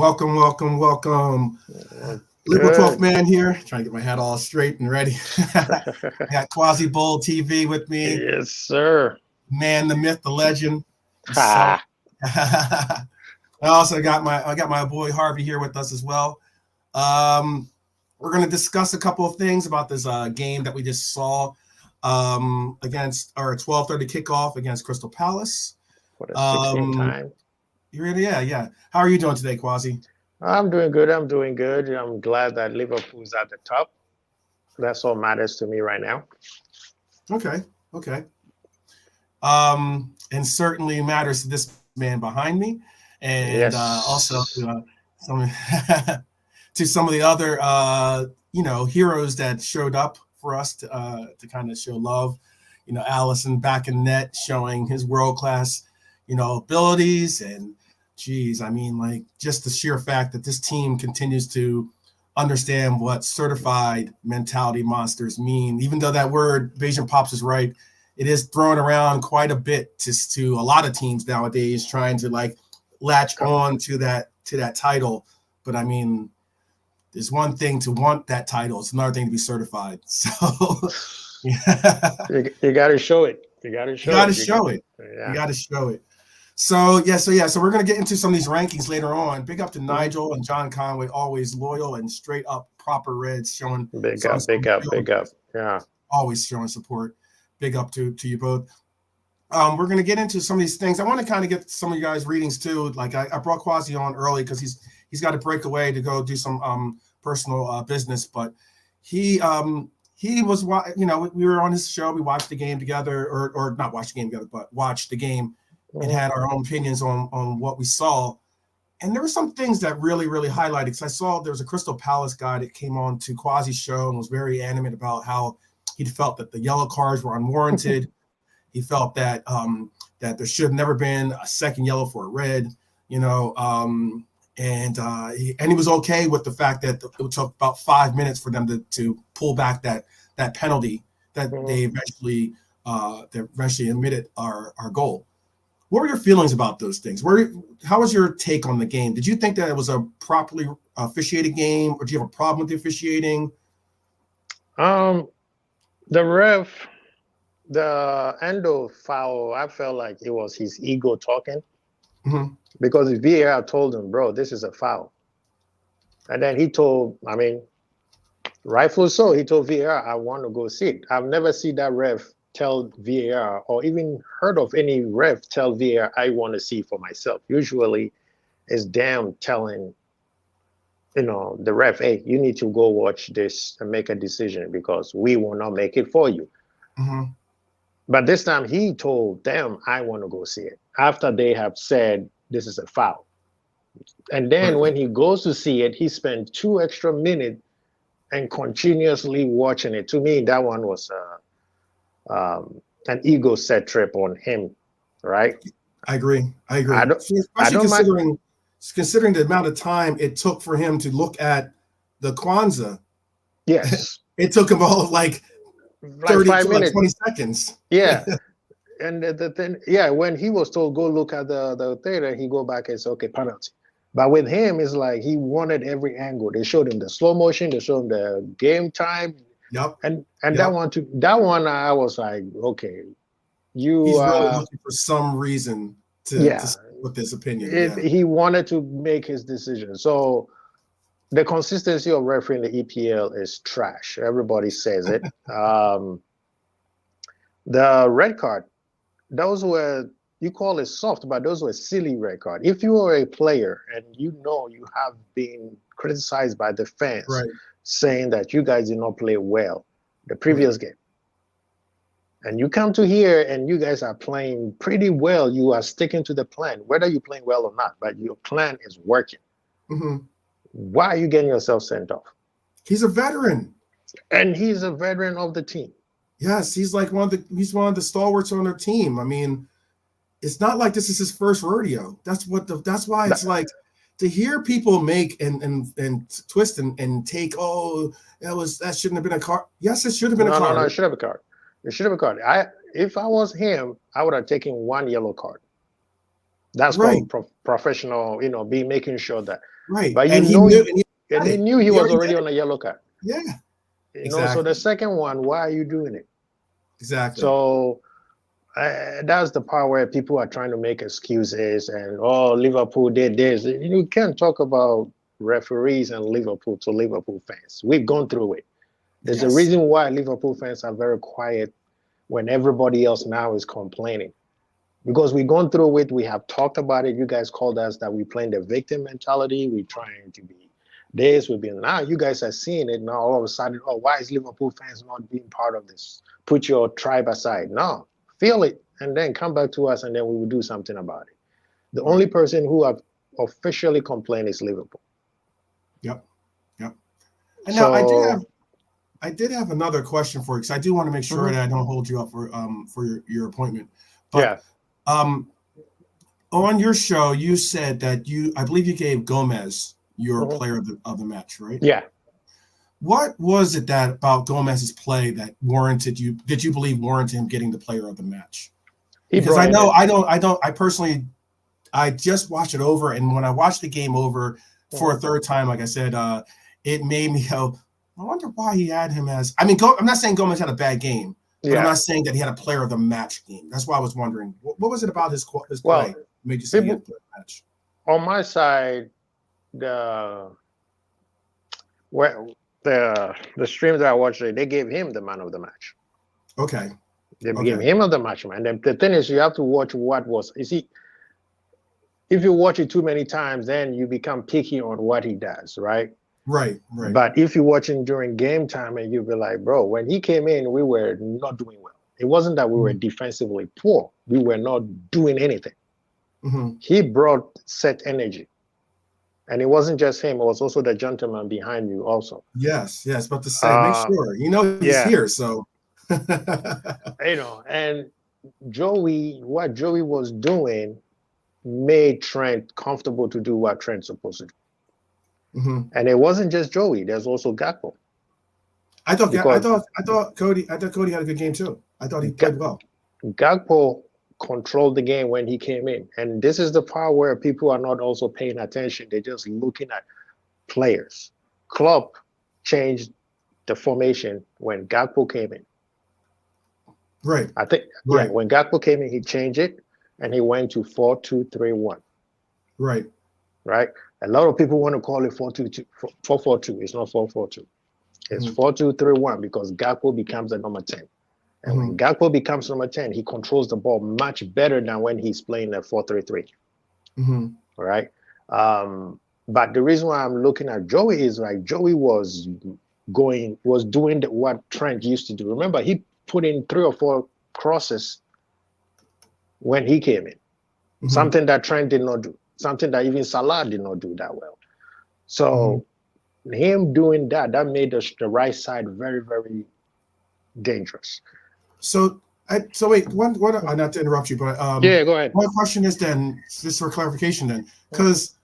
Welcome, welcome, welcome. Liverpool 12th Good. man here, trying to get my head all straight and ready. I got Quasi Bowl TV with me, Yes, sir. man, the myth, the legend. So Ha. I also got my boy Harvey here with us as well. We're going to discuss a couple of things about this game that we just saw against our 12:30 kickoff against Crystal Palace. What a 16 Um, time. you ready? Yeah. How are you doing today, Quasi? I'm doing good. I'm doing good. I'm glad that Liverpool's at the top. That's all matters to me right now. Okay. And certainly matters to this man behind me, and also Yes. some to some of the other heroes that showed up for us to kind of show love. Allison back in net showing his world class abilities, and geez, I mean, like, just the sheer fact that this team continues to understand what certified mentality monsters mean, even though that word Bayesian Pops is right, it is thrown around quite a bit to a lot of teams nowadays trying to like latch on to that title. But I mean, there's one thing to want that title, it's another thing to be certified. So yeah. You got to show it. You got to You show got to it. show it. You Yeah. got to show it. So we're gonna get into some of these rankings later on. Big up to Mhm. Nigel and John Conway, always loyal and straight up proper Reds, showing Big some up, big up, real, big up. Yeah. always showing support. Big up to you both. We're gonna get into some of these things. I want to kind of get some of you guys' readings too. Like I brought Quasi on early because he's got to break away to go do some personal business, but he was we were on his show. We watched the game together, or not watched the game together, but watched the game and Mhm. had our own opinions on what we saw. And there were some things that really, really highlighted, because I saw there was a Crystal Palace guy that came on to Quasi's show and was very animate about how he felt that the yellow cards were unwarranted. He felt that there should have never been a second yellow for a red, and he was okay with the fact that it took about 5 minutes for them to pull back that penalty that Mhm. they eventually admitted our goal. What were your feelings about those things? How was your take on the game? Did you think that it was a properly officiated game, or do you have a problem with the officiating? Um, the ref, the Endo foul, I felt like it was his ego talking Mm-hmm. because the VAR told him, bro, this is a foul. And then he told, I mean, rightfully so. He told VAR, I want to go see it. I've never seen that ref tell VAR or even heard of any ref tell VAR, I want to see for myself. Usually it's them telling, the ref, hey, you need to go watch this and make a decision because we will not make it for you. Mm-hmm. But this time he told them, I want to go see it after they have said this is a foul. And then Right. when he goes to see it, he spent 2 extra minutes and continuously watching it. To me, that one was an ego set trip on him, right? I agree. I don't, I Especially don't mind. considering the amount of time it took for him to look at the Kwanzaa. Yes, It took him all of like like 30 five to like minutes. 20 seconds. Yeah, and the thing, yeah, when he was told go look at the theater, he go back and say okay, penalty. But with him, it's like he wanted every angle. They showed him the slow motion, they showed him the game time, Yep. and that Yep. one too. That one, I was like, okay, you He's really looking for some reason to yeah, stick with this opinion. Yeah. he wanted to make his decision. So the consistency of refereeing the EPL is trash. Everybody says it. The red card, those were, you call it soft, but those were silly red card. If you are a player and you know you have been criticized by the fans Right. saying that you guys did not play well the Right. previous game, and you come to here and you guys are playing pretty well, you are sticking to the plan, whether you're playing well or not, but your plan is working. Mm-hmm. Why are you getting yourself sent off? He's a veteran. And he's a veteran of the team. Yes, he's one of the stalwarts on their team. I mean, it's not like this is his first rodeo. That's why it's like, to hear people make and twist and take, that shouldn't have been a card. Yes, it should have been a No, it card. should have a card. It should have a card. If I was him, I would have taken one yellow card. That's Right, called professional, be making sure that. right. But And he knew, and he and said he it. knew he He was already did already it. on a yellow card. Yeah, So the exactly, second one, why are you doing it? exactly. So that's the part where people are trying to make excuses and, oh, Liverpool did this. You can't talk about referees and Liverpool to Liverpool fans. We've gone through it. There's a Yes, reason why Liverpool fans are very quiet when everybody else now is complaining. Because we've gone through it, we have talked about it. You guys called us that we playing the victim mentality. We're trying to be this. We've been now. You guys are seeing it now. All of a sudden, oh, why is Liverpool fans not being part of this? Put your tribe aside. No, feel it, and then come back to us, and then we will do something about it. The right. only person who have officially complained is Liverpool. Yep, yep. And now So I did have another question for you because I do want to make sure mhm, that I don't hold you up for your appointment. But yeah, um, on your show, you said that I believe you gave Gomez your mhm, player of the match, right? yeah, What was it that about Gomez's play that warranted you? Did you believe warranted him getting the player of the match? he Because brought I in know it. I personally I just watched it over, and when I watched the game over for Mhm. a third time, like I said, it made me go, I wonder why he had him as. I mean, I'm not saying Gomez had a bad game, but I'm Yeah. not saying that he had a player of the match game. That's why I was wondering what was it about his play Well, that made you say he had a people player of the match? on my side, the where the stream that I watched, they gave him the man of the match. Okay, They gave okay, him of the match, man. And the thing is, you have to watch what was. You see, if you watch it too many times, then you become picky on what he does, right? right, right. But if you watch him during game time, and you'll be like, bro, when he came in, we were not doing well. It wasn't that we were Mm-hmm. defensively poor; we were not doing anything. Mm-hmm. He brought set energy, and it wasn't just him; it was also the gentleman behind you, also. Yes, yes. But to say, make Uh, sure he's yeah, here. So, and what Joey was doing made Trent comfortable to do what Trent's supposed to do. mm-hmm. And it wasn't just Joey. There's also Gakpo because I thought Cody had a good game too. I thought he Ga- played well. Gakpo controlled the game when he came in. And this is the part where people are not also paying attention. They're just looking at players. Klopp changed the formation when Gakpo came in. Right, I think, yeah, right, when Gakpo came in, he changed it and he went to 4-2-3-1. right. Right? A lot of people want to call it 4-2-2, 4-4-2. It's not 4-4-2. It's Mm-hmm. 4-2-3-1 because Gakpo becomes the number 10. And Mm-hmm. when Gakpo becomes number 10, he controls the ball much better than when he's playing a 4-3-3. Mm-hmm. All right. But the reason why I'm looking at Joey is like Joey was doing what Trent used to do. Remember, he put in 3 or 4 crosses when he came in. Mm-hmm. Something that Trent did not do. Something that even Salah did not do that well. So him doing that made the right side very, very dangerous. So wait, one not to interrupt you, but Yeah, go ahead. one question is then just for clarification then, because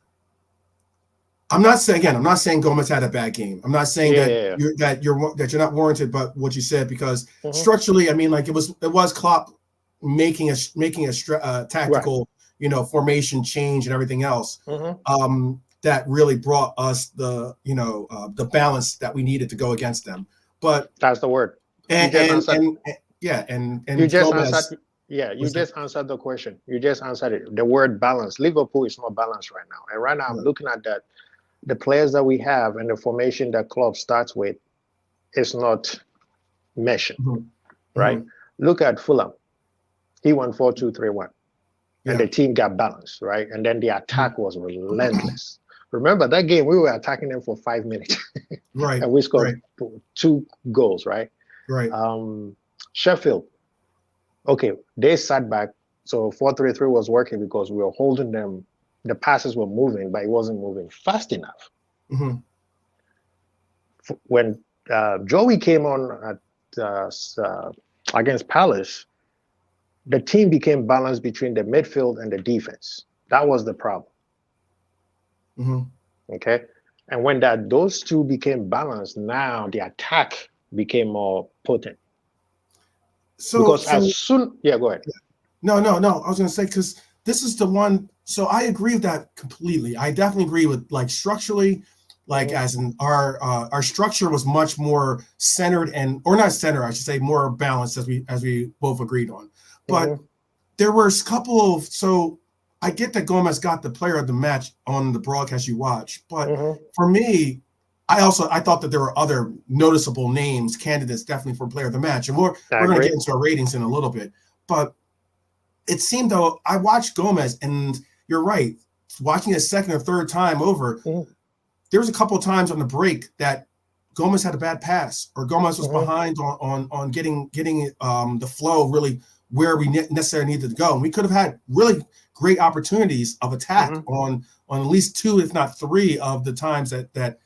I'm not saying Gomez had a bad game. I'm not saying Yeah. you're not warranted, but what you said because Mhm. structurally, I mean, like it was Klopp making a tactical formation change and everything else. Mhm. That really brought us the balance that we needed to go against them. But That's the word. You and just and answered. and, and yeah, You and just Gomez answered. Yeah, you was that just answered the question. You just answered it. The word balance. Liverpool is not balanced right now. And right now, I'm right. looking at that. The players that we have and the formation that Klopp starts with is not meshing, Mhm. right? Mhm. Look at Fulham. He won 4-2-3-1, and the Yeah. team got balanced, right? And then the Mhm. attack was relentless. Remember that game? We were attacking them for 5 minutes, Right. and we scored Right. 2 goals, right? Right. Sheffield. Okay, they sat back. So 4-3-3 was working because we were holding them. The passes were moving, but it wasn't moving fast enough. Mhm. When Joey came on against Palace, the team became balanced between the midfield and the defense. That was the problem. Mhm. Okay, and when those two became balanced, now the attack became more potent. So Because so as soon, yeah, go ahead. no. I was gonna say because this is the one So I agree with that completely. I definitely agree with like structurally, like as in our structure was much more centered and or not centered, I should say more balanced as we both agreed on. But there were a couple of so I get that Gomez got the player of the match on the broadcast you watch, but for me, I thought that there were other noticeable names, candidates definitely for player of the match, and we're going to get into our ratings in a little bit. But it seemed though I watched Gomez, and you're right, watching it a second or third time over, there was a couple of times on the break that Gomez had a bad pass, or Gomez was behind on getting the flow really where we necessarily needed to go, and we could have had really great opportunities of attack on at least two, if not three, of the times that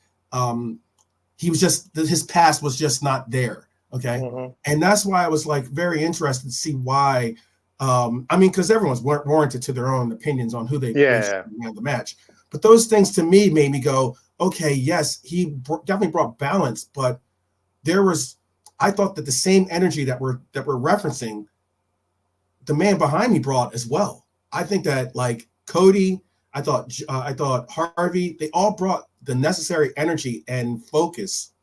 he was just his pass was just not there. Okay, and that's why I was like very interested to see why. I mean, because everyone's warranted to their own opinions on who they should win the match, but those things to me made me go, okay, yes, he definitely brought balance, but I thought that the same energy that we're referencing, the man behind me brought as well. I think that like Cody, I thought Harvey, they all brought the necessary energy and focus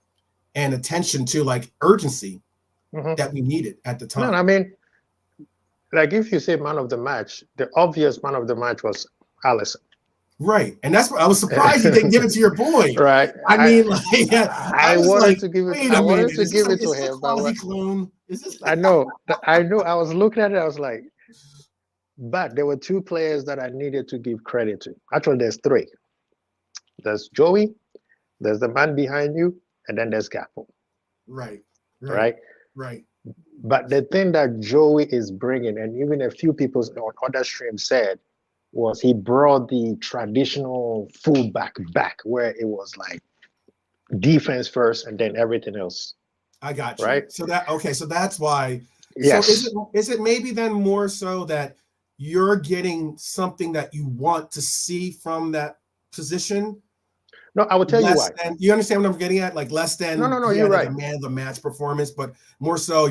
and attention to like urgency that we needed at the time. No, I mean, like if you say man of the match, the obvious man of the match was Alisson. Right, and that's what I was surprised you didn't give it to your boy. Right, I mean, like, I wanted to give it. I wanted to give it to him, but clone? I know. I was looking at it. I was like, but there were two players that I needed to give credit to. Actually, there's three. There's Joey, there's the man behind you, and then there's Gakpo. Right. But the thing that Joey is bringing, and even a few people on other streams said, was he brought the traditional fullback back, where it was like defense first and then everything else. I got you. Right. So that's why. Yes. So is it maybe then more so that you're getting something that you want to see from that position? No, I will tell you why. You understand what I'm getting at? Like less than no, you're right. A man of the match performance, but more so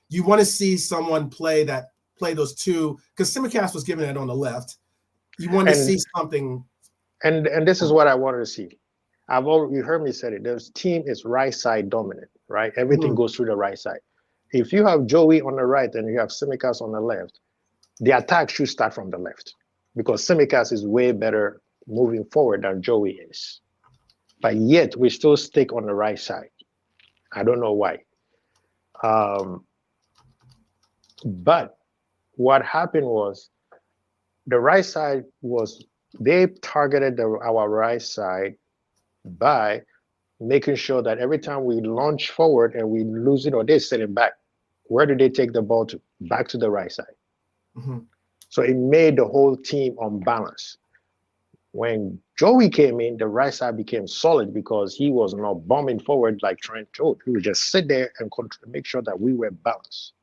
you want to see someone play those two, because Simicast was given it on the left. You want to see something. And this is what I wanted to see. You heard me say it. This team is right side dominant, right? Everything goes through the right side. If you have Joey on the right and you have Simicast on the left, the attack should start from the left, because Simicast is way better moving forward than Joey is. But yet we still stick on the right side. I don't know why. But what happened was the right side they targeted our right side by making sure that every time we launch forward and we lose it or they send it back, where do they take the ball to? Back to the right side. So it made the whole team unbalanced. When Joey came in, the right side became solid because he was not bombing forward like Trent told. He would just sit there and make sure that we were balanced.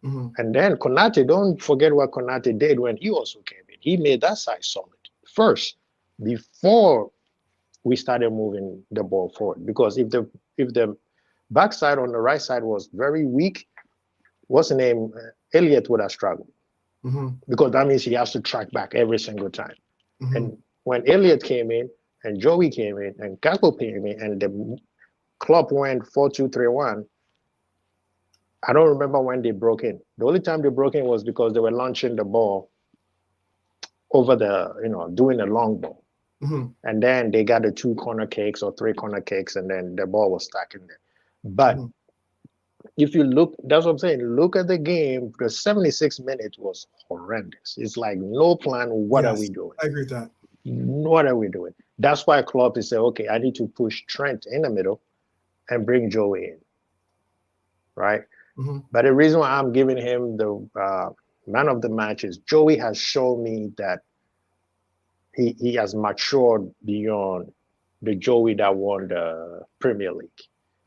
And then Konate, don't forget what Konate did when he also came in. He made that side solid first before we started moving the ball forward. Because if the backside on the right side was very weak, what's the name? Elliott would have struggled. Because that means he has to track back every single time. And when Elliott came in and Joey came in and Gakpo came in and the club went 4-2-3-1, I don't remember when they broke in. The only time they broke in was because they were launching the ball over doing a long ball. And then they got the 2 corner kicks or 3 corner kicks, and then the ball was stuck in there. But if you look, that's what I'm saying, look at the game, the 76 minutes was horrendous. It's like no plan. What are we doing? I agree with that. What are we doing? That's why Klopp is saying, okay, I need to push Trent in the middle and bring Joey in. Right? But the reason why I'm giving him the man of the match is Joey has shown me that he has matured beyond the Joey that won the Premier League.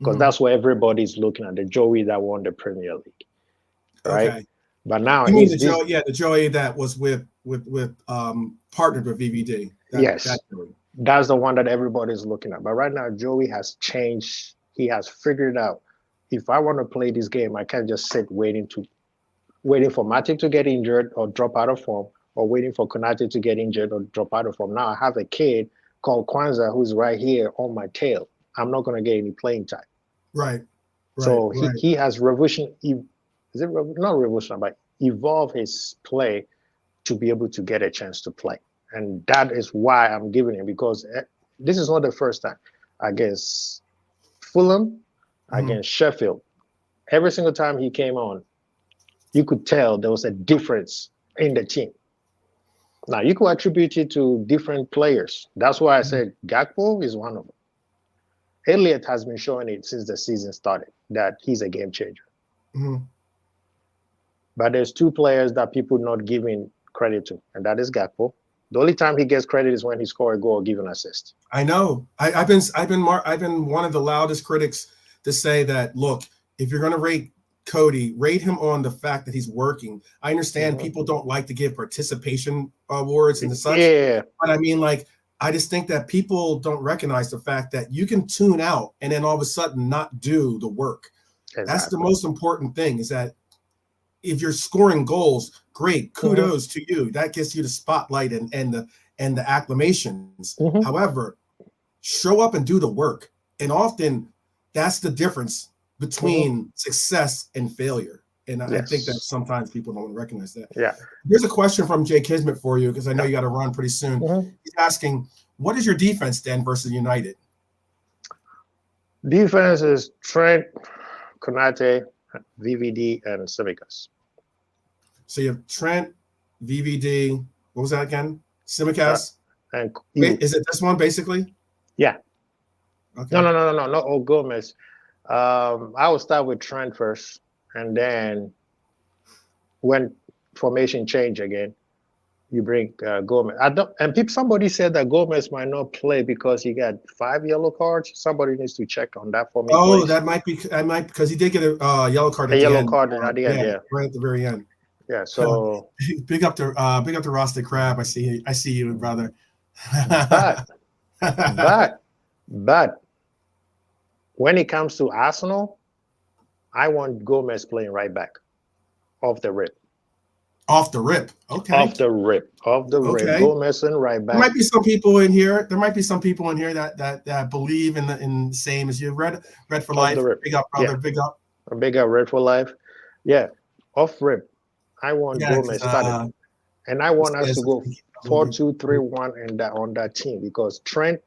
Because that's what everybody's looking at, the Joey that won the Premier League. Right? Okay. But now you mean the Joey that was with partnered with VVD. Yes. That's the one that everybody's looking at. But right now, Joey has changed. He has figured out, if I want to play this game, I can't just sit waiting for Matip to get injured or drop out of form, or waiting for Konate to get injured or drop out of form. Now I have a kid called Kwanzaa who's right here on my tail. I'm not going to get any playing time. Right. So Right. he has not revolution, but evolve his play to be able to get a chance to play. And that is why I'm giving him, because this is not the first time. Against Fulham, against Sheffield, every single time he came on, you could tell there was a difference in the team. Now, you could attribute it to different players. That's why I said Gakpo is one of them. Elliott has been showing it since the season started that he's a game changer. But there's two players that people not giving credit to, and that is Gakpo. The only time he gets credit is when he scores a goal or give an assist. I know. I've been one of the loudest critics to say that, look, if you're going to rate Cody, rate him on the fact that he's working. I understand people don't like to give participation awards and such. Yeah. But I mean, like, I just think that people don't recognize the fact that you can tune out and then all of a sudden not do the work. Exactly. That's the most important thing, is that if you're scoring goals, great, kudos to you. That gets you the spotlight and the acclamations. However, show up and do the work. And often that's the difference between success and failure. And I think that sometimes people don't recognize that. Yeah. Here's a question from Jay Kismet for you, because I know you got to run pretty soon. He's asking, what is your defense then versus United? Defense is Trent, Konate, VVD, and Tsimikas. So you have Trent, VVD, what was that again? Tsimikas? And wait, is it this one basically? Yeah. Okay. No, not all Gomez. I will start with Trent first, and then when formation change again, you bring Gomez. Somebody said that Gomez might not play because he got 5 yellow cards. Somebody needs to check on that for me. Oh, please. that might be because he did get a yellow card. Card at the end, right at the very end. Yeah. So big up to Rusted Crab. I see you, brother. but when it comes to Arsenal, I want Gomez playing right back, off the rip. Off the rip. Okay. Off the rip. Gomez and right back. There might be some people in here. That believe in the same as you. Red for life. Big up, brother. Big up. Big up, Red for life. Yeah. Off rip. I want Gomez started. And I want us to go 4-2-3-1 on that team, because Trent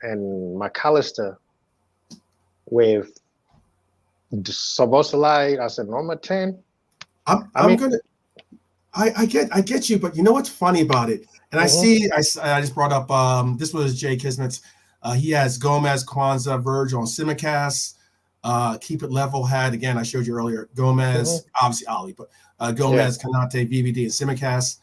and McAllister with Szoboszlai as a number 10. I get you, but you know what's funny about it? And I just brought up this was Jay Kismet's. He has Gomez, Kwanzaa, Virgil, and Tsimikas. Keep it level had again. I showed you earlier. Gomez, obviously Ali, but Gomez, Konate, VVD, and Tsimikas.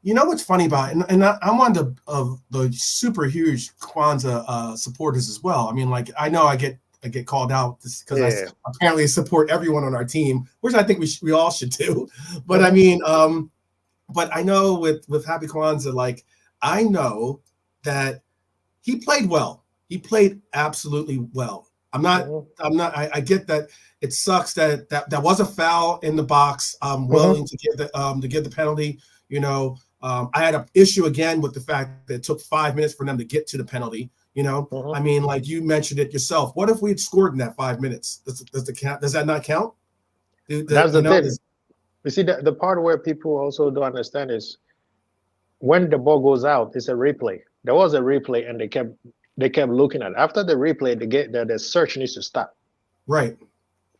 You know what's funny about it? And I'm one of the super huge Kwanzaa supporters as well. I mean, like, I know I get called out because I apparently support everyone on our team, which I think we all should do. But I mean, but I know with Happy Kwanzaa, like, I know that he played well. He played absolutely well. I get that it sucks that was a foul in the box. I'm willing to give the penalty. You know, I had an issue again with the fact that it took 5 minutes for them to get to the penalty. You know, I mean, like you mentioned it yourself. What if we had scored in that 5 minutes? Does that not count? That's the thing. You see, the part where people also don't understand is when the ball goes out, it's a replay. There was a replay, and they kept looking at it. After the replay, the search needs to stop. Right.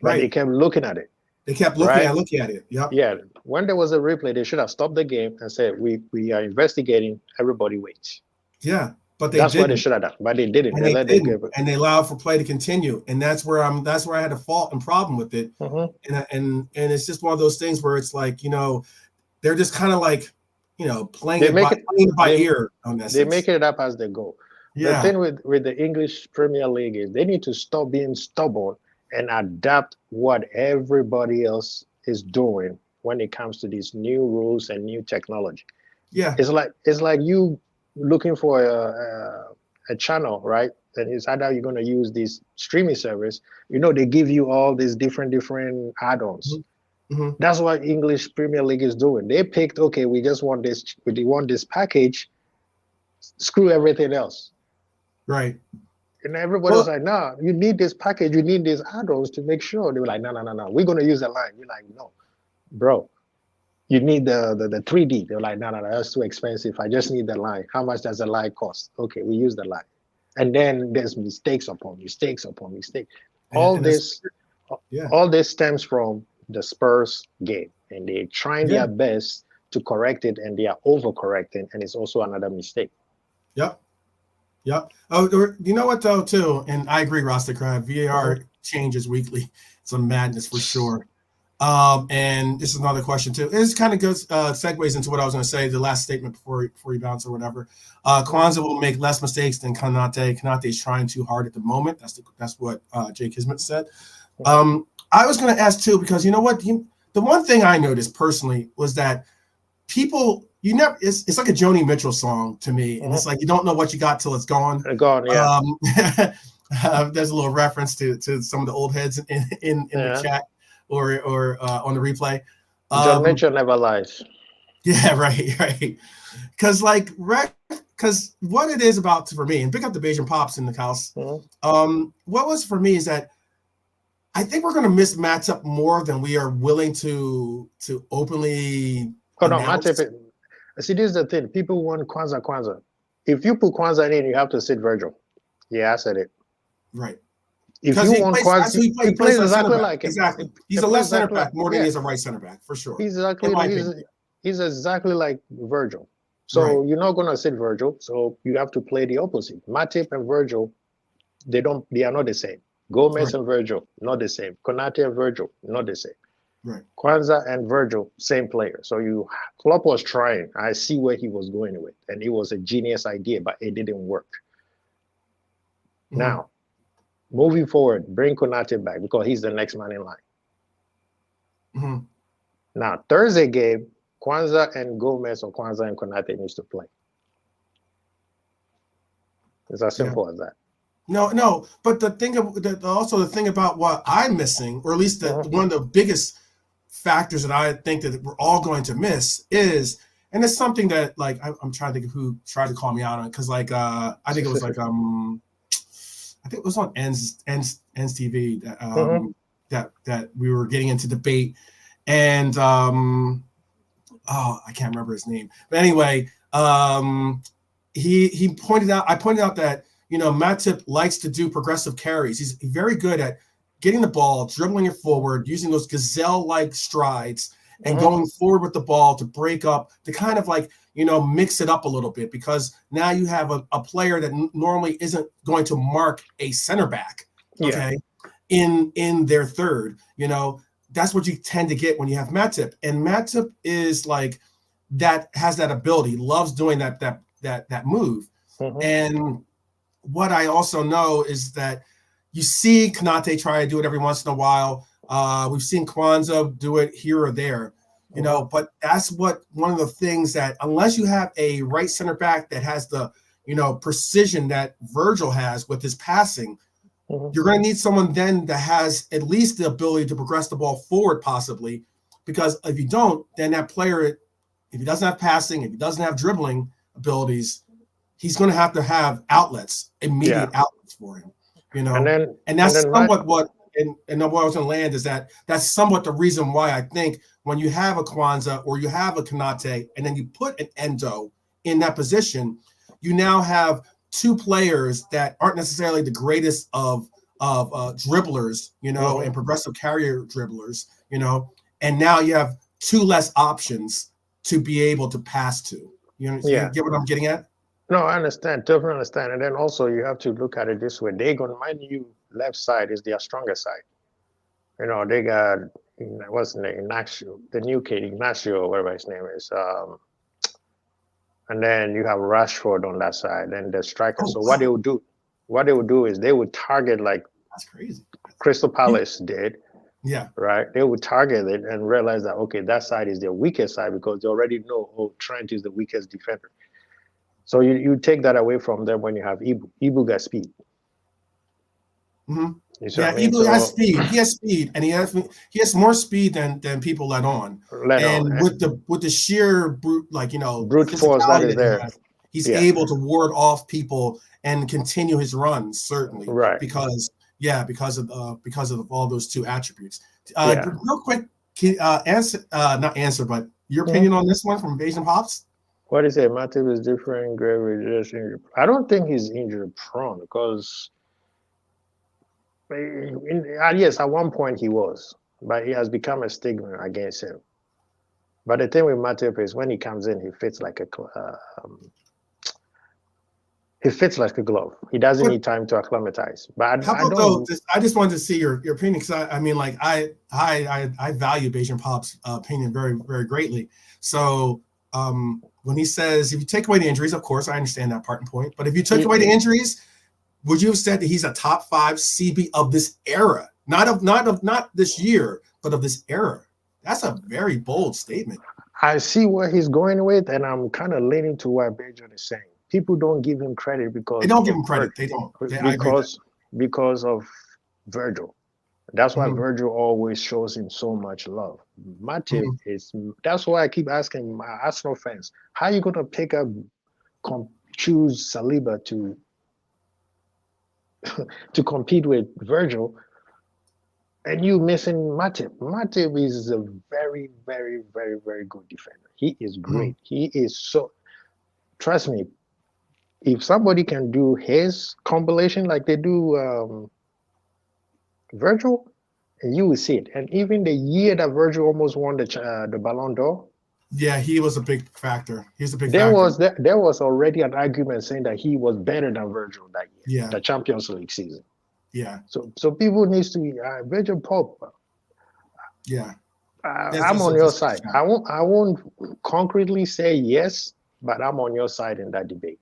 But they kept looking at it. They kept looking at it. Yep. Yeah. When there was a replay, they should have stopped the game and said, "We are investigating. Everybody waits." Yeah. But that's what they should have done, but they didn't. And they allowed for play to continue, and that's where I had a fault and problem with it. And it's just one of those things where it's like, you know, they're just kind of like, you know, playing by ear on that. They make it up as they go. Yeah. The thing with the English Premier League is they need to stop being stubborn and adapt what everybody else is doing when it comes to these new rules and new technology. Yeah, it's like you looking for a channel, right? And it's either you're going to use this streaming service. You know, they give you all these different add-ons. Mhm. That's what English Premier League is doing. They picked, okay, we just want this, we want this package, screw everything else. Right. And everybody was Well, like, nah, you need this package, you need these add-ons to make sure. They were like, no, no, no, no, we're going to use the line. We're like, no, bro, you need the 3D. They're like, no, no, no, that's too expensive. I just need the line. How much does the line cost? Okay, we use the line. And then there's mistakes upon mistakes upon mistakes. All and that's this, yeah. all this stems from the Spurs game, and they're trying Yeah. their best to correct it, and they are overcorrecting, and it's also another mistake. Yep. Yep. Oh, you know what though too, and I agree, Rasta Crab. VAR changes weekly. It's a madness for sure. And this is another question too. This kind of goes segues into what I was going to say. The last statement before you bounce or whatever. Kwanzaa will make less mistakes than Kanate. Kanate is trying too hard at the moment. That's what Jake Kismet said. I was going to ask too, because you know what, the one thing I noticed personally was that people, it's like a Joni Mitchell song to me, and it's like you don't know what you got till it's gone. Gone, yeah. There's a little reference to some of the old heads in the chat or on the replay. John Mitchell never lies. Yeah, right. Because what it is about for me, and pick up the Bayesian Pops in the house. What was for me is that I think we're going to miss matchup more than we are willing to openly. Oh no, matchup. See, this is the thing. People want Kwanzaa. If you put Kwanzaa in, you have to sit Virgil. Yeah, I said it. Right. If you want Kwanzaa, he plays exactly like him. Exactly. He's a left center back more than he is a right center back, for sure. He's exactly like Virgil. So you're not going to sit Virgil. So you have to play the opposite. Matip and Virgil, they are not the same. Gomez and Virgil, not the same. Konate and Virgil, not the same. Right. Kwanzaa and Virgil, same player. So Klopp was trying. I see where he was going with, and it was a genius idea, but it didn't work. Now, moving forward, bring Konate back because he's the next man in line. Now, Thursday game, Kwanzaa and Gomez or Kwanzaa and Konate needs to play. It's as simple as that. No, but the thing about what I'm missing, or at least one of the biggest factors that I think that we're all going to miss is, and it's something that like I'm trying to think of who tried to call me out on it, because like I think it was like I think it was on Ends TV that we were getting into debate, and I can't remember his name, but anyway, he pointed out. I pointed out that Matip likes to do progressive carries. He's very good at getting the ball, dribbling it forward, using those gazelle-like strides, and going forward with the ball to break up, to kind of like mix it up a little bit, because now you have a player that normally isn't going to mark a center back, in their third. That's what you tend to get when you have Matip, and Matip is like that, has that ability, loves doing that move. And what I also know is that you see Konate try to do it every once in a while. We've seen Kwanzaa do it here or there, but that's one of the things that, unless you have a right center back that has the, precision that Virgil has with his passing, you're going to need someone then that has at least the ability to progress the ball forward, possibly, because if you don't, then that player, if he doesn't have passing, if he doesn't have dribbling abilities, he's going to have outlets, immediate outlets for him, and that's somewhat what, and what I was going to land is that's somewhat the reason why I think when you have a Kwanzaa or you have a Konate, and then you put an Endo in that position, you now have two players that aren't necessarily the greatest of dribblers, and progressive carrier dribblers, and now you have two less options to be able to pass to. You get what I'm getting at? No, I understand, totally understand. And then also you have to look at it this way. They're going to, mind you, left side is their stronger side. They got, what's his name, Ignacio, the new kid, Ignacio, whatever his name is. And then you have Rashford on that side, and the striker. What they would do is they would target, like, that's crazy, Crystal Palace did. Yeah. Right. They would target it and realize that, okay, that side is their weakest side, because they already know, Trent is the weakest defender. So you take that away from them when you have Ibu. Ibu got speed. You see what Yeah, I mean? Ibu has So speed. He has speed, and he has more speed than people let on. let on And with the sheer brute, brute force that physicality is that he there. has, he's Yeah, able to ward off people and continue his runs, certainly right. because of all those two attributes. Yeah. Real quick, not answer, but your Mhm. opinion on this one from Asian Pops? What is it? Matip is different, Gravy just injury. I don't think he's injury prone because yes, at one point he was, but it has become a stigma against him. But the thing with Matip is when he comes in, he fits like a glove. He doesn't need time to acclimatize. But How I about though? don't. I just wanted to see your opinion because I mean, like I value Beijing Pop's opinion very very greatly. So when he says if you take away the injuries, of course I understand that part and point. But if you took away the injuries, would you have said that he's a top 5 CB of this era? Not this year, but of this era. That's a very bold statement. I see where he's going with, and I'm kind of leaning to what Beijing is saying. People don't give him credit They because don't give of him credit. They don't. I agree with that. because of Virgil. That's why Mhm. Virgil always shows him so much love. Matip Mhm. is. That's why I keep asking my Arsenal fans, how are you going to pick up, choose Saliba to compete with Virgil, and you missing Matip? Matip is a very, very, very, very good defender. He is Mhm. great. He is so. Trust me, if somebody can do his compilation like they do Virgil, and you will see it. And even the year that Virgil almost won the Ballon d'Or, Yeah, he was a big factor. He's a big there factor. was there was already an argument saying that he was better than Virgil that year, Yeah, the Champions League season. yeah, So people needs to be Virgil Pope. yeah. I'm on your That's a side. shout. I won't concretely say yes, but I'm on your side in that debate.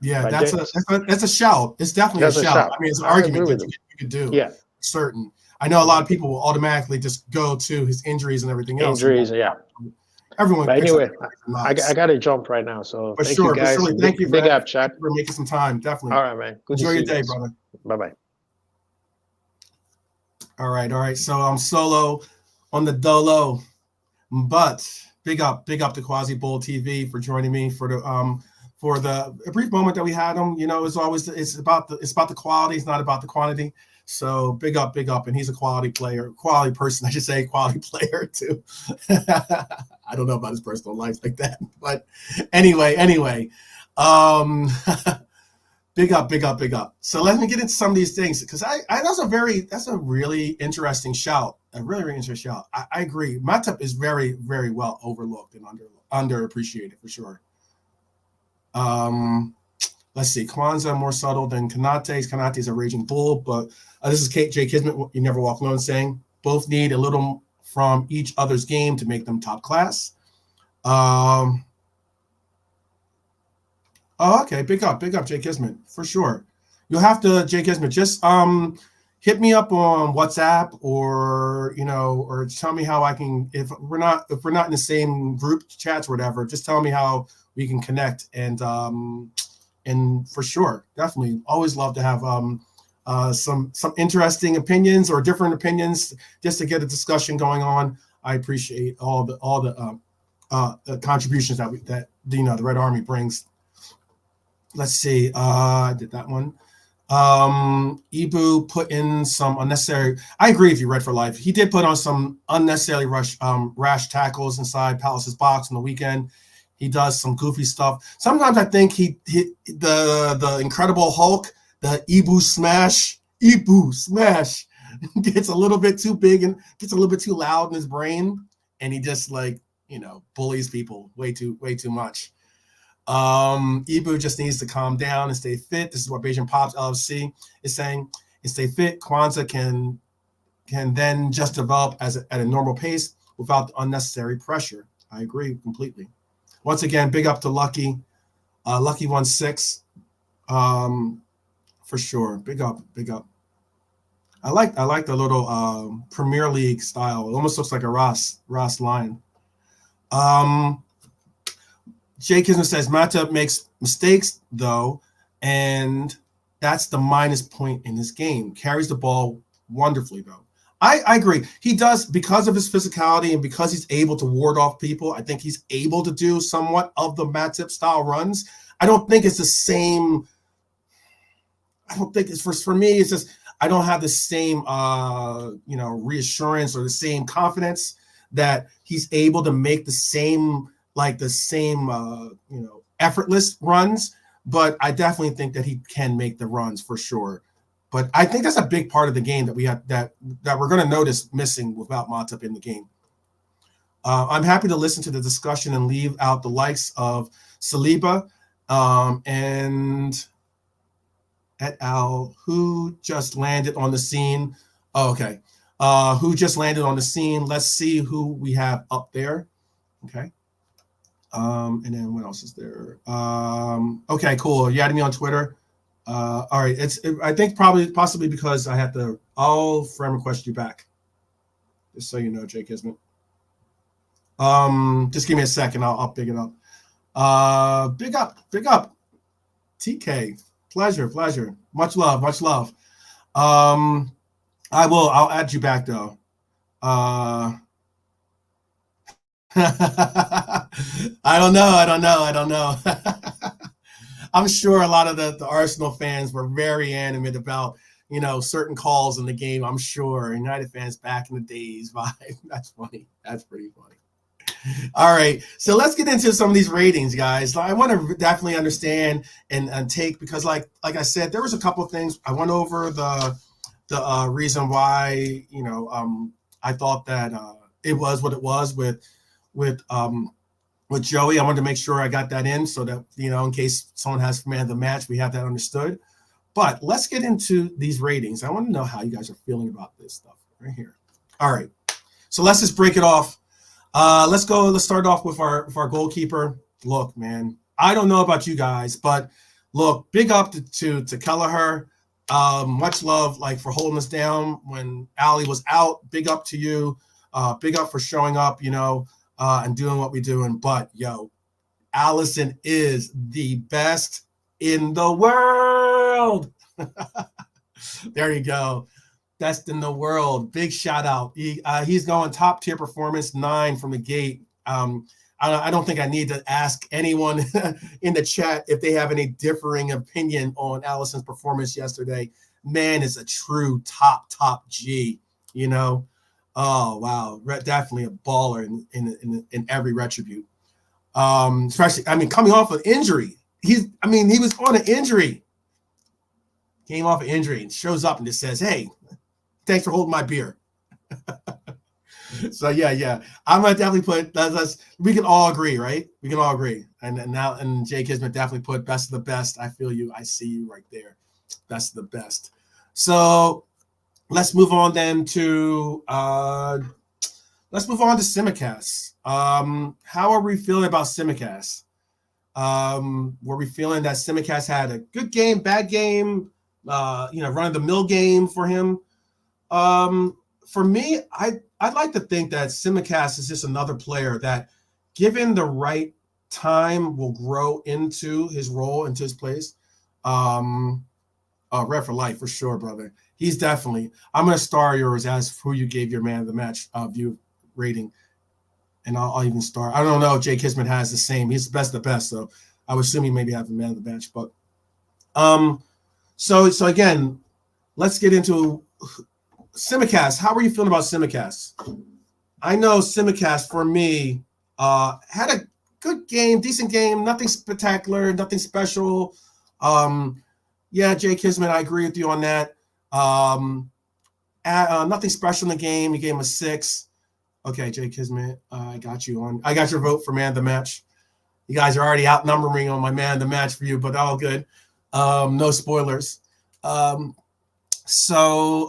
Yeah, But that's a shout. It's definitely a that's a shout. shout. I mean, it's an I agree argument with that him. you could do. Yeah. Certain. I know a lot Mhm. of people will automatically just go to his injuries and everything else. Injuries, yeah. Everyone But picks up anyway, I knots. got to jump right now. So But thank you sure, but guys. surely thank you Big up, chat. for making some time. Definitely. All right, man. Good to Enjoy see your you day, guys. brother. Bye bye. All right, all right. So I'm solo on the dolo, but big up to Quasi Bowl TV for joining me for the a brief moment that we had him. You know, it's about the quality. It's not about the quantity. So big up, and he's a quality person. I should say, quality player too. I don't know about his personal life like that, but anyway, um, big up. So let me get into some of these things because that's a really interesting shout. A really, really interesting shout. I agree. Matip is very, very well overlooked and underappreciated for sure. Let's see. Kwanzaa more subtle than Kanate's. Kanate's a raging bull, but this is Jay Kismet. You never walk alone saying both need a little from each other's game to make them top class. Oh, okay. Big up, Jay Kismet for sure. You'll have to, Jay Kismet, just hit me up on WhatsApp or or tell me how I can if we're not in the same group chats or whatever. Just tell me how we can connect and for sure, definitely, always love to have some interesting opinions or different opinions just to get a discussion going on. I appreciate all the contributions that the Red Army brings. Let's see. I did that one. Ibu put in some unnecessary. I agree with you, Red for Life. He did put on some unnecessarily rash tackles inside Palace's box on the weekend. He does some goofy stuff. Sometimes I think he hit the Incredible Hulk, the Ibu smash, gets a little bit too big and gets a little bit too loud in his brain, and he just bullies people way too much. Ibu just needs to calm down and stay fit. This is what Beijing Pops LFC is saying. And stay fit. Kwanzaa can then just develop at a normal pace without the unnecessary pressure. I agree completely. Once again, big up to Lucky 16. For sure. Big up. I like the little Premier League style. It almost looks like a Ross line. Jay Kisner says Matip makes mistakes though, and that's the minus point in this game. Carries the ball wonderfully, though. I agree. He does, because of his physicality and because he's able to ward off people. I think he's able to do somewhat of the Matip style runs. I don't think it's the same. I don't think it's for me. It's just I don't have the same reassurance or the same confidence that he's able to make the same effortless runs. But I definitely think that he can make the runs for sure. But I think that's a big part of the game that we have that we're going to notice missing without Matip in the game. I'm happy to listen to the discussion and leave out the likes of Saliba and et al. Who just landed on the scene. Oh, okay. Who just landed on the scene. Let's see who we have up there. Okay. And then what else is there? Okay, cool. You added me on Twitter. All right. I think possibly because I had to. I'll friend request you back. Just so you know, Jay Kismet. Just give me a second. I'll pick it up. Big up. TK. Pleasure. Much love. I'll add you back though. I don't know. I'm sure a lot of the Arsenal fans were very animated about, certain calls in the game. I'm sure United fans back in the days vibe. That's funny. That's pretty funny. All right. So let's get into some of these ratings, guys. I want to definitely understand and take, because like I said, there was a couple of things. I went over the reason why, I thought that it was what it was with Joey. I wanted to make sure I got that in so that, in case someone has man of the match, we have that understood. But let's get into these ratings. I want to know how you guys are feeling about this stuff right here. All right. So let's just break it off. Let's start off with our goalkeeper. Look, man, I don't know about you guys, but look, big up to Kelleher. Much love, for holding us down when Ali was out. Big up to you. Big up for showing up, and doing what we're doing. But Allison is the best in the world. There you go. Best in the world. Big shout out. He's going top tier performance, 9 from the gate. I don't think I need to ask anyone in the chat if they have any differing opinion on Allison's performance yesterday. Man is a true top G, Oh, wow. Definitely a baller in every retribute. Especially, coming off an injury. He was on an injury. Came off an injury and shows up and just says, hey, thanks for holding my beer. So yeah. I'm gonna definitely put that's we can all agree, right? We can all agree. And Jay Kismet definitely put best of the best. I feel you, I see you right there. Best of the best. So let's move on then to Simicast. How are we feeling about Simicast? Were we feeling that Simicast had a good game, bad game, run of the mill game for him? For me, I'd like to think that Simicast is just another player that, given the right time, will grow into his role, into his place. Red for life for sure, brother. He's definitely. I'm gonna star yours as who you gave your man of the match view rating, and I'll even star. I don't know if Jay Kismet has the same. He's the best of the best, so I would assume he maybe have a man of the match. But so again, let's get into Simicast. How are you feeling about Simicast? I know Simicast for me had a good game, decent game, nothing spectacular, nothing special. Yeah, Jay Kismet, I agree with you on that. Nothing special in the game. You gave him a 6. Okay, Jay Kismet, I got you on. I got your vote for man of the match. You guys are already outnumbering on my man of the match for you, but all good. No spoilers. So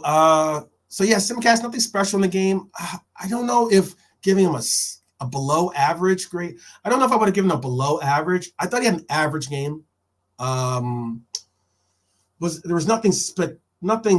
yeah, Simcast, nothing special in the game. I don't know if giving him a below average grade. I don't know if I would have given him a below average. I thought he had an average game. There was nothing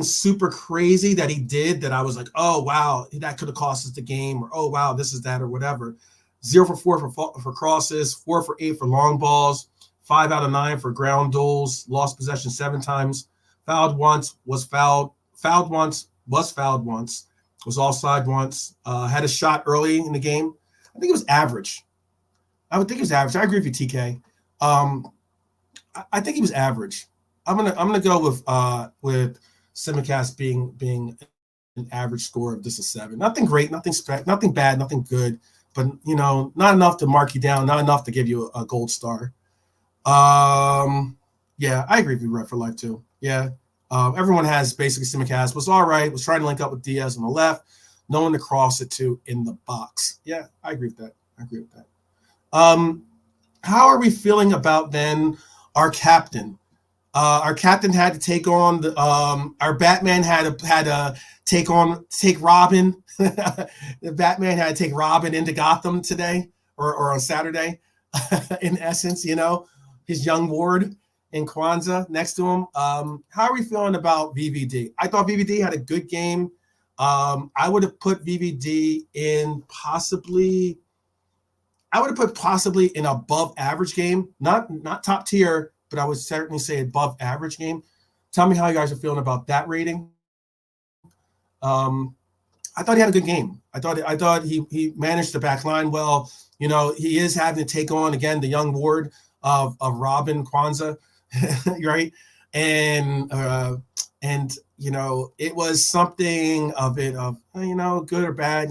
super crazy that he did that I was like, oh wow, that could have cost us the game, or oh wow, this is that, or whatever. 0 for 4 for crosses, 4 for 8 for long balls, 5 out of 9 for ground duels, lost possession 7 times, fouled once, was fouled once, was fouled once, was offside once, had a shot early in the game. I think it was average. I would think it was average. I agree with you, TK. I think he was average. I'm gonna go with Simicast being an average score of just a 7. Nothing great, nothing bad, nothing good, but not enough to mark you down, not enough to give you a gold star. Yeah, I agree with you, Red for Life too. Yeah. Everyone has basically Simicast. Was all right, was trying to link up with Diaz on the left, no one to cross it to in the box. Yeah, I agree with that. How are we feeling about then our captain? Our captain had to take on our Batman had to take Robin. The Batman had to take Robin into Gotham today or on Saturday. In essence, his young ward in Kwanzaa next to him. How are we feeling about VVD? I thought VVD had a good game. I would have put VVD in possibly an above average game, not top tier, but I would certainly say above average game. Tell me how you guys are feeling about that rating. I thought he had a good game. I thought he managed the back line well. He is having to take on again the young ward of Robin Kwanzaa, right? And it was something of good or bad.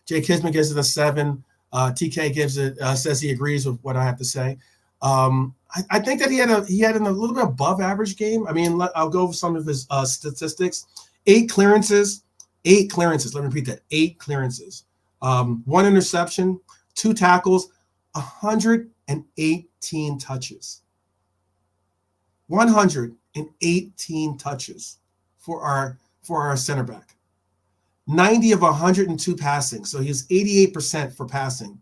Jay Kismet gives it a 7. TK gives it says he agrees with what I have to say. I think that he had a little bit above average game. I mean, I'll go over some of his statistics. 8 clearances. Let me repeat that. 8 clearances. 1 interception, 2 tackles, 118 touches. 118 touches for our center back. 90 of 102 passing. So he's 88% for passing.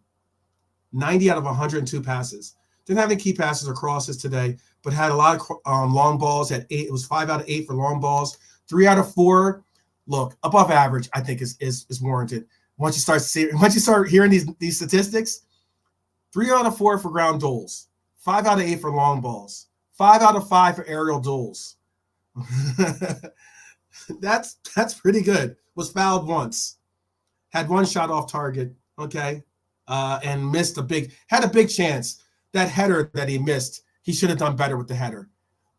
90 out of 102 passes. Didn't have any key passes or crosses today, but had a lot of long balls. Had 8. It was 5 out of 8 for long balls. 3 out of 4. Look, above average, I think is warranted. Once you start hearing these statistics, 3 out of 4 for ground duels, 5 out of 8 for long balls, 5 out of 5 for aerial duels. That's pretty good. Was fouled once, had 1 shot off target, okay, and missed had a big chance. That header that he missed, he should have done better with the header.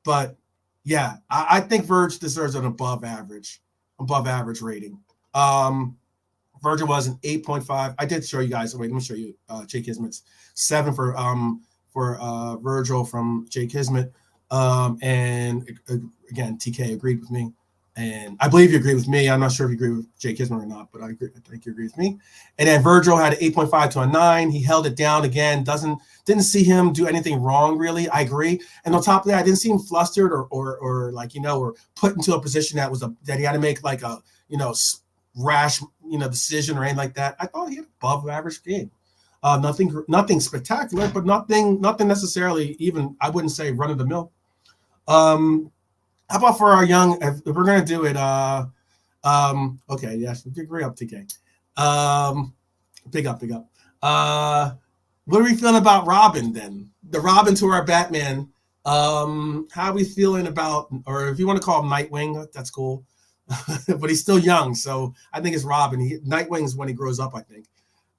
But yeah, I think Verge deserves an above average rating. Virgil was an 8.5. I did show you guys. Wait, let me show you Jay Kismet's 7 for Virgil from Jay Kismet. And again, TK agreed with me. And I believe you agree with me. I'm not sure if you agree with Jay Kismet or not, but I think you agree with me. And then Virgil had an 8.5 to a 9. He held it down again. Didn't see him do anything wrong, really. I agree. And on top of that, I didn't see him flustered or put into a position that he had to make like a rash decision or anything like that. I thought he had above average game. Nothing spectacular, but nothing necessarily even, I wouldn't say run of the mill. How about for our young, if we're going to do it, okay, yes, agree up, TK. Big up. What are we feeling about Robin then? The Robin to our Batman. How are we feeling about, or if you want to call him Nightwing, that's cool. But he's still young, so I think it's Robin. Nightwing is when he grows up, I think.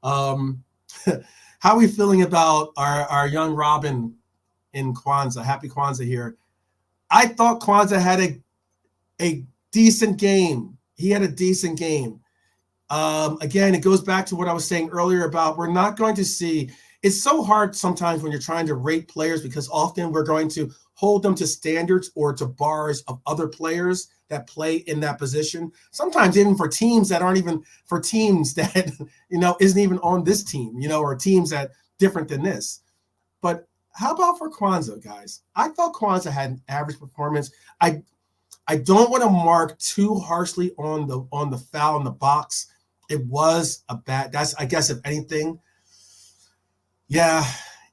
How are we feeling about our young Robin in Kwanzaa? Happy Kwanzaa here. I thought Kwanzaa had a decent game. He had a decent game. Again, it goes back to what I was saying earlier about we're not going to see. It's so hard sometimes when you're trying to rate players because often we're going to hold them to standards or to bars of other players that play in that position. Sometimes even for teams that aren't even for teams that, isn't even on this team, or teams that different than this. But how about for Kwanzaa, guys? I thought Kwanzaa had an average performance. I don't want to mark too harshly on the foul in the box. It was a bad. That's, I guess, if anything. Yeah,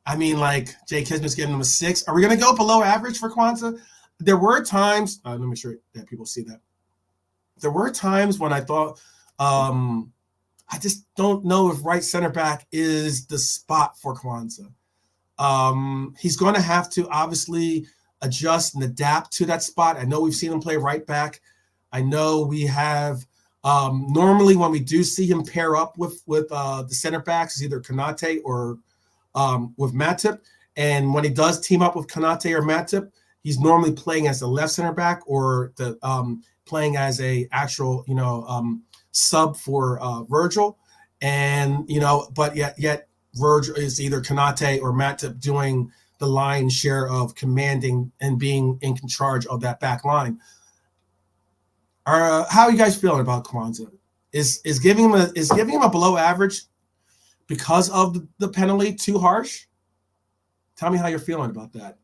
I mean, like Jay Kismet's giving him a 6. Are we going to go below average for Kwanzaa? There were times. Let me make sure that people see that. There were times when I thought, I just don't know if right center back is the spot for Kwanzaa. He's going to have to obviously adjust and adapt to that spot. I know we've seen him play right back. I know we have normally when we do see him pair up with the center backs, it's either Konate or with Matip. And when he does team up with Konate or Matip, he's normally playing as the left center back or the playing as a actual sub for Virgil. And but yet Virgil is either Konate or Matip doing the lion's share of commanding and being in charge of that back line. How are you guys feeling about Kwanzaa? Is giving him a below average because of the penalty too harsh? Tell me how you're feeling about that.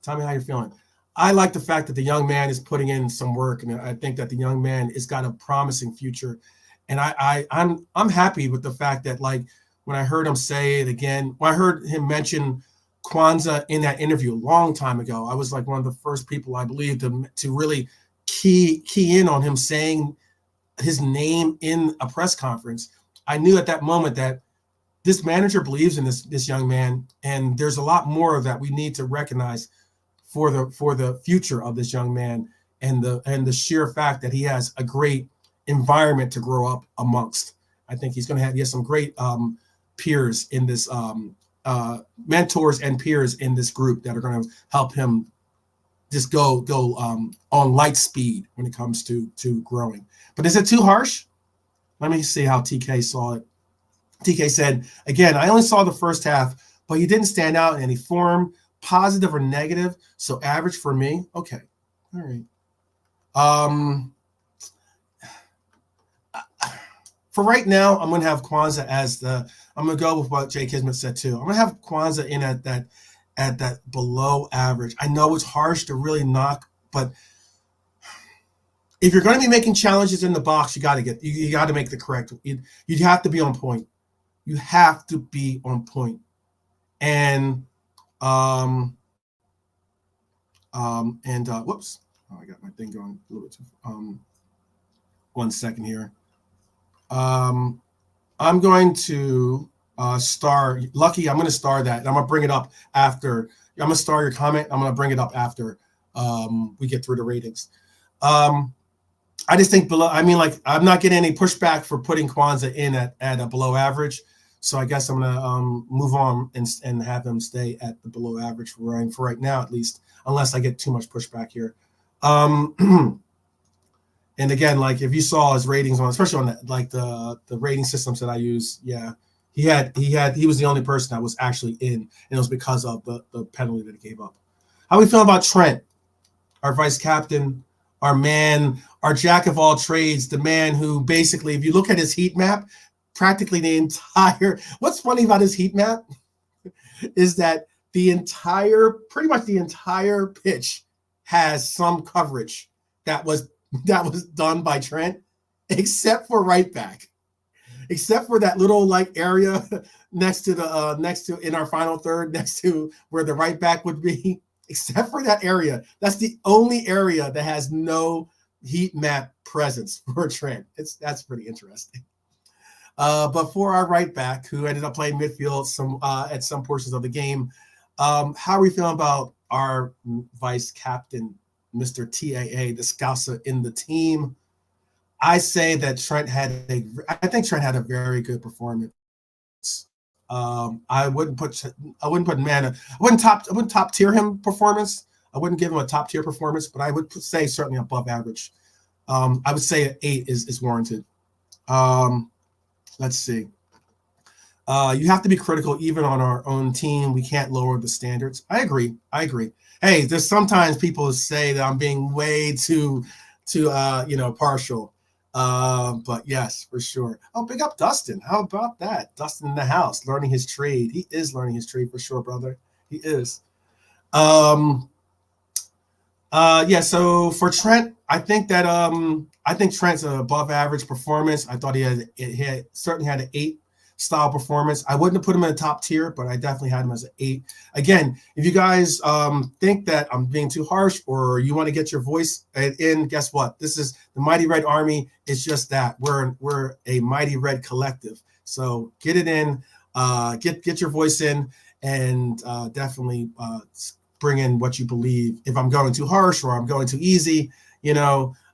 Tell me how you're feeling. I like the fact that the young man is putting in some work, and I think that the young man has got a promising future. And I'm happy with the fact that, like, when I heard him say it again, when I heard him mention Kwanzaa in that interview a long time ago, I was like one of the first people, I believe, to really key in on him saying his name in a press conference. I knew at that moment that this manager believes in this young man, and there's a lot more that we need to recognize for the future of this young man, and the sheer fact that he has a great environment to grow up amongst. I think he has some great peers in this mentors and peers in this group that are going to help him just go on light speed when it comes to growing. But is it too harsh? Let me see how TK saw it. TK said, again, I only saw the first half, but he didn't stand out in any form, positive or negative, so average for me. Okay. All right. For right now, I'm going to have Kwanzaa I'm going to go with what Jay Kismet said too. I'm going to have Kwanzaa in at that below average. I know it's harsh to really knock, but if you're going to be making challenges in the box, you got to make the correct. You have to be on point. You have to be on point. And whoops. Oh, I got my thing going a little bit too. 1 second here. I'm going to star Lucky. I'm going to star that. And I'm going to bring it up after. I'm going to star your comment. I'm going to bring it up after we get through the ratings. I just think below. I mean, like, I'm not getting any pushback for putting Kwanzaa in at a below average. So I guess I'm gonna move on and have them stay at the below average for right now, at least, unless I get too much pushback here. And again, like, if you saw his ratings on, especially on the rating systems that I use, yeah, he was the only person that was actually in, and it was because of the penalty that he gave up. How are we feeling about Trent, our vice captain, our man, our jack of all trades, the man who basically, if you look at his heat map, practically what's funny about his heat map is that pretty much the entire pitch has some coverage that was done by Trent, except for right back, except for that little like area next to in our final third, next to where the right back would be, except for that area. That's the only area that has no heat map presence for Trent. That's pretty interesting. But for our right back, who ended up playing midfield at some portions of the game, how are we feeling about our vice captain, Mr. TAA, the Scouser in the team? I say that I think Trent had a very good performance. I wouldn't top tier him performance. I wouldn't give him a top tier performance, but I would say certainly above average. I would say an 8 is warranted. Let's see. You have to be critical even on our own team. We can't lower the standards. I agree. Hey, there's sometimes people say that I'm being way too partial. But yes, for sure. Oh, big up Dustin. How about that? Dustin in the house, learning his trade. He is learning his trade for sure, brother. He is. Yeah, so for Trent, I think Trent's an above average performance. I thought he certainly had an 8 style performance. I wouldn't have put him in the top tier, but I definitely had him as an 8. Again, if you guys think that I'm being too harsh or you want to get your voice in, guess what? This is the Mighty Red Army. It's just that we're a Mighty Red collective. So get it in, get your voice in, and definitely bring in what you believe. If I'm going too harsh or I'm going too easy,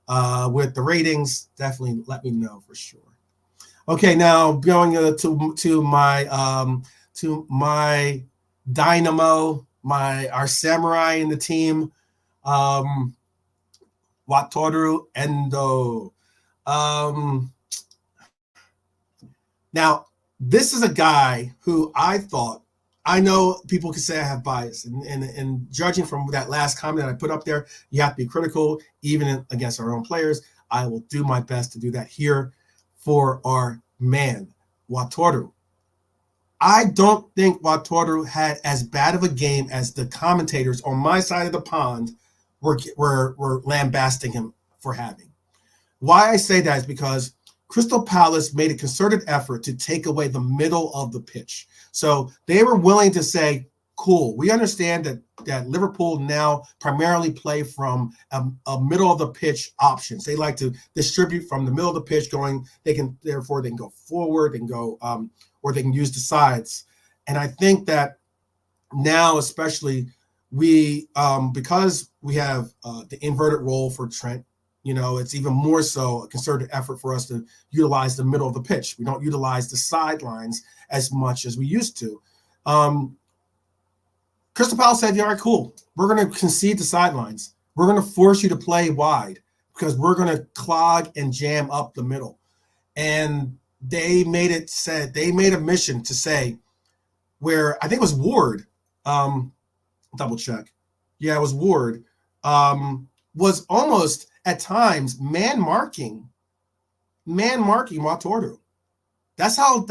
with the ratings, definitely let me know for sure. Okay, now going to my dynamo, our samurai in the team, Wataru Endo. Now, this is a guy who I know people can say I have bias, and judging from that last comment that I put up there, you have to be critical, even against our own players. I will do my best to do that here for our man, Wataru. I don't think Wataru had as bad of a game as the commentators on my side of the pond were lambasting him for having. Why I say that is because Crystal Palace made a concerted effort to take away the middle of the pitch. So they were willing to say, cool, we understand that Liverpool now primarily play from a middle of the pitch options. They like to distribute from the middle of the pitch they can go forward and go, or they can use the sides. And I think that now, especially because we have the inverted role for Trent, it's even more so a concerted effort for us to utilize the middle of the pitch. We don't utilize the sidelines as much as we used to. Crystal Palace said, all right, cool. We're going to concede the sidelines. We're going to force you to play wide because we're going to clog and jam up the middle. And they made a mission to say, where I think it was Ward, double check. Yeah, it was Ward, was almost at times man marking Wataru. That's how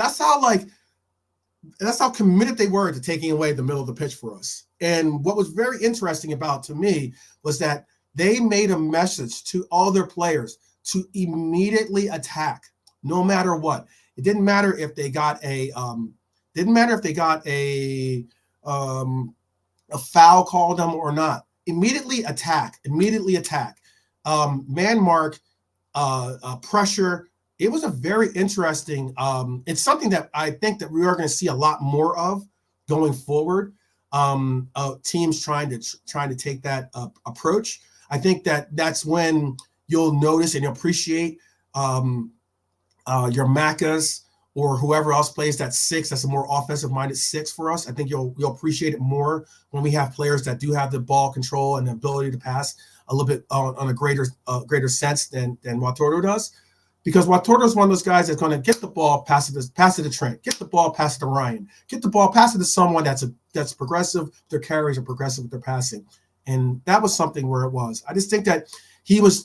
committed they were to taking away the middle of the pitch for us. And what was very interesting to me was that they made a message to all their players to immediately attack, no matter what. It didn't matter if they got a foul called them or not. Immediately attack. Man mark, pressure. It was a very interesting. It's something that I think that we are going to see a lot more of going forward. Teams trying to take that approach. I think that's when you'll notice and you'll appreciate your Macas or whoever else plays that six. That's a more offensive-minded six for us. I think you'll appreciate it more when we have players that do have the ball control and the ability to pass a little bit on a greater sense than Wataru does. Because Wataru is one of those guys that's going to get the ball, pass it to Trent, get the ball, pass it to Ryan, get the ball, pass it to someone that's progressive. Their carries are progressive with their passing, and that was something where it was. I just think that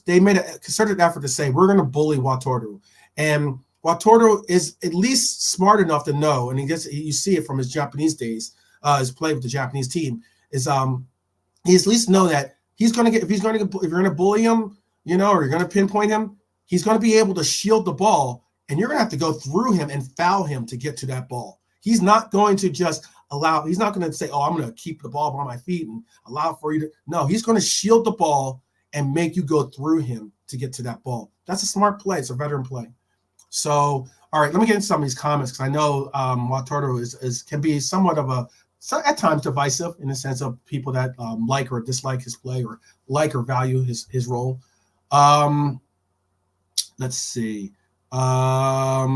they made a concerted effort to say we're going to bully Wataru, and Wataru is at least smart enough to know, and you see it from his Japanese days, his play with the Japanese team, is he at least know that he's going to get if you're going to bully him, or you're going to pinpoint him. He's going to be able to shield the ball, and you're going to have to go through him and foul him to get to that ball. He's not going to just he's not going to say, I'm going to keep the ball on my feet and allow for you to. No, he's going to shield the ball and make you go through him to get to that ball. That's a smart play. It's a veteran play. So, all right, let me get into some of these comments because I know Wataru can be somewhat of at times divisive in the sense of people that like or dislike his play or like or value his role. Let's see. I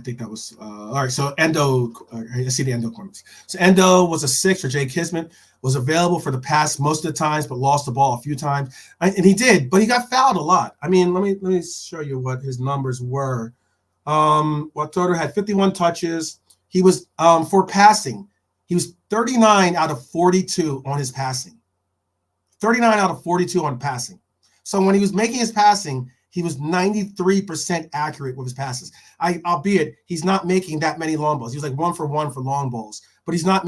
think that was all right. So Endo, I see the Endo comments. So Endo was a 6 for Jay Kismet, was available for the pass most of the times, but lost the ball a few times. And he did, but he got fouled a lot. I mean, let me show you what his numbers were. Wataru had 51 touches. He was for passing. He was 39 out of 42 on his passing. 39 out of 42 on passing. So when he was making his passing, he was 93% accurate with his passes. Albeit he's not making that many long balls. He was like 1 for 1 for long balls. But you're not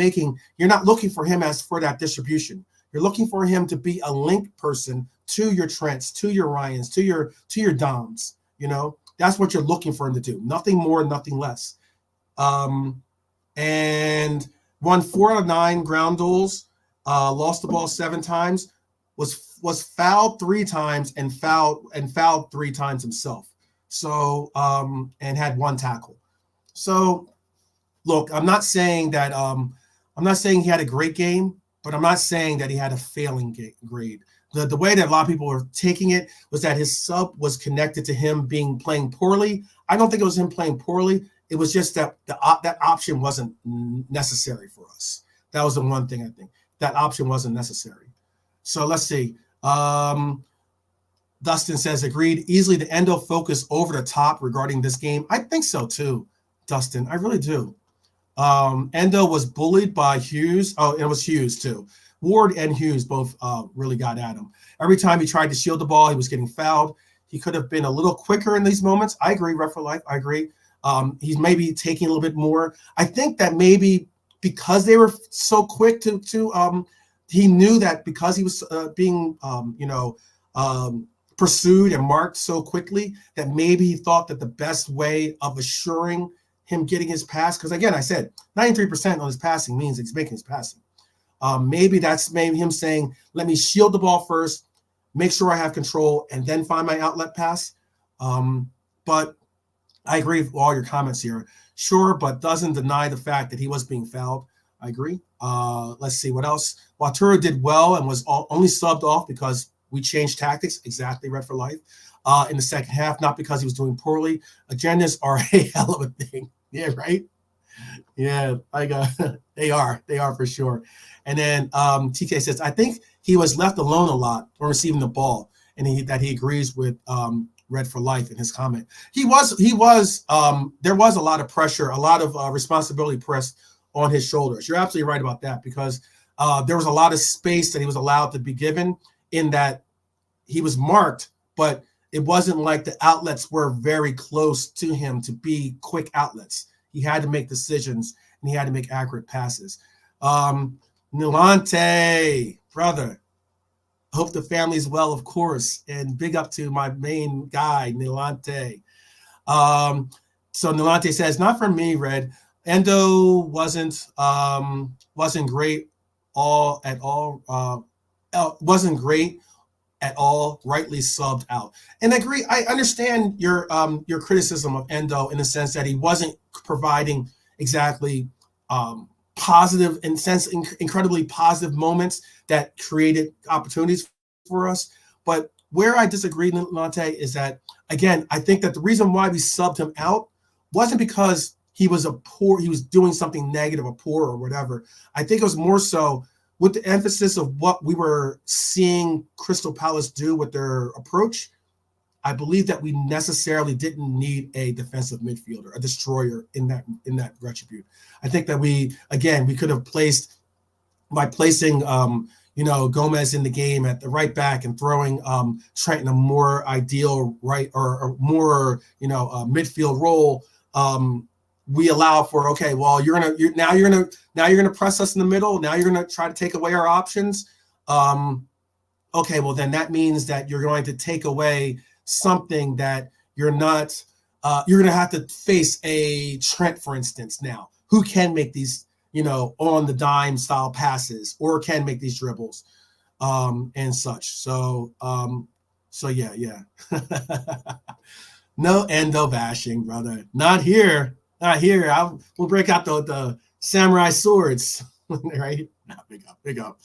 looking for him as for that distribution. You're looking for him to be a link person to your Trents, to your Ryans, to your Doms. That's what you're looking for him to do. Nothing more, nothing less. And won 4 out of 9 ground duels, lost the ball 7 times, was fouled 3 times and fouled 3 times himself. So and had 1 tackle. So look, I'm not saying he had a great game, but I'm not saying that he had a failing grade. the way that a lot of people were taking it was that his sub was connected to him playing poorly. I don't think it was him playing poorly. It was just that that option wasn't necessary for us. That was the one thing I think. That option wasn't necessary. So let's see. Dustin says, agreed. Easily the Endo focus over the top regarding this game. I think so too, Dustin. I really do. Endo was bullied by Hughes. Oh, and it was Hughes too. Ward and Hughes both really got at him. Every time he tried to shield the ball, he was getting fouled. He could have been a little quicker in these moments. I agree, Ref for Life. I agree. He's maybe taking a little bit more. I think that maybe because they were so quick to he knew that because he was being pursued and marked so quickly that maybe he thought that the best way of assuring him getting his pass, because again, I said 93% on his passing means he's making his passing. Maybe that's him saying, let me shield the ball first, make sure I have control, and then find my outlet pass. But I agree with all your comments here. Sure, but doesn't deny the fact that he was being fouled. I agree. Let's see what else. Waturo did well and was only subbed off because we changed tactics. Exactly, Red for Life. In the second half, not because he was doing poorly. Agendas are a hell of a thing. Yeah, right? Yeah, they are for sure. And then TK says, I think he was left alone a lot when receiving the ball, and that he agrees with Red for Life in his comment. There was a lot of pressure, a lot of responsibility pressed on his shoulders. You're absolutely right about that, because there was a lot of space that he was allowed to be given, in that he was marked, but it wasn't like the outlets were very close to him to be quick outlets. He had to make decisions, and he had to make accurate passes. Nilante, brother, hope the family's well, of course, and big up to my main guy, Nilante. So Nilante says, not for me, Red. Endo wasn't great wasn't great at all, rightly subbed out. And I agree, I understand your criticism of Endo in the sense that he wasn't providing exactly positive, in sense, incredibly positive moments that created opportunities for us. But where I disagree, Nante, is that, again, I think that the reason why we subbed him out wasn't because he was doing something negative or poor or whatever. I think it was more so with the emphasis of what we were seeing Crystal Palace do with their approach. I believe that we necessarily didn't need a defensive midfielder, a destroyer in that retribute. I think that we could have placed, by placing Gomez in the game at the right back and throwing Trent in a more ideal right or more midfield role. We allow for, okay, well, you're gonna press us in the middle. Now you're gonna try to take away our options. Okay, well then that means that you're going to take away something that you're not. You're gonna have to face a Trent, for instance, now, who can make these on the dime style passes or can make these dribbles and such. So yeah. No Endo bashing, brother. Not here. Not here. We'll break out the samurai swords, right? No, big up.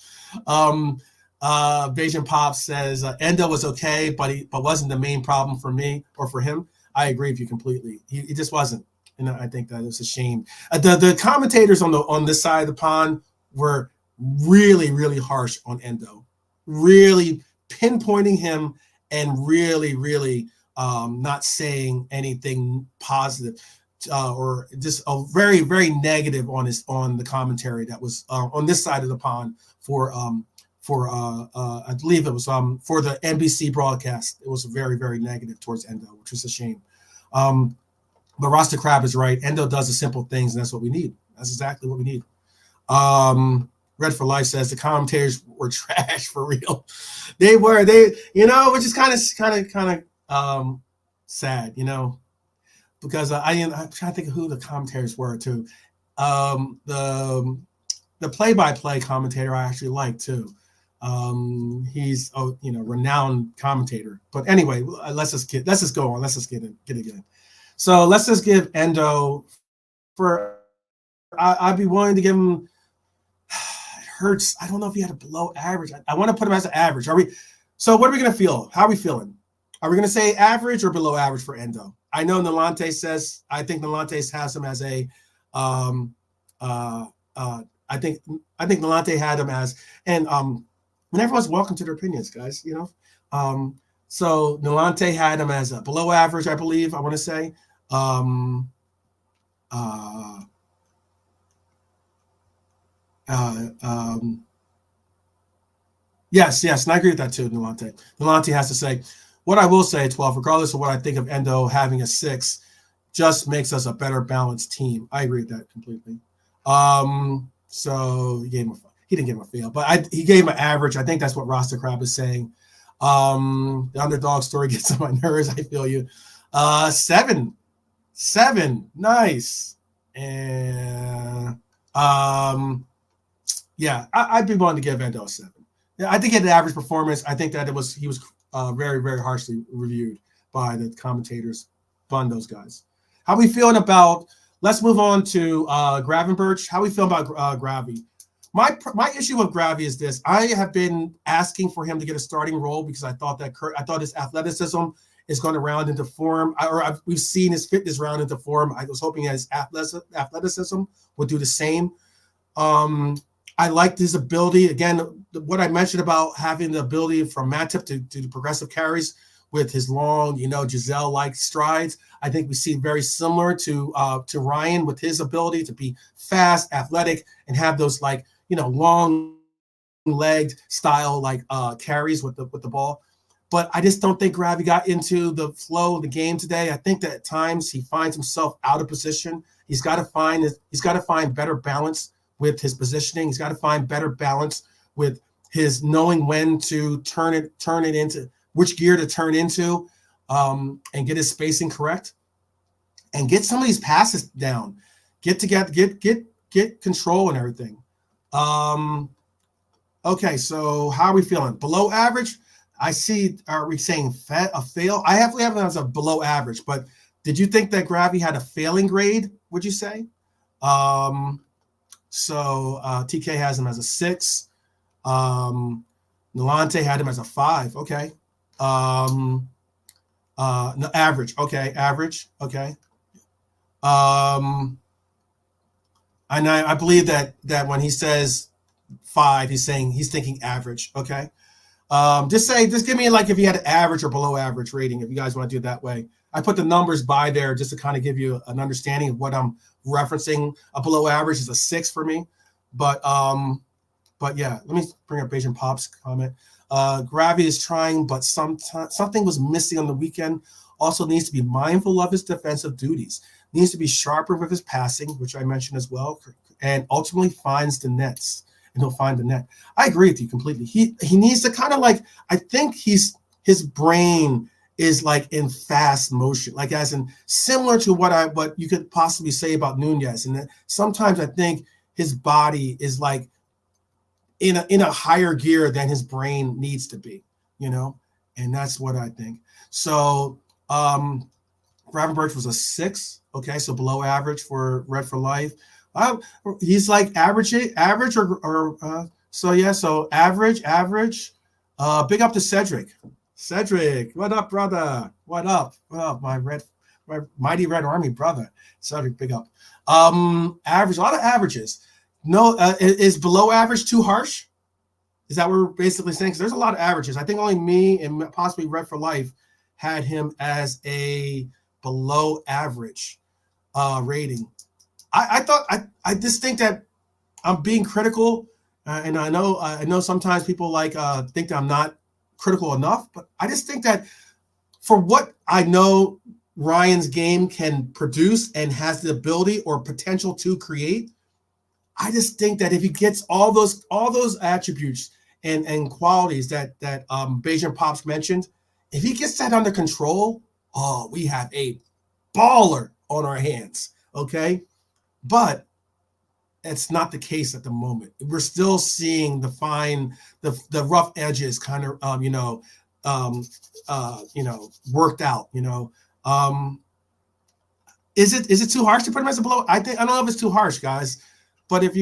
Beijing Pop says Endo was okay, but wasn't the main problem for me or for him. I agree with you completely. He just wasn't, and I think that it's a shame. The commentators on this side of the pond were really, really harsh on Endo, really pinpointing him and really, really not saying anything positive. Or just a very, very negative on the commentary that was on this side of the pond for I believe it was for the NBC broadcast. It was very, very negative towards Endo, which was a shame. But Rasta Crab is right. Endo does the simple things, and that's what we need. That's exactly what we need. Red for Life says the commentators were trash for real. They were, which is kind of sad, because I'm trying to think of who the commentators were too. The play-by-play commentator I actually like too. He's renowned commentator. But anyway, let's just go on. Let's just get it again. So let's just give Endo I'd be willing to give him. It hurts. I don't know if he had a below average. I want to put him as an average. So what are we going to feel? How are we feeling? Are we going to say average or below average for Endo? I know Nalante says, I think Nalante has him as a, I think Nalante had him as, and everyone's welcome to their opinions, guys, so Nalante had him as a below average, I believe, I want to say. Yes, and I agree with that too, Nalante. Nalante has to say, what I will say, 12, regardless of what I think of Endo having a 6, just makes us a better balanced team. I agree with that completely. So he didn't give him a fail, but he gave him an average. I think that's what Rasta Crab is saying. The underdog story gets on my nerves. I feel you. 7, nice. And yeah, I'd be willing to give Endo a 7. Yeah, I think he had an average performance. I think that he was very, very harshly reviewed by the commentators. Fun, those guys. How we feeling about? Let's move on to Gravenberch. How we feel about Gravy? My issue with Gravy is this: I have been asking for him to get a starting role because I thought his athleticism is going to round into form, we've seen his fitness round into form. I was hoping his athleticism would do the same. I liked his ability. Again, what I mentioned about having the ability from Matip to do progressive carries with his long, Giselle-like strides. I think we see very similar to Ryan with his ability to be fast, athletic, and have those long-legged style carries with the ball. But I just don't think Gravy got into the flow of the game today. I think that at times he finds himself out of position. He's got to find better balance with his positioning. He's got to find better balance with his knowing when to turn it into which gear to turn into, and get his spacing correct, and get some of these passes down. Get control and everything. Okay, so how are we feeling? Below average? I see. Are we saying a fail? I have it as a below average, but did you think that Gravy had a failing grade? Would you say? So TK has him as a 6. Nalante had him as a 5. Okay. No, average. Okay, average. Okay. And I believe that when he says 5, he's thinking average. Okay. Just give me if you had an average or below average rating, if you guys want to do it that way. I put the numbers by there just to kind of give you an understanding of what I'm referencing. A below average is a 6 for me. But yeah, let me bring up Beijing Pop's comment. Gravy is trying, but something was missing on the weekend. Also needs to be mindful of his defensive duties. Needs to be sharper with his passing, which I mentioned as well, and ultimately finds the nets. And he'll find the net. I agree with you completely. He needs to kind of I think his brain is in fast motion, as in similar to what you could possibly say about Nunez. And that sometimes I think his body is in a higher gear than his brain needs to be, and that's what I think. So Gravenberch was a 6. Okay, so below average for Red for Life. He's average or so yeah, so average. Big up to Cedric. What up, brother? What up, my mighty Red Army brother? Cedric, big up. Average, a lot of averages. No, is below average too harsh? Is that what we're basically saying? Because there's a lot of averages. I think only me and possibly Red for Life had him as a below average rating. I just think that I'm being critical, and I know sometimes people think that I'm not critical enough, but I just think that for what I know Ryan's game can produce and has the ability or potential to create, I just think that if he gets all those attributes and qualities that Beijing Pops mentioned, if he gets that under control, we have a baller on our hands. Okay. But it's not the case at the moment. We're still seeing the rough edges kind of, worked out. Is it too harsh to put him as a below? I don't know if it's too harsh, guys. But if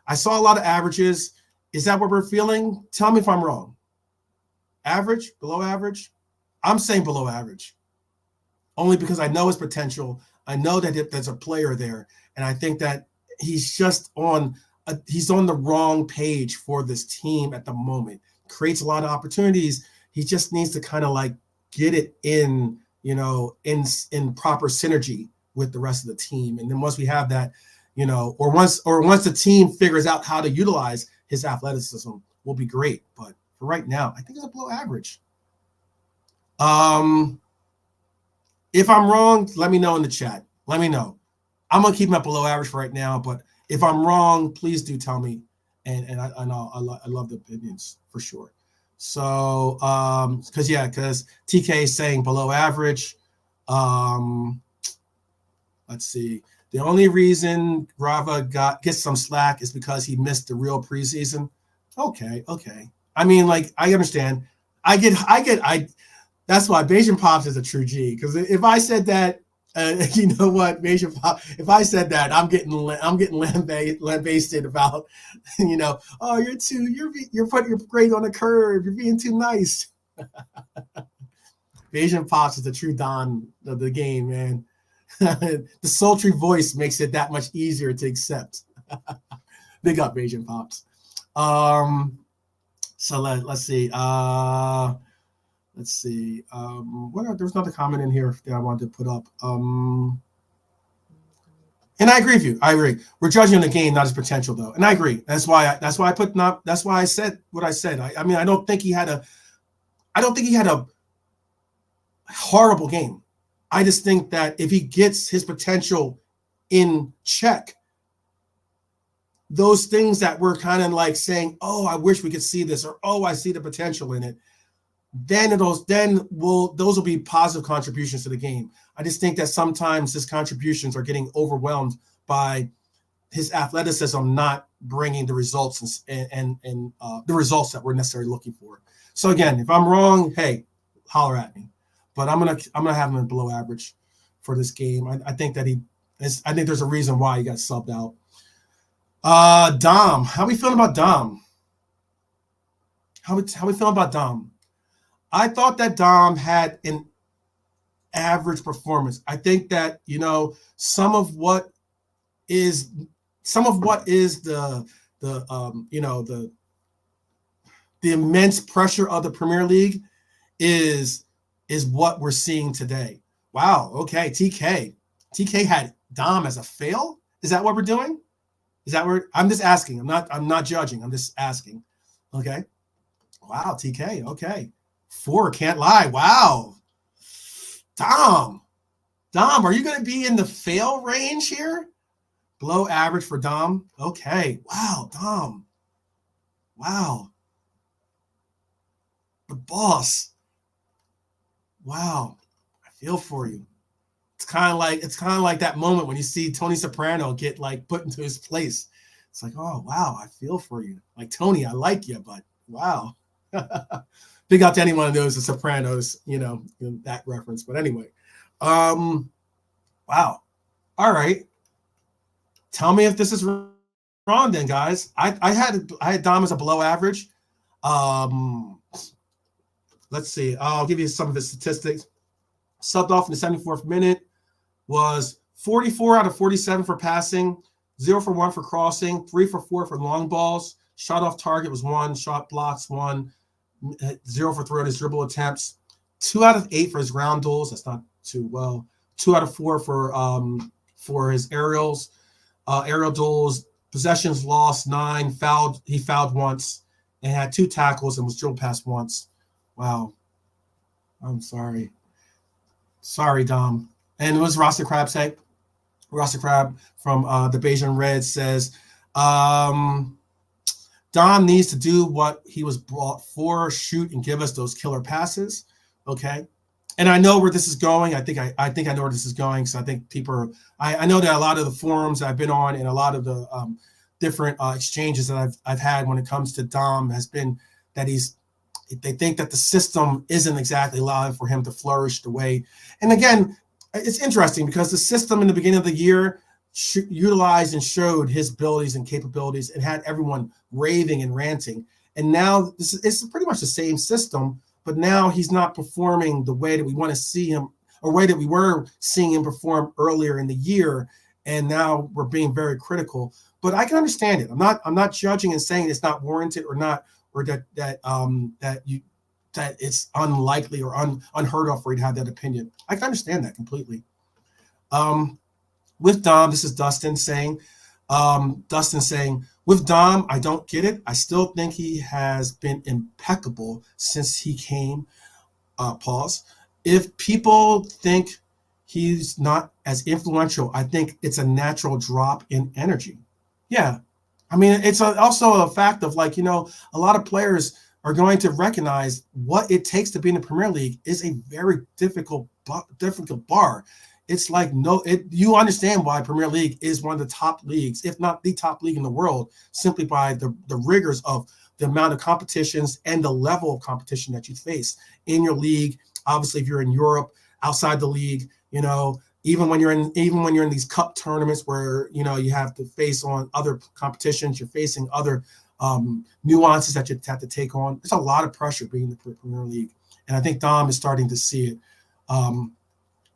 I saw a lot of averages. Is that what we're feeling? Tell me if I'm wrong. Average, below average? I'm saying below average. Only because I know his potential. I know that there's a player there. And I think that he's just he's on the wrong page for this team at the moment. Creates a lot of opportunities. He just needs to kind of like get it in, in proper synergy with the rest of the team. And then once we have that, or once the team figures out how to utilize his athleticism, will be great. But for right now, I think it's a below average. If I'm wrong, let me know in the chat. Let me know. I'm gonna keep him at below average for right now, but if I'm wrong, please do tell me. And I love the opinions for sure. So because TK is saying below average. Let's see. The only reason Rava gets some slack is because he missed the real preseason. Okay. I mean, like, I understand. I get. That's why Bayesian Pops is a true G. Because if I said that, you know what, Bayesian Pop. If I said that, I'm getting lambasted about, oh, you're putting your grade on the curve. You're being too nice. Bayesian Pops is the true Don of the game, man. The sultry voice makes it that much easier to accept. Big up, Bayesian Pops. So let's see. There's another comment in here that I wanted to put up. And I agree with you. I agree. We're judging the game, not his potential, though. And I agree. That's why I said what I said. I mean, I don't think he had a horrible game. I just think that if he gets his potential in check, those things that we're kind of like saying, oh, I wish we could see this, or oh, I see the potential in it, then those will be positive contributions to the game. I just think that sometimes his contributions are getting overwhelmed by his athleticism not bringing the results and the results that we're necessarily looking for. So again, if I'm wrong, hey, holler at me. But I'm gonna have him in below average for this game. I think there's a reason why he got subbed out. Dom, how we feeling about Dom? How we feeling about Dom? I thought that Dom had an average performance. I think that some of what is the immense pressure of the Premier League is what we're seeing today. Wow. Okay. TK had Dom as a fail. Is that what we're doing? Is that where I'm just asking? I'm not judging. I'm just asking. Okay. Wow. TK. Okay. 4 can't lie. Wow. Dom, are you going to be in the fail range here? Below average for Dom. Okay. Wow. Dom. Wow. The boss. Wow, I feel for you. It's kind of like that moment when you see Tony Soprano get like put into his place. It's like, oh wow, I feel for you. Like, Tony, I like you, but wow. Big out to anyone who knows the Sopranos, that reference. But anyway, wow. All right. Tell me if this is wrong, then, guys. I had Dom as a below average. Let's see. I'll give you some of his statistics. Subbed off in the 74th minute, was 44 out of 47 for passing, 0 for 1 for crossing, 3 for 4 for long balls. Shot off target was 1, shot blocks 1, 0 for 3 on his dribble attempts, 2 out of 8 for his ground duels. That's not too well. 2 out of 4 for his aerial duels. Possessions lost 9. He fouled once and had 2 tackles and was dribbled past once. Wow. I'm sorry. Sorry, Dom. And it was Rasta Crab say. Rasta Crab from the Bayesian Red says, Dom needs to do what he was brought for, shoot and give us those killer passes. Okay. And I know where this is going. I think I know where this is going. So I think people I know that a lot of the forums I've been on and a lot of the different exchanges that I've had when it comes to Dom has been that they think that the system isn't exactly allowing for him to flourish the way. And again, it's interesting because the system in the beginning of the year, utilized and showed his abilities and capabilities and had everyone raving and ranting. And now it's pretty much the same system, but now he's not performing the way that we want to see him, or way that we were seeing him perform earlier in the year. And now we're being very critical. But I can understand it. I'm not judging and saying it's not warranted or not, or that it's unlikely or unheard of for you to have that opinion. I can understand that completely. With Dom, this is Dustin saying, with Dom, I don't get it. I still think he has been impeccable since he came. Pause. If people think he's not as influential, I think it's a natural drop in energy. Yeah. I mean, it's also a fact of, like, a lot of players are going to recognize what it takes to be in the Premier League is a very difficult bar. It's like, you understand why Premier League is one of the top leagues, if not the top league in the world, simply by the rigors of the amount of competitions and the level of competition that you face in your league. Obviously, if you're in Europe, outside the league, even when you're in these cup tournaments where you have to face on other competitions, you're facing other nuances that you have to take on. There's a lot of pressure being in the Premier League, and I think Dom is starting to see it.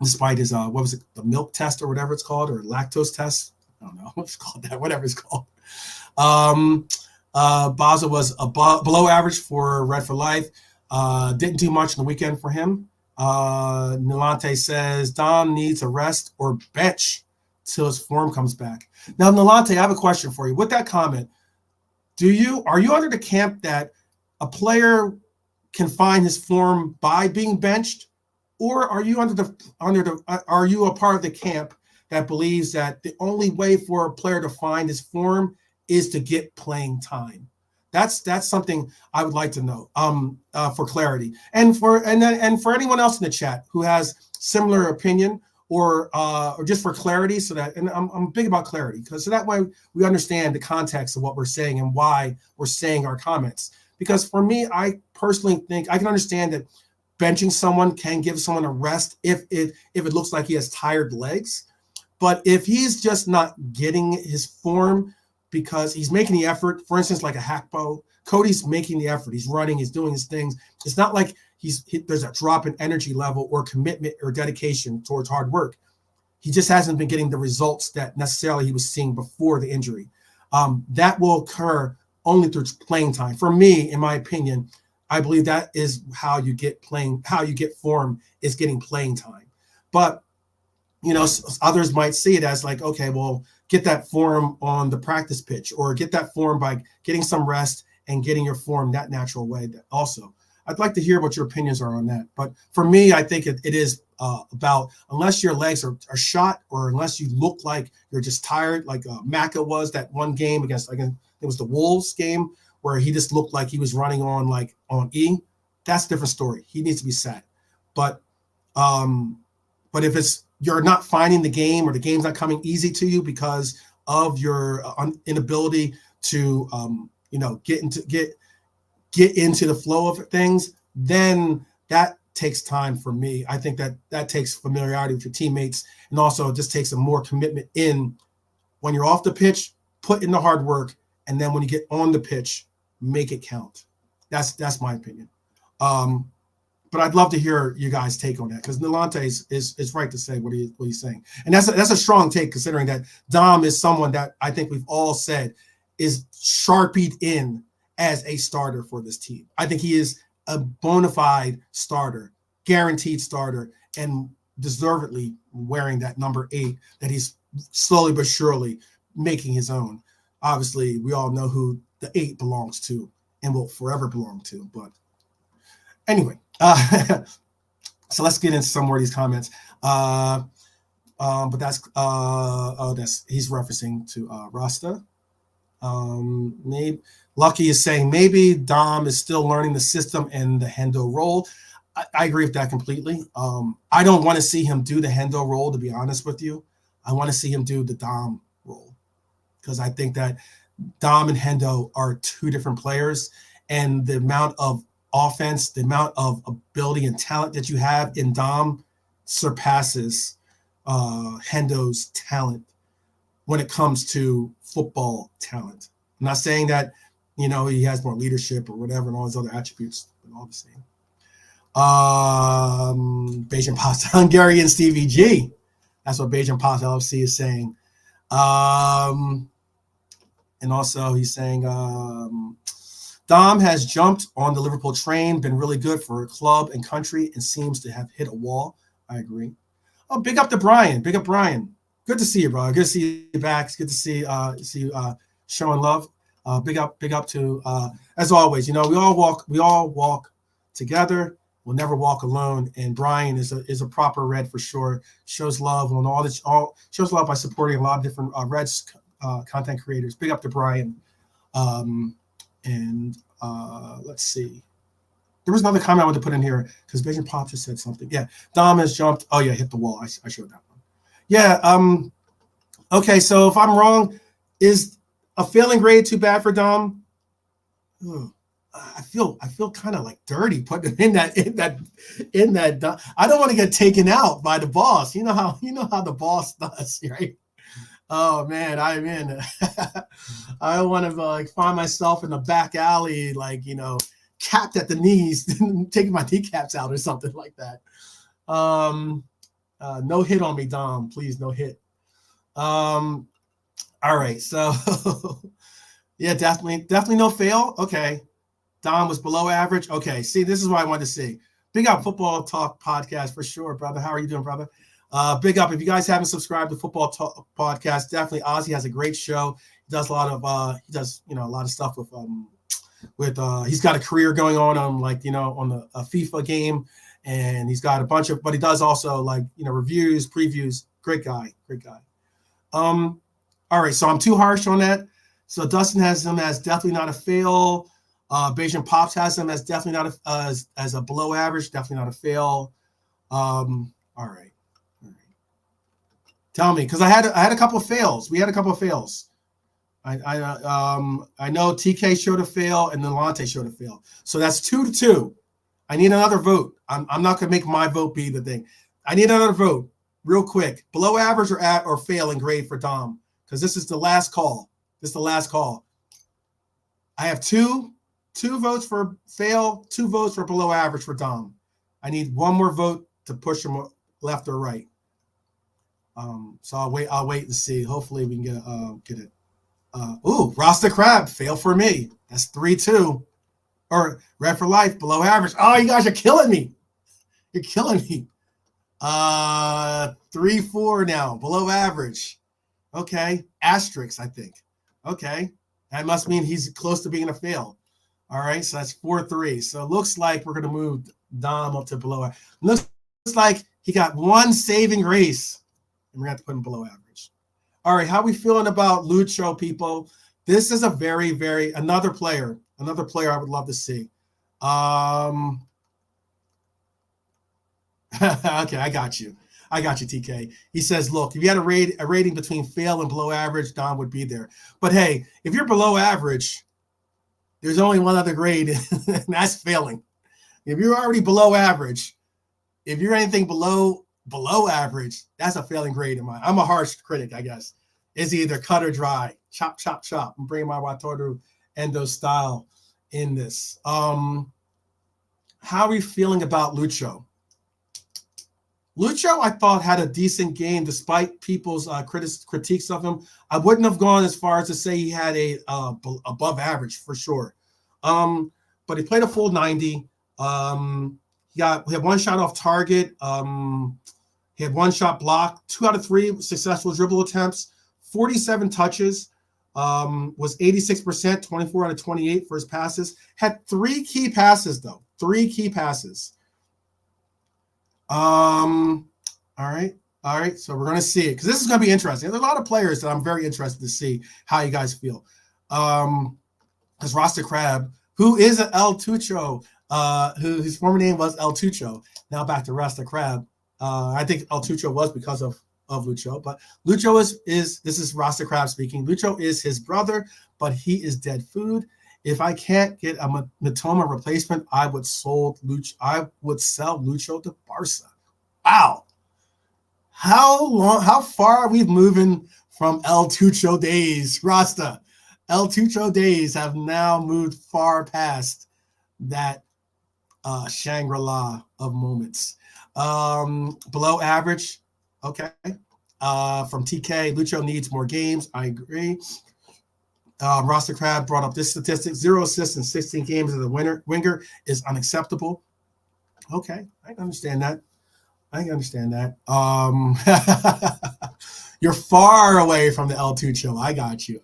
Despite his what was it, the milk test or whatever it's called, or lactose test? I don't know what's called that. Whatever it's called. Basel was below average for Red for Life. Didn't do much in the weekend for him. Nilante says Dom needs a rest or bench till his form comes back. Now, Nilante, I have a question for you. With that comment, are you under the camp that a player can find his form by being benched, or are you are you a part of the camp that believes that the only way for a player to find his form is to get playing time? That's something I would like to know for clarity, and for anyone else in the chat who has similar opinion or just for clarity, so that, and I'm big about clarity, because so that way we understand the context of what we're saying and why we're saying our comments. Because for me, I personally think I can understand that benching someone can give someone a rest if it looks like he has tired legs. But if he's just not getting his form because he's making the effort, for instance, like a Hackbo, Cody's making the effort, he's running, he's doing his things. It's not like there's a drop in energy level or commitment or dedication towards hard work. He just hasn't been getting the results that necessarily he was seeing before the injury. That will occur only through playing time. For me, in my opinion, I believe that is how you get form, is getting playing time. But others might see it as like, okay, well, get that form on the practice pitch, or get that form by getting some rest and getting your form that natural way. Also, I'd like to hear what your opinions are on that. But for me, I think it is about, unless your legs are shot, or unless you look like you're just tired, like Maka was that one game against, it was the Wolves game, where he just looked like he was running on E. That's a different story. He needs to be sat. But if you're not finding the game, or the game's not coming easy to you because of your inability to get into the flow of things, then that takes time for me. I think that takes familiarity with your teammates, and also it just takes a more commitment in when you're off the pitch, put in the hard work, and then when you get on the pitch, make it count. That's my opinion. But I'd love to hear you guys' take on that, because Nilante is right to say what he's saying, and that's a strong take, considering that Dom is someone that I think we've all said is sharpied in as a starter for this team. I think he is a bona fide starter, guaranteed starter, and deservedly wearing that number 8 that he's slowly but surely making his own. Obviously, we all know who the 8 belongs to and will forever belong to. But anyway, so let's get into some more of these comments. But that's he's referencing to Rasta. Maybe Lucky is saying maybe Dom is still learning the system and the Hendo role. I agree with that completely. I don't want to see him do the Hendo role, to be honest with you. I want to see him do the Dom role, because I think that Dom and Hendo are 2 different players, and the amount of offense, the amount of ability and talent that you have in Dom surpasses Hendo's talent when it comes to football talent. I'm not saying that, he has more leadership or whatever and all his other attributes, but obviously. Beijing Pasta, Hungarian Stevie G. That's what Beijing Pasta LFC is saying. And also he's saying Dom has jumped on the Liverpool train, been really good for a club and country, and seems to have hit a wall. I agree. Oh, big up to Brian. Big up Brian. Good to see you, bro. Good to see you back. It's good to see you showing love. Big up to as always. We all walk together. We'll never walk alone. And Brian is a proper Red for sure. Shows love on shows love by supporting a lot of different Reds content creators. Big up to Brian. Let's see. There was another comment I wanted to put in here because Beijing Pop just said something. Yeah, Dom has jumped. Oh yeah, hit the wall. I showed that one. Yeah. Okay. So if I'm wrong, is a failing grade too bad for Dom? I feel kind of like dirty putting him in that. I don't want to get taken out by the boss. You know how the boss does, right? Oh man, I'm in. I want to find myself in the back alley, capped at the knees, taking my kneecaps out or something like that. No hit on me, Dom. Please, no hit. All right, so yeah, definitely no fail. Okay. Dom was below average. Okay, see, this is what I wanted to see. Big up Football Talk Podcast for sure, brother. How are you doing, brother? Big up. If you guys haven't subscribed to Football Talk Podcast, definitely Ozzy has a great show. He does a lot of a lot of stuff with he's got a career going on on the FIFA game, and he's got a bunch of, but he does also reviews, previews. Great guy. All right, so I'm too harsh on that. So Dustin has him as definitely not a fail. Beijing Pops has him as definitely not as a below average, definitely not a fail. All right. Tell me, because I had a couple of fails. We had a couple of fails. I know TK showed a fail and then Lante showed a fail. So that's 2-2. I need another vote. I'm not gonna make my vote be the thing. I need another vote real quick. Below average or fail in grade for Dom, because this is the last call. I have two votes for fail, 2 votes for below average for Dom. I need one more vote to push him left or right. So I'll wait and see. Hopefully we can get it. Rasta Crab, fail for me. That's 3-2. Or Red for Life, below average. Oh, you guys are killing me. You're killing me. 3-4 now, below average. Okay, asterisk, I think. Okay, that must mean he's close to being a fail. All right, so that's 4-3. So it looks like we're gonna move Dom up to below average. Looks like he got one saving grace, and we're gonna have to put him below average. All right, how are we feeling about Lucho, people? This is a very, very another player I would love to see. Okay, I got you, TK. He says, look, if you had a rating between fail and below average, Dom would be there. But hey, if you're below average, there's only one other grade, and that's failing. If you're already below average, if you're anything below average, that's a failing grade in mine. I'm a harsh critic, I guess. It's either cut or dry. Chop, chop, chop. I'm bringing my Watoru Endo style in this. How are we feeling about Lucho? Lucho, I thought, had a decent game despite people's critiques of him. I wouldn't have gone as far as to say he had a above average for sure. But he played a full 90. He had one shot off target. He had one shot blocked, 2 out of 3 successful dribble attempts, 47 touches, was 86%, 24 out of 28 for his passes. Had 3 key passes, though. 3 key passes. All right. So we're going to see it because this is going to be interesting. There's a lot of players that I'm very interested to see how you guys feel. Because Rasta Crab, who is an El Tucho, who his former name was El Tucho, now back to Rasta Crab. I think El Tucho was because of Lucho, but Lucho is this is Rasta Crab speaking. Lucho is his brother, but he is dead food. If I can't get a Matoma replacement, I would sell Lucho to Barca. Wow. How far are we moving from El Tucho days. Rasta, El Tucho days have now moved far past that Shangri-La of moments. Below average, okay. From TK, Lucho needs more games. I agree. Roster Crab brought up this statistic: 0 assists in 16 games as a winger is unacceptable. Okay, I understand that. You're far away from the El Tucho. I got you.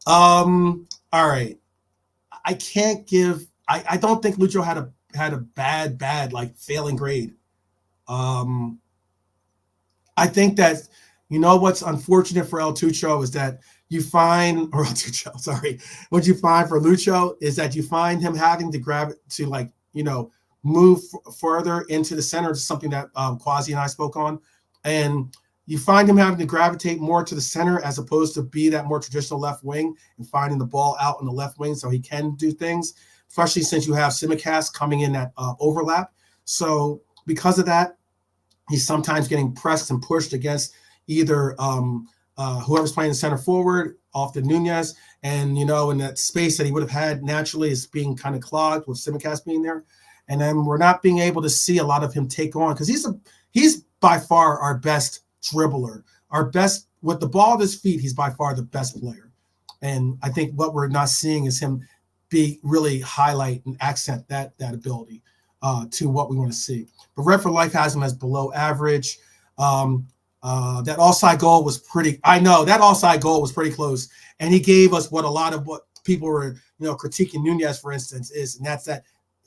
All right. I can't give. I don't think Lucho had a bad like failing grade. I think that what's unfortunate for El Tucho is that you find, or El Tucho, sorry, what you find for Lucho is that you find him having to grab it to move further into the center, something that Quasi and I spoke on, and you find him having to gravitate more to the center as opposed to be that more traditional left wing and finding the ball out on the left wing so he can do things, especially since you have Simicast coming in that overlap. So because of that, he's sometimes getting pressed and pushed against either whoever's playing the center forward, often Nunez, and in that space that he would have had naturally is being kind of clogged with Simicast being there. And then we're not being able to see a lot of him take on because he's by far our best dribbler, our best with the ball at his feet. He's by far the best player. And I think what we're not seeing is him really highlight and accent that ability to what we want to see. But Red for Life has him as below average. That offside goal was pretty. I know that offside goal was pretty close, and he gave us what a lot of what people were critiquing Nunez, for instance, is, and that's that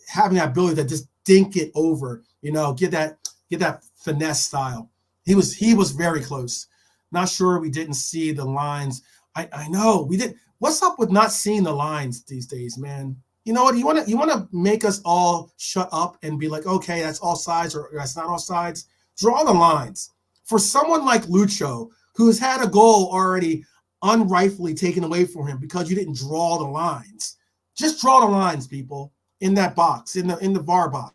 having that ability to just dink it over, get that finesse style. He was very close. Not sure we didn't see the lines. I know we did. What's up with not seeing the lines these days, man? You know what? You want to make us all shut up and be like, okay, that's all sides or that's not all sides. Draw the lines. For someone like Lucho, who has had a goal already unrightfully taken away from him because you didn't draw the lines, just draw the lines, people, in that box, in the VAR box.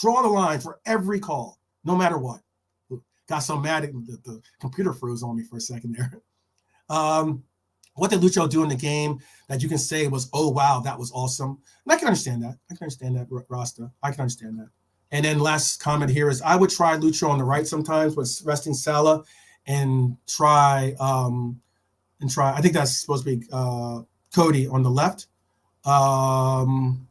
Draw the line for every call, no matter what. Got so mad at the computer froze on me for a second there. What did Lucho do in the game that you can say was, oh, wow, that was awesome? And I can understand that. Rasta. I can understand that. And then last comment here is I would try Lucho on the right sometimes with resting Salah and try, I think that's supposed to be Cody on the left. And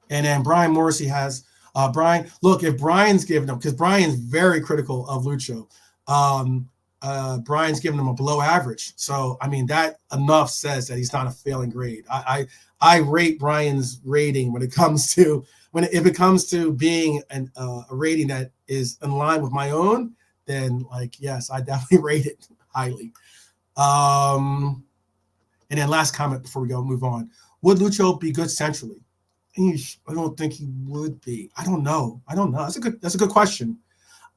then Brian Morrissey has Brian. Look, if Brian's giving him, because Brian's very critical of Lucho, Brian's giving him a below average. So, I mean, that enough says that he's not a failing grade. I rate Brian's rating when it comes to if it comes to being a rating that is in line with my own, then yes, I definitely rate it highly. And then last comment before we move on. Would Lucho be good centrally? I don't think he would be. I don't know. That's a good question.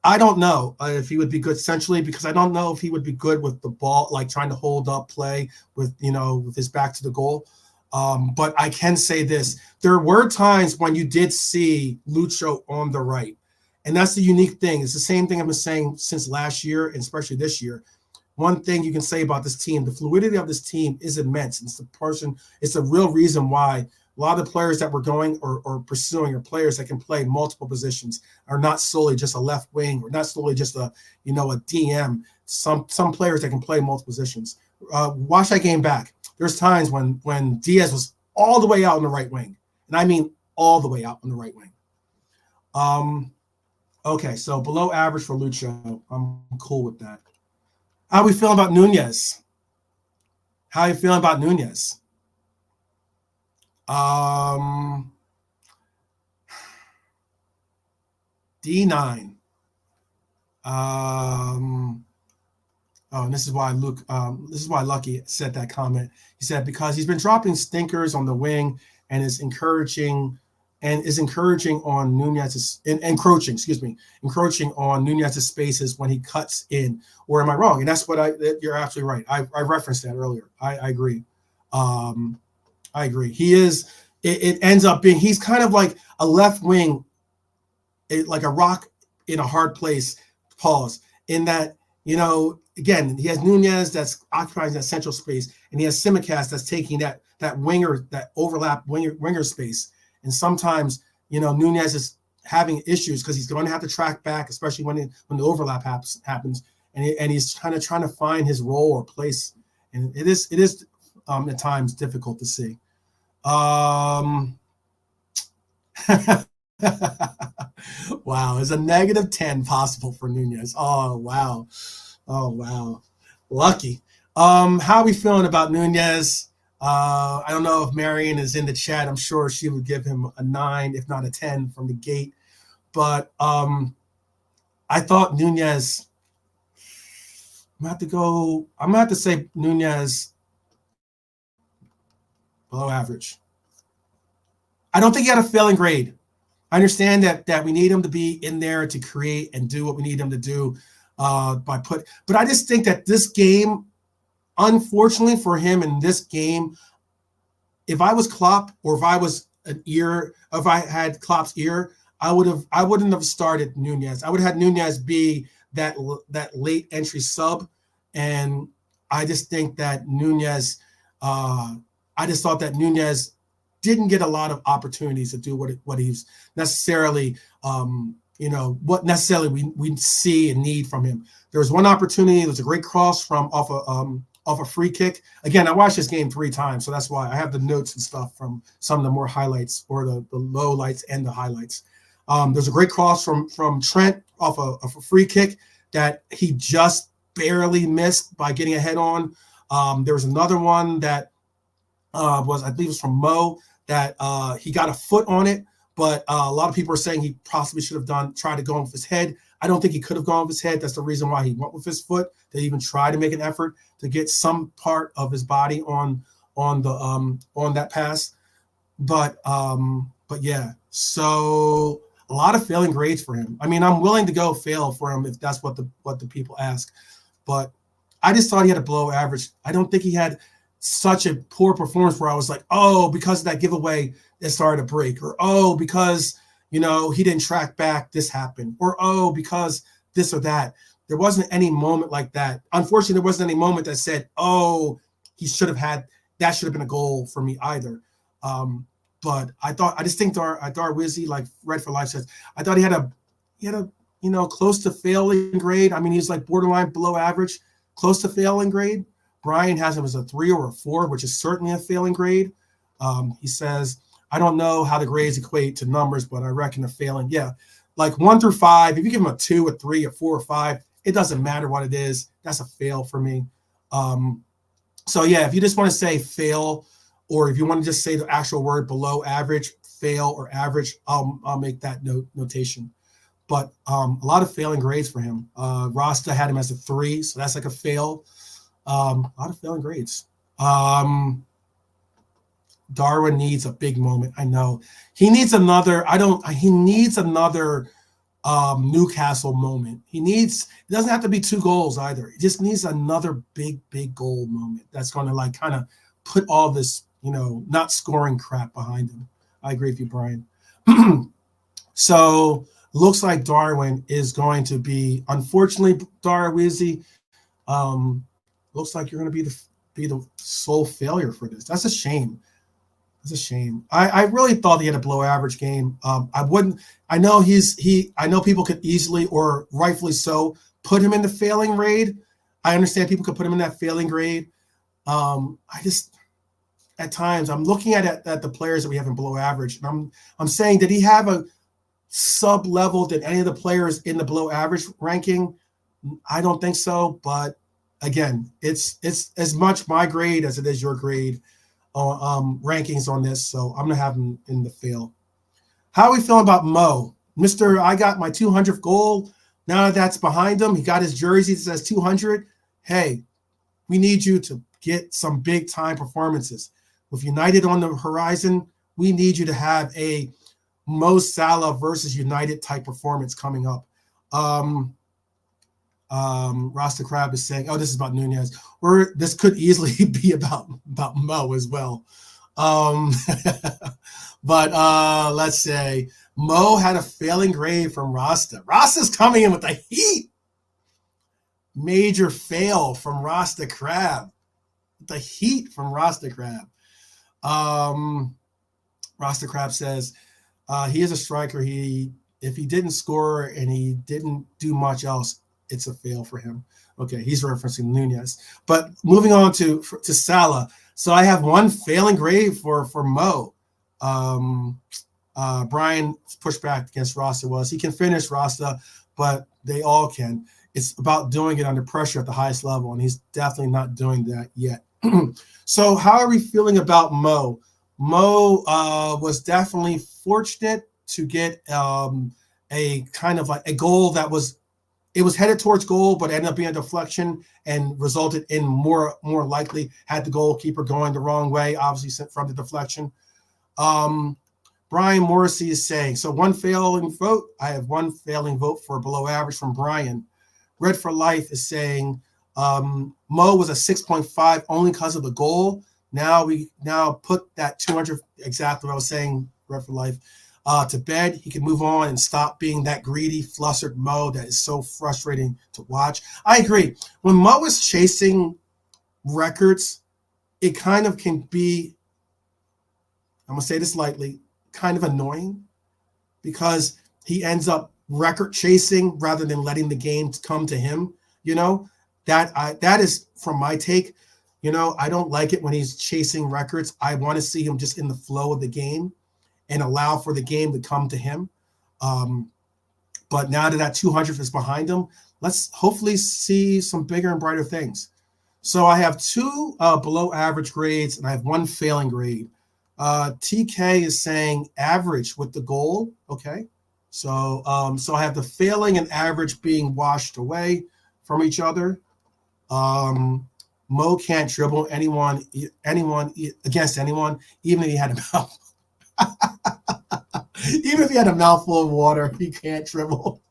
I don't know if he would be good centrally because I don't know if he would be good with the ball, like trying to hold up play with his back to the goal. But I can say this. There were times when you did see Lucho on the right. And that's the unique thing. It's the same thing I've been saying since last year, and especially this year. One thing you can say about this team, the fluidity of this team is immense. It's the real reason why a lot of the players that we're going or pursuing are players that can play multiple positions, are not solely just a left wing or not solely just a DM. Some players that can play multiple positions. Watch that game back. There's times when Diaz was all the way out on the right wing, and I mean all the way out on the right wing. Okay, so below average for Lucho. I'm cool with that. How are we feeling about Nunez? D9. And this is why Lucky said that comment. He said because he's been dropping stinkers on the wing and is encouraging on Nunez's encroaching on Nunez's spaces when he cuts in. Or am I wrong? And that's what you're absolutely right. I referenced that earlier. I agree. I agree. He is. It ends up being he's kind of like a left wing, like a rock in a hard place. Pause. In that again, he has Nunez that's occupying that central space, and he has Simicast that's taking that winger, that overlap winger space. And sometimes, Nunez is having issues because he's going to have to track back, especially when the overlap happens, and he's kind of trying to find his role or place, and it is at times difficult to see. Wow, is a -10 possible for Nunez? Oh wow, lucky. How are we feeling about Nunez? I don't know if Marion is in the chat. I'm sure she would give him a 9, if not a 10, from the gate. But I thought Nunez. I'm gonna have to say Nunez below average. I don't think he had a failing grade. I understand that we need him to be in there to create and do what we need him to do. But I just think that this game, unfortunately for him in this game, if I was Klopp, or if I had Klopp's ear, I wouldn't have started Nunez. I would have had Nunez be that late entry sub, and I just think that Nunez. I just thought that Nunez didn't get a lot of opportunities to do what he's necessarily, what necessarily we see and need from him. There was one opportunity. There was a great cross from off a free kick. Again, I watched this game 3 times, so that's why I have the notes and stuff from some of the more highlights, or the low lights and the highlights. There's a great cross from Trent off a free kick that he just barely missed by getting a head on. There was another one that I believe it was from Mo, that he got a foot on it, but a lot of people are saying he possibly should have tried to go with his head. I don't think he could have gone with his head. That's the reason why he went with his foot, to even try to make an effort to get some part of his body on that pass. But yeah, so a lot of failing grades for him. I mean, I'm willing to go fail for him if that's what the people ask, but I just thought he had a below average. I don't think he had such a poor performance where I was like, oh, because of that giveaway, it started to break, or oh, because he didn't track back, this happened, or oh, because this or that. There wasn't any moment like that. Unfortunately, there wasn't any moment that said, oh, that should have been a goal for me either. But I just think Darwizzi, like Red for Life says, I thought he had a close to failing grade. I mean, he's like borderline below average, close to failing grade. Brian has him as a 3 or a 4, which is certainly a failing grade. He says, I don't know how the grades equate to numbers, but I reckon a failing. Yeah, like 1 through 5, if you give him a 2, a 3, a 4, or 5, it doesn't matter what it is. That's a fail for me. So yeah, if you just want to say fail, or if you want to just say the actual word below average, fail, or average, I'll make that notation. But a lot of failing grades for him. Rasta had him as a 3, so that's like a fail. A lot of failing grades. Darwin needs a big moment. I know he needs another. He needs another Newcastle moment. It doesn't have to be 2 goals either. He just needs another big goal moment that's going to like kind of put all this not scoring crap behind him. I agree with you, Brian. So looks like Darwin is going to be, unfortunately, Darwizzi. Looks like you're going to be the sole failure for this. That's a shame. That's a shame. I really thought he had a below average game. I know people could easily, or rightfully so, put him in the failing grade. I understand people could put him in that failing grade. At times I'm looking at the players that we have in below average, and I'm saying, did he have a sub level than any of the players in the below average ranking? I don't think so, but again, it's as much my grade as it is your grade rankings on this, so I'm gonna have him in the fail. How are we feeling about Mo? I got my 200th goal. Now that's behind him. He got his jersey that says 200. Hey, we need you to get some big time performances. With United on the horizon, we need you to have a Mo Salah versus United type performance coming up. Rasta Crab is saying, oh, this is about Nunez. This could easily be about Mo as well. But let's say Mo had a failing grade from Rasta. Rasta's coming in with the heat. Major fail from Rasta Crab. The heat from Rasta Crab. Rasta Crab says he is a striker. If he didn't score and he didn't do much else, it's a fail for him. Okay, he's referencing Nunez. But moving on to Salah. So I have one failing grade for Mo. Brian pushed back against Rasta was he can finish Rasta, but they all can. It's about doing it under pressure at the highest level, and he's definitely not doing that yet. So how are we feeling about Mo? Mo was definitely fortunate to get a kind of like a goal that was headed towards goal, but ended up being a deflection and resulted in more likely had the goalkeeper going the wrong way, obviously from the deflection. Brian Morrissey is saying, so one failing vote. I have one failing vote for below average from Brian. Red for Life is saying Mo was a 6.5 only because of the goal. Now put that 200, exactly what I was saying, Red for Life, to bed. He can move on and stop being that greedy, flustered Mo that is so frustrating to watch. I agree. When Mo is chasing records, it kind of can be, I'm going to say this lightly, kind of annoying because he ends up record chasing rather than letting the game come to him. That is from my take. I don't like it when he's chasing records. I want to see him just in the flow of the game and allow for the game to come to him. But now that 200 is behind him, let's hopefully see some bigger and brighter things. So I have two below average grades and I have one failing grade. TK is saying average with the goal. Okay. So I have the failing and average being washed away from each other. Mo can't dribble anyone against anyone, even if he had a mouth. Even if he had a mouthful of water, he can't dribble.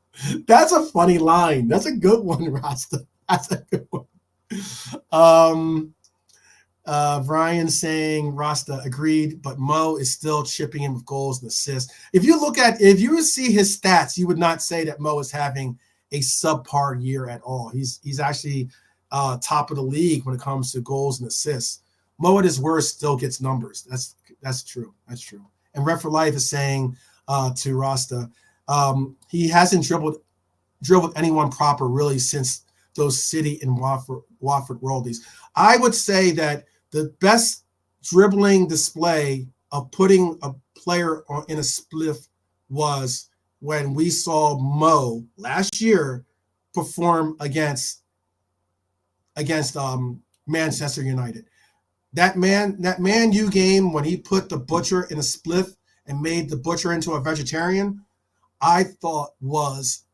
That's a funny line. That's a good one, Rasta. That's a good one. Brian saying Rasta agreed, but Mo is still chipping in with goals and assists. If you see his stats, you would not say that Mo is having a subpar year at all. He's actually top of the league when it comes to goals and assists. Mo at his worst still gets numbers. That's true. That's true. And Red for Life is saying to Rasta, he hasn't dribbled anyone proper really since those City and Watford worldies. I would say that the best dribbling display of putting a player in a spliff was when we saw Mo last year perform against Manchester United. That Man U game when he put the butcher in a spliff and made the butcher into a vegetarian, I thought was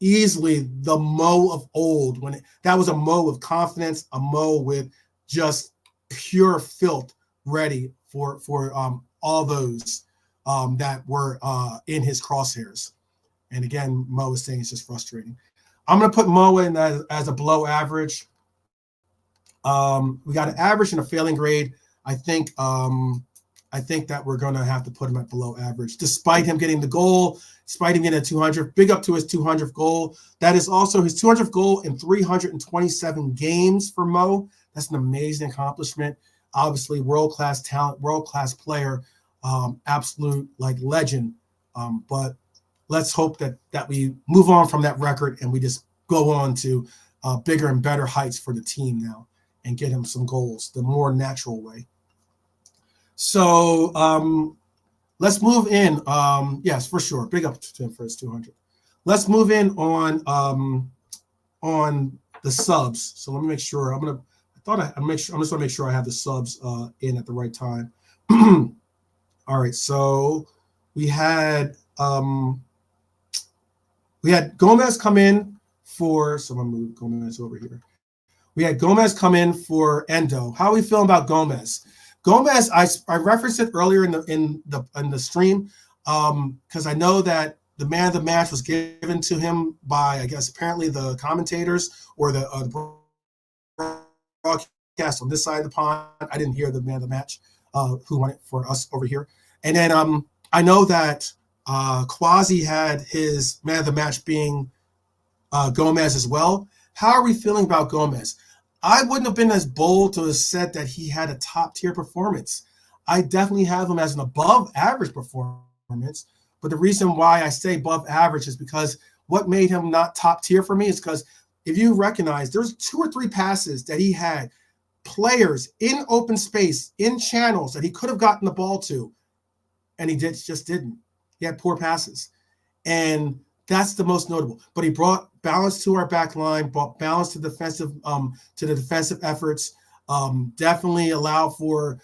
easily the Mo of old. That was a Mo with confidence, a Mo with just pure filth, ready for all those that were in his crosshairs. And again, Mo is saying it's just frustrating. I'm going to put Mo in as a below average. We got an average and a failing grade. I think that we're going to have to put him at below average, despite him getting the goal, despite him getting a 200. Big up to his 200th goal. That is also his 200th goal in 327 games for Mo. That's an amazing accomplishment. Obviously, world-class talent, world-class player, absolute legend. But let's hope that we move on from that record and we just go on to bigger and better heights for the team now and get him some goals the more natural way. So let's move in. Yes, for sure. Big up to him for his 200. Let's move in on the subs. So let me make sure. I'm just want to make sure I have the subs in at the right time. All right. So we had Gomez come in for. So I'm gonna move Gomez over here. We had Gomez come in for Endo. How are we feeling about Gomez? Gomez, I referenced it earlier in the stream because I know that the man of the match was given to him by, I guess, apparently the commentators or the broadcast on this side of the pond. I didn't hear the man of the match who won it for us over here. And then I know that Quasi had his man of the match being Gomez as well. how are we feeling about Gomez? I wouldn't have been as bold to have said that he had a top-tier performance. I definitely have him as an above-average performance, but the reason why I say above average is because what made him not top-tier for me is because if you recognize, there's 2 or 3 passes that he had, players in open space, in channels that he could have gotten the ball to, and he just didn't. He had poor passes. And that's the most notable. But he brought balance to our back line, brought balance to the defensive efforts, definitely allowed for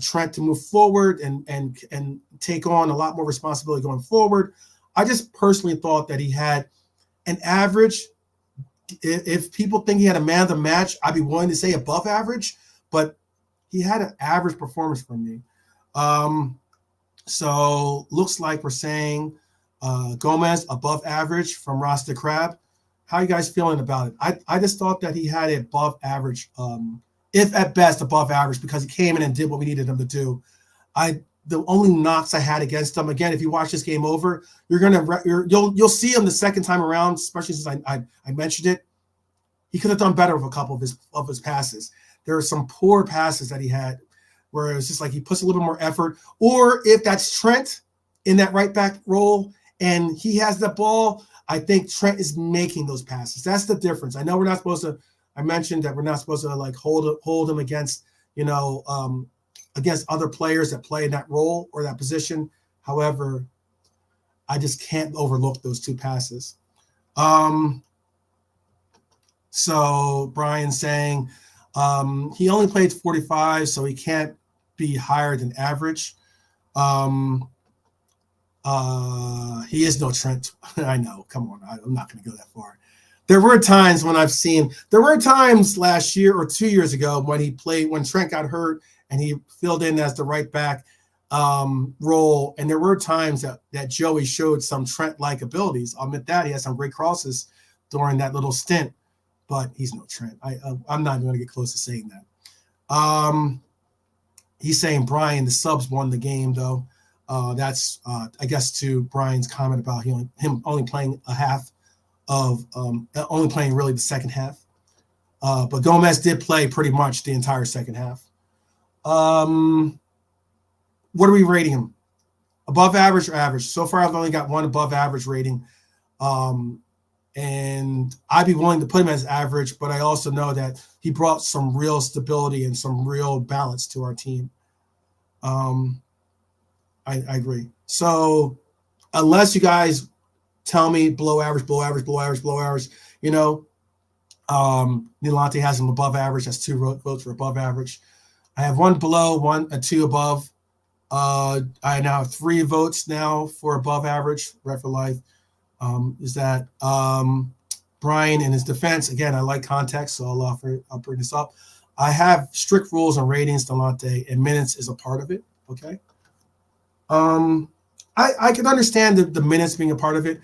Trent to move forward and take on a lot more responsibility going forward. I just personally thought that he had an average. If people think he had a man of the match, I'd be willing to say above average, but he had an average performance from me. So looks like we're saying Gomez above average from Rasta Crab. How are you guys feeling about it? I just thought that he had it above average, if at best above average, because he came in and did what we needed him to do. The only knocks I had against him, again, if you watch this game over, you'll see him the second time around, especially since I mentioned it. He could have done better with a couple of his passes. There are some poor passes that he had where it's just like he puts a little bit more effort. Or if that's Trent in that right back role and he has the ball, I think Trent is making those passes. That's the difference. I know we're not supposed to. I mentioned that we're not supposed to like hold him against against other players that play in that role or that position. However, I just can't overlook those 2 passes. So Brian saying he only played 45, so he can't be higher than average. He is no Trent. I know. Come on. I'm not going to go that far. There were times last year or 2 years ago when Trent got hurt and he filled in as the right back role. And there were times that Joey showed some Trent-like abilities. I'll admit that. He had some great crosses during that little stint, but he's no Trent. I'm not going to get close to saying that. He's saying, Brian, the subs won the game, though. That's, I guess, to Brian's comment about him only playing a half of only playing really the second half. But Gomez did play pretty much the entire second half. What are we rating him? Above average or average? So far, I've only got one above average rating. And I'd be willing to put him as average, but I also know that he brought some real stability and some real balance to our team. I agree. So unless you guys tell me below average, Nilante has him above average. That's 2 votes for above average. I have 1 below, 2 above. I now have 3 votes now for above average. Red for life. Is that Brian in his defense? Again, I like context, so I'll bring this up. I have strict rules on ratings, Nilante, and minutes is a part of it. Okay. I can understand the minutes being a part of it.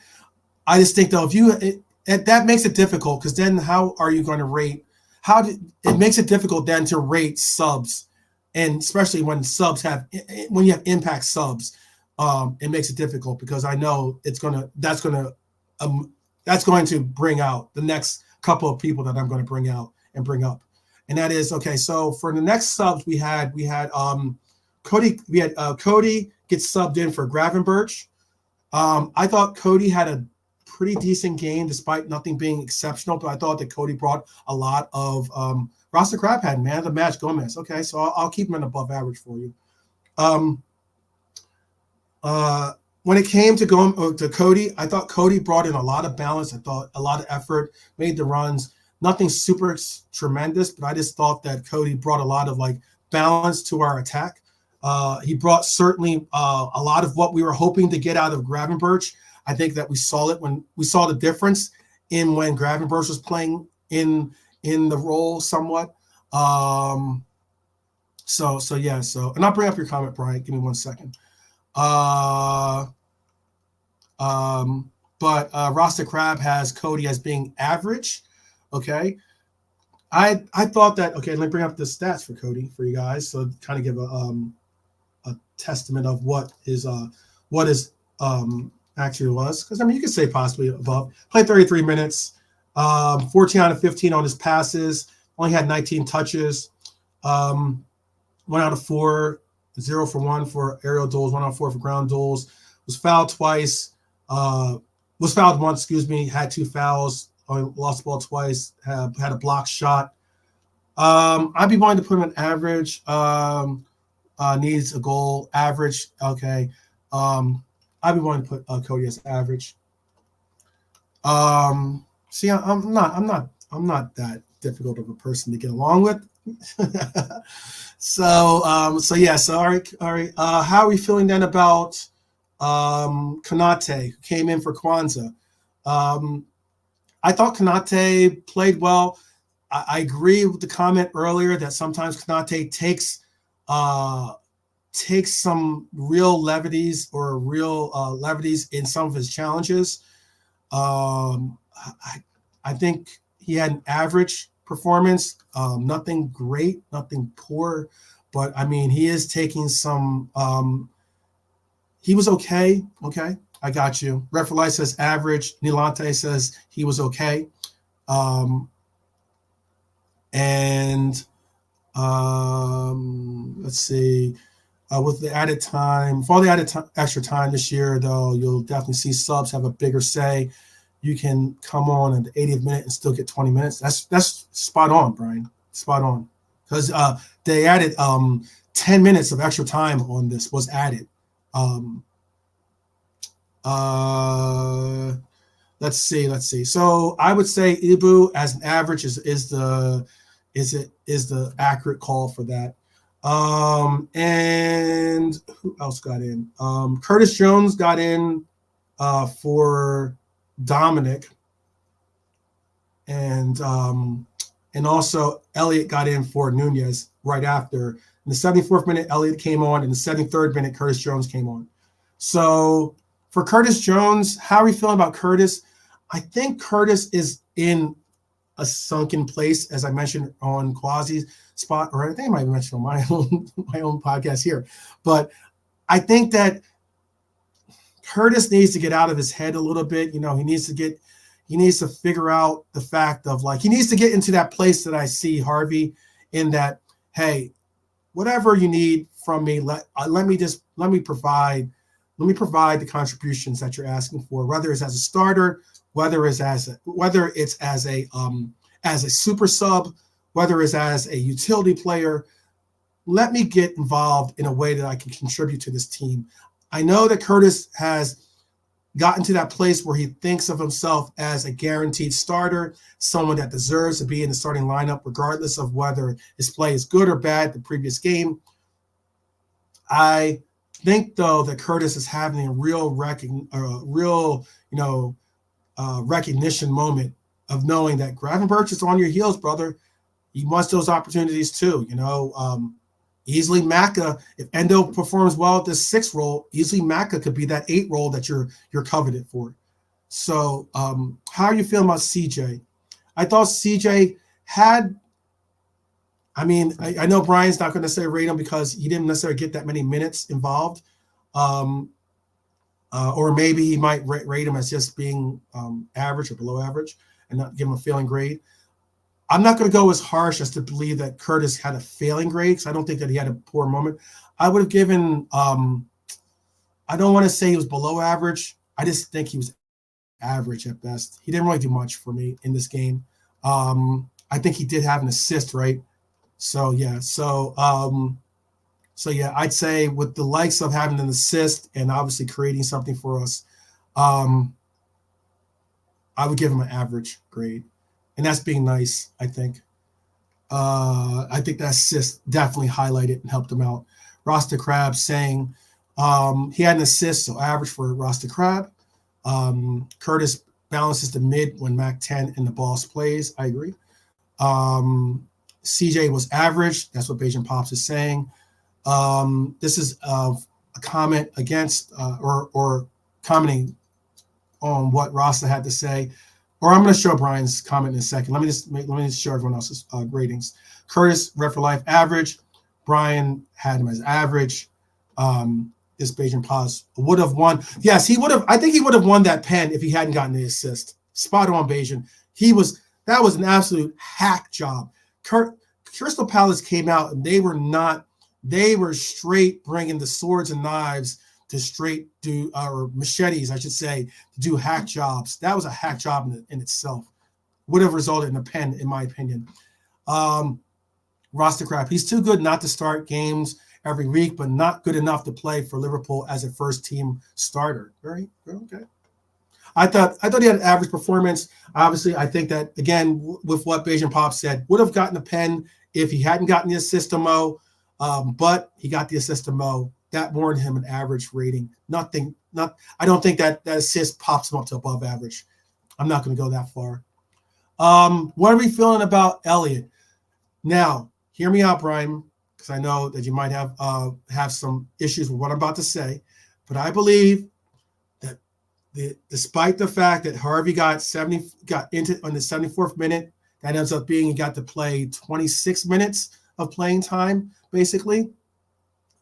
I just think though, that makes it difficult because then how are you going to rate? It makes it difficult then to rate subs, and especially when you have impact subs, it makes it difficult because I know that's going to bring out the next couple of people that I'm going to bring out and bring up, and that is okay. So for the next subs we had Cody. We had Cody get subbed in for Gravenberch. I thought Cody had a pretty decent game despite nothing being exceptional, but I thought that Cody brought a lot of Rasta Crab had man of the match Gomez. Okay, so I'll keep him in above average for you. When it came to Cody, I thought Cody brought in a lot of balance. I thought a lot of effort, made the runs. Nothing super tremendous, but I just thought that Cody brought a lot of like balance to our attack. He brought certainly a lot of what we were hoping to get out of Gravenberch. I think that we saw it when we saw the difference in when Gravenberch was playing in the role somewhat. And I'll bring up your comment, Brian. Give me 1 second. But Rasta Crab has Cody as being average. Okay. I thought that, okay, let me bring up the stats for Cody for you guys. So kind of give a testament of what is actually was. Because I mean, you could say possibly above. Played 33 minutes. 14 out of 15 on his passes, only had 19 touches, 1 out of 4, 0 for 1 for aerial duels, 1 out of 4 for ground duels, was fouled twice, was fouled once, had 2 fouls, lost the ball twice, had a blocked shot. I'd be willing to put him at average. Needs a goal, average. Okay. I'd be willing to put Cody as average. See, I'm not that difficult of a person to get along with. So all right. How are we feeling then about Konate, who came in for Kwanzaa? I thought Konate played well. I agree with the comment earlier that sometimes Konate takes some real levities in some of his challenges. I think he had an average performance, nothing great, nothing poor, but I mean, he is taking some, he was okay. Okay. I got you. Ref for Life says average. Nilante says he was okay. Let's see. With the added time, for all the added extra time this year, though, you'll definitely see subs have a bigger say. You can come on at the 80th minute and still get 20 minutes. That's spot on, Brian. Spot on. Because they added 10 minutes of extra time on this was added. Let's see. So I would say Ibu as an average is the accurate call for that. And who else got in? Curtis Jones got in for Dominic, and also Elliott got in for Nunez right after. In the 74th minute, Elliott came on. In the 73rd minute, Curtis Jones came on. So for Curtis Jones, how are we feeling about Curtis? I think Curtis is in a sunken place, as I mentioned on Quasi's spot, or I think I might have mentioned on my own podcast here. But I think that Curtis needs to get out of his head a little bit. He needs to figure out the fact of, like, he needs to get into that place that I see Harvey in, that, hey, whatever you need from me, let me provide the contributions that you're asking for, whether it's as a starter, whether it's as a super sub, whether it's as a utility player. Let me get involved in a way that I can contribute to this team. I know that Curtis has gotten to that place where he thinks of himself as a guaranteed starter, someone that deserves to be in the starting lineup, regardless of whether his play is good or bad the previous game. I think, though, that Curtis is having a real recognition moment of knowing that Gravenberch is on your heels, brother. He wants those opportunities too. Easily Maka, if Endo performs well at this 6 role, easily Maka could be that 8 role that you're coveted for. So how are you feeling about CJ? I thought CJ had, I know Brian's not going to necessarily rate him because he didn't necessarily get that many minutes involved. Or maybe he might rate him as just being average or below average and not give him a failing grade. I'm not going to go as harsh as to believe that Curtis had a failing grade, because I don't think that he had a poor moment. I would have given, I don't want to say he was below average. I just think he was average at best. He didn't really do much for me in this game. I think he did have an assist, right? So, yeah. So, I'd say with the likes of having an assist and obviously creating something for us, I would give him an average grade. And that's being nice, I think. I think that assist definitely highlighted and helped him out. Rasta Crab saying he had an assist, so average for Rasta Crab. Curtis balances the mid when Mac 10 and the boss plays. I agree. CJ was average. That's what Beijing Pops is saying. This is a comment against or commenting on what Rasta had to say. Or I'm going to show Brian's comment in a second. Let me just show everyone else's ratings. Curtis, Ref for Life, average. Brian had him as average. This Beijing Paz would have won. Yes, he would have. I think he would have won that pen if he hadn't gotten the assist. Spot on, Beijing. That was an absolute hack job. Crystal Palace came out and they were straight bringing the swords and knives to straight do, or machetes, I should say, to do hack jobs. That was a hack job in itself. Would have resulted in a pen, in my opinion. Roster crap. He's too good not to start games every week, but not good enough to play for Liverpool as a first team starter. Very okay. I thought he had an average performance. Obviously, I think that, again, with what Beijing Pop said, would have gotten a pen if he hadn't gotten the assist to Mo, but he got the assist to Mo. That warranted him an average rating. I don't think that assist pops him up to above average. I'm not going to go that far. What are we feeling about Elliott? Now, hear me out, Brian, because I know that you might have some issues with what I'm about to say, but I believe that despite the fact that Harvey got into on the 74th minute, that ends up being he got to play 26 minutes of playing time, basically.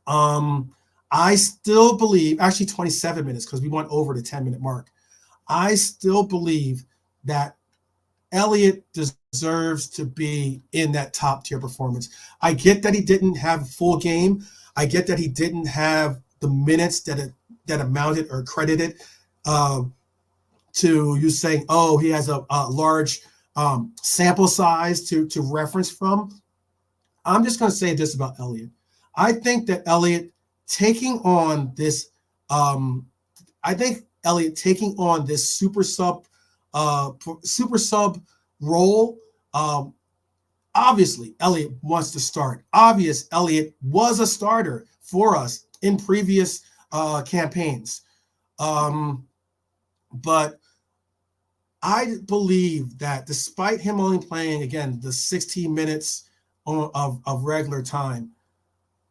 I still believe, actually 27 minutes, because we went over the 10-minute mark. I still believe that Elliott deserves to be in that top tier performance. I get that he didn't have a full game. I get that he didn't have the minutes that amounted or credited to you saying, oh, he has a large sample size to reference from. I'm just going to say this about Elliott. I think that Elliott taking on this super sub role. Obviously, Elliott wants to start. Elliott was a starter for us in previous campaigns. But I believe that despite him only playing, again, the 16 minutes of regular time,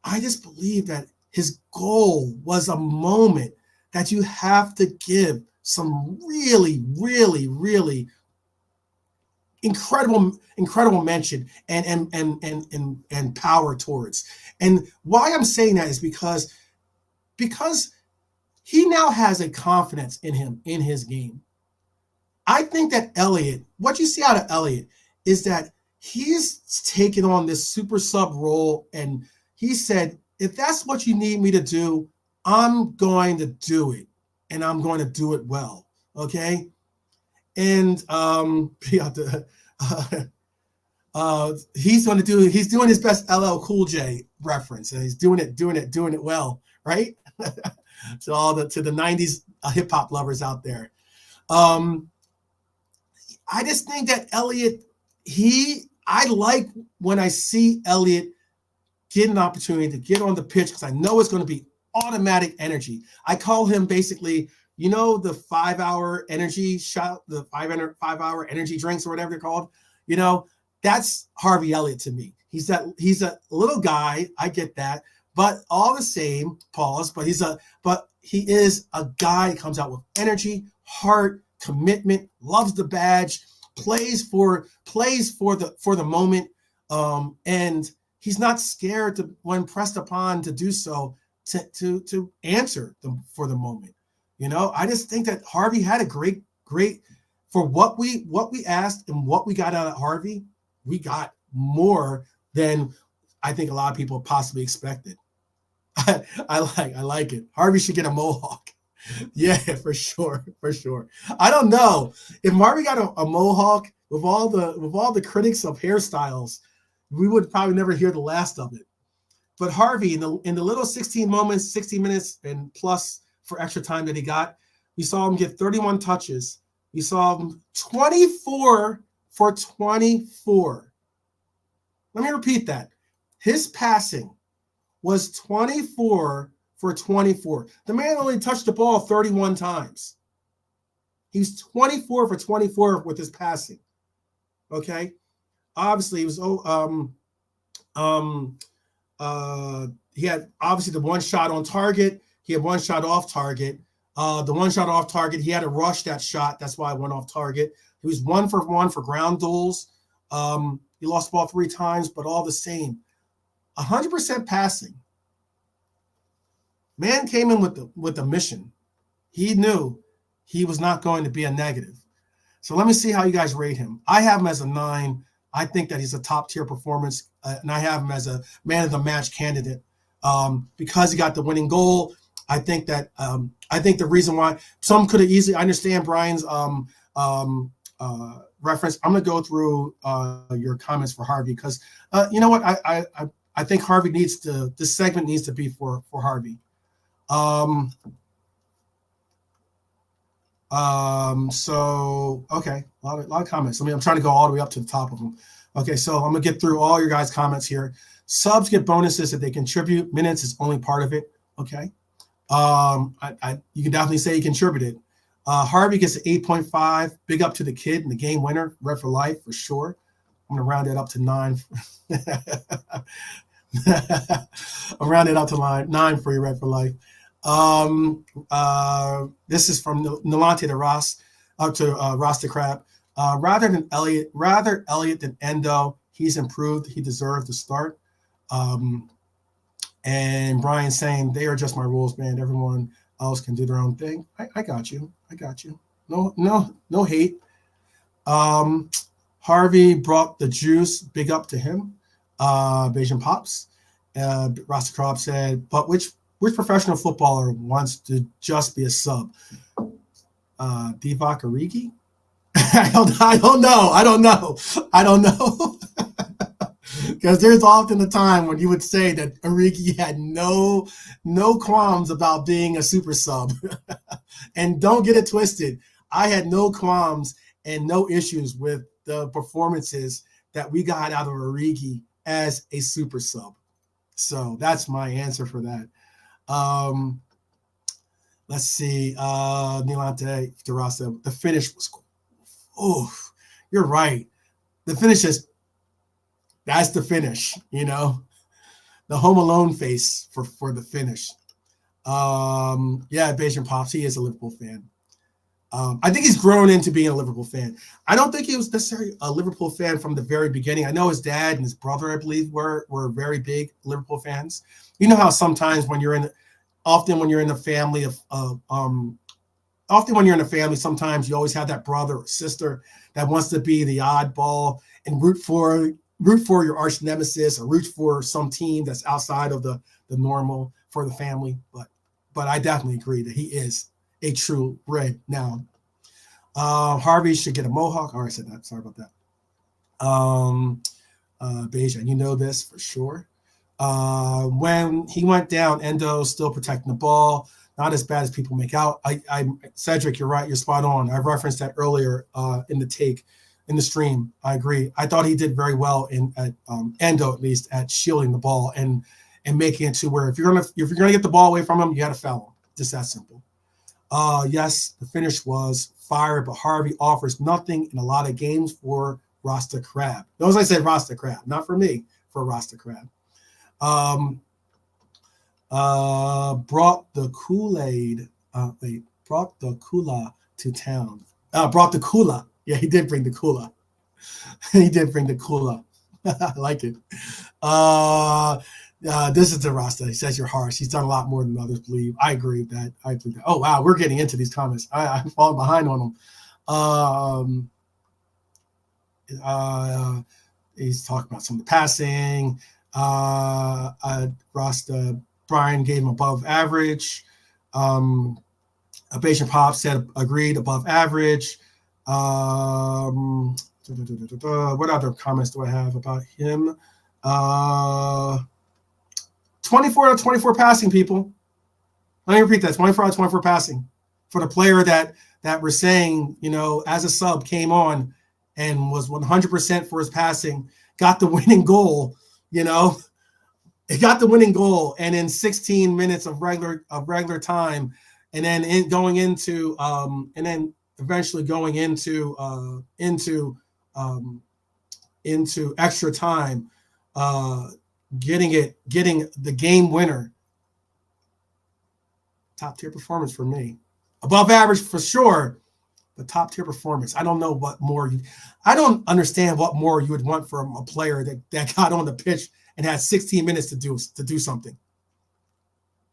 I just believe that his goal was a moment that you have to give some really, really, really incredible mention and power towards. And why I'm saying that is because he now has a confidence in him in his game. I think that Elliott, what you see out of Elliott is that he's taken on this super sub role, and he said, if that's what you need me to do, I'm going to do it, and I'm going to do it well. Okay. And he's doing his best LL Cool J reference, and he's doing it well, right? To the 90s hip hop lovers out there. I just think that Elliott, I like when I see Elliott get an opportunity to get on the pitch, because I know it's going to be automatic energy. I call him basically, the 5-hour energy shot, the 5-hour energy drinks or whatever they're called. That's Harvey Elliott to me. He's a little guy. I get that, but all the same, pause. But he is a guy that comes out with energy, heart, commitment, loves the badge, plays for the moment, and he's not scared to, when pressed upon to do so, to answer them for the moment. I just think that Harvey had a great for what we asked and what we got out of Harvey. We got more than I think a lot of people possibly expected. I like it. Harvey should get a mohawk. Yeah, for sure. I don't know if Harvey got a mohawk with all the critics of hairstyles, we would probably never hear the last of it. But Harvey, in the little 16 minutes and plus for extra time that he got, we saw him get 31 touches. We saw him 24 for 24. Let me repeat that. His passing was 24 for 24. The man only touched the ball 31 times. He's 24 for 24 with his passing. Okay? Obviously, he was he had obviously the one shot on target. He had one shot off target. The one shot off target, he had to rush that shot. That's why it went off target. He was 1 for 1 for ground duels. He lost the ball 3 times, but all the same, 100% passing. Man came in with the mission. He knew he was not going to be a negative. So let me see how you guys rate him. I have him as a 9. I think that he's a top tier performance, and I have him as a man of the match candidate because he got the winning goal. I think that I think the reason why some could have easily, I understand Brian's reference. I'm going to go through your comments for Harvey because you know what, I think Harvey needs to. This segment needs to be for Harvey. So okay, a lot of comments. I'm trying to go all the way up to the top of them. Okay, so I'm gonna get through all your guys' comments here. Subs get bonuses if they contribute. Minutes is only part of it. Okay. You can definitely say he contributed. Harvey gets an 8.5. Big up to the kid and the game winner, Red for Life for sure. I'm gonna round it up to 9. I'll round it up to 9 for you, Red for Life. This is from Nolante to Ross, up to Ross the Crab. Rather Elliott than Endo. He's improved. He deserved to start. And Brian saying they are just my rules, man. Everyone else can do their own thing. I got you. No hate. Harvey brought the juice. Big up to him. Bayesian Pops. Rasta Crop said, but which professional footballer wants to just be a sub? Divock Origi? I don't know. Because there's often a time when you would say that Origi had no qualms about being a super sub. And don't get it twisted. I had no qualms and no issues with the performances that we got out of Origi as a super sub. So that's my answer for that. Let's see. Nilante Terasa, the finish was cool. Oh, you're right. The finish that's the finish, you know. The Home Alone face for the finish. Yeah, Bayesian Pops, he is a Liverpool fan. I think he's grown into being a Liverpool fan. I don't think he was necessarily a Liverpool fan from the very beginning. I know his dad and his brother, I believe, were very big Liverpool fans. You know how sometimes often when you're in a family, sometimes you always have that brother or sister that wants to be the oddball and root for your arch nemesis or root for some team that's outside of the normal for the family. But I definitely agree that he is a true red now. Harvey should get a mohawk. I already said that. Sorry about that. Beja, you know this for sure. When he went down, Endo still protecting the ball. Not as bad as people make out. Cedric, you're right. You're spot on. I referenced that earlier in the stream. I agree. I thought he did very well at Endo, at least, at shielding the ball and making it to where if you're gonna get the ball away from him, you got to foul him. Just that simple. Yes, the finish was fire, but Harvey offers nothing in a lot of games for Rasta Crab. Notice I said Rasta Crab, not for me, for Rasta Crab. Brought the Kool-Aid. Brought the Kula to town. Brought the Kula. Yeah, he did bring the Kula. He did bring the Kula. I like it. This is the Rasta. He says you're harsh. He's done a lot more than others believe. I agree with that. Oh, wow. We're getting into these comments. I'm falling behind on them. He's talking about some of the passing. Rasta Brian gave him above average. Patient Pop said agreed above average. What other comments do I have about him? 24 out of 24 passing, people. Let me repeat that. 24 out of 24 passing for the player that we're saying, as a sub came on and was 100% for his passing, got the winning goal, It got the winning goal, and in 16 minutes of regular time, and then eventually going into extra time, getting the game winner. Top tier performance for me. Above average for sure, but top tier performance. I don't know what more I don't understand what more you would want from a player that got on the pitch and had 16 minutes to do something.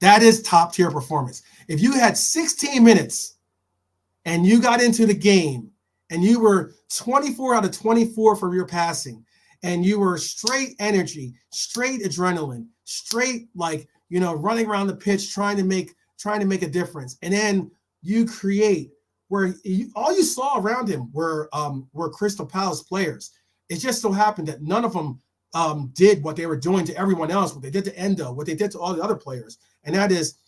That is top tier performance. If you had 16 minutes and you got into the game and you were 24 out of 24 for your passing, and you were straight energy, straight adrenaline, straight running around the pitch trying to make a difference, and then you create where all you saw around him were Crystal Palace players. It just so happened that none of them did what they were doing to everyone else, what they did to Endo, what they did to all the other players, and that is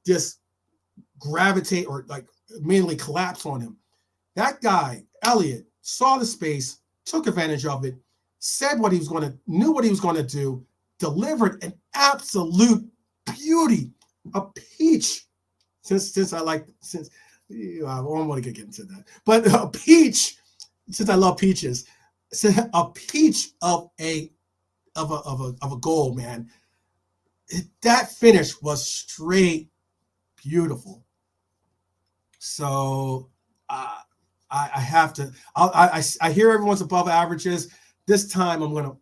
just gravitate or mainly collapse on him. That guy, Elliott, saw the space, took advantage of it, knew what he was going to do, delivered an absolute beauty, a peach. I don't want to get into that, but a peach. Since I love peaches, a peach of a goal, man. That finish was straight beautiful. So I have to. I hear everyone's above averages. This time I'm gonna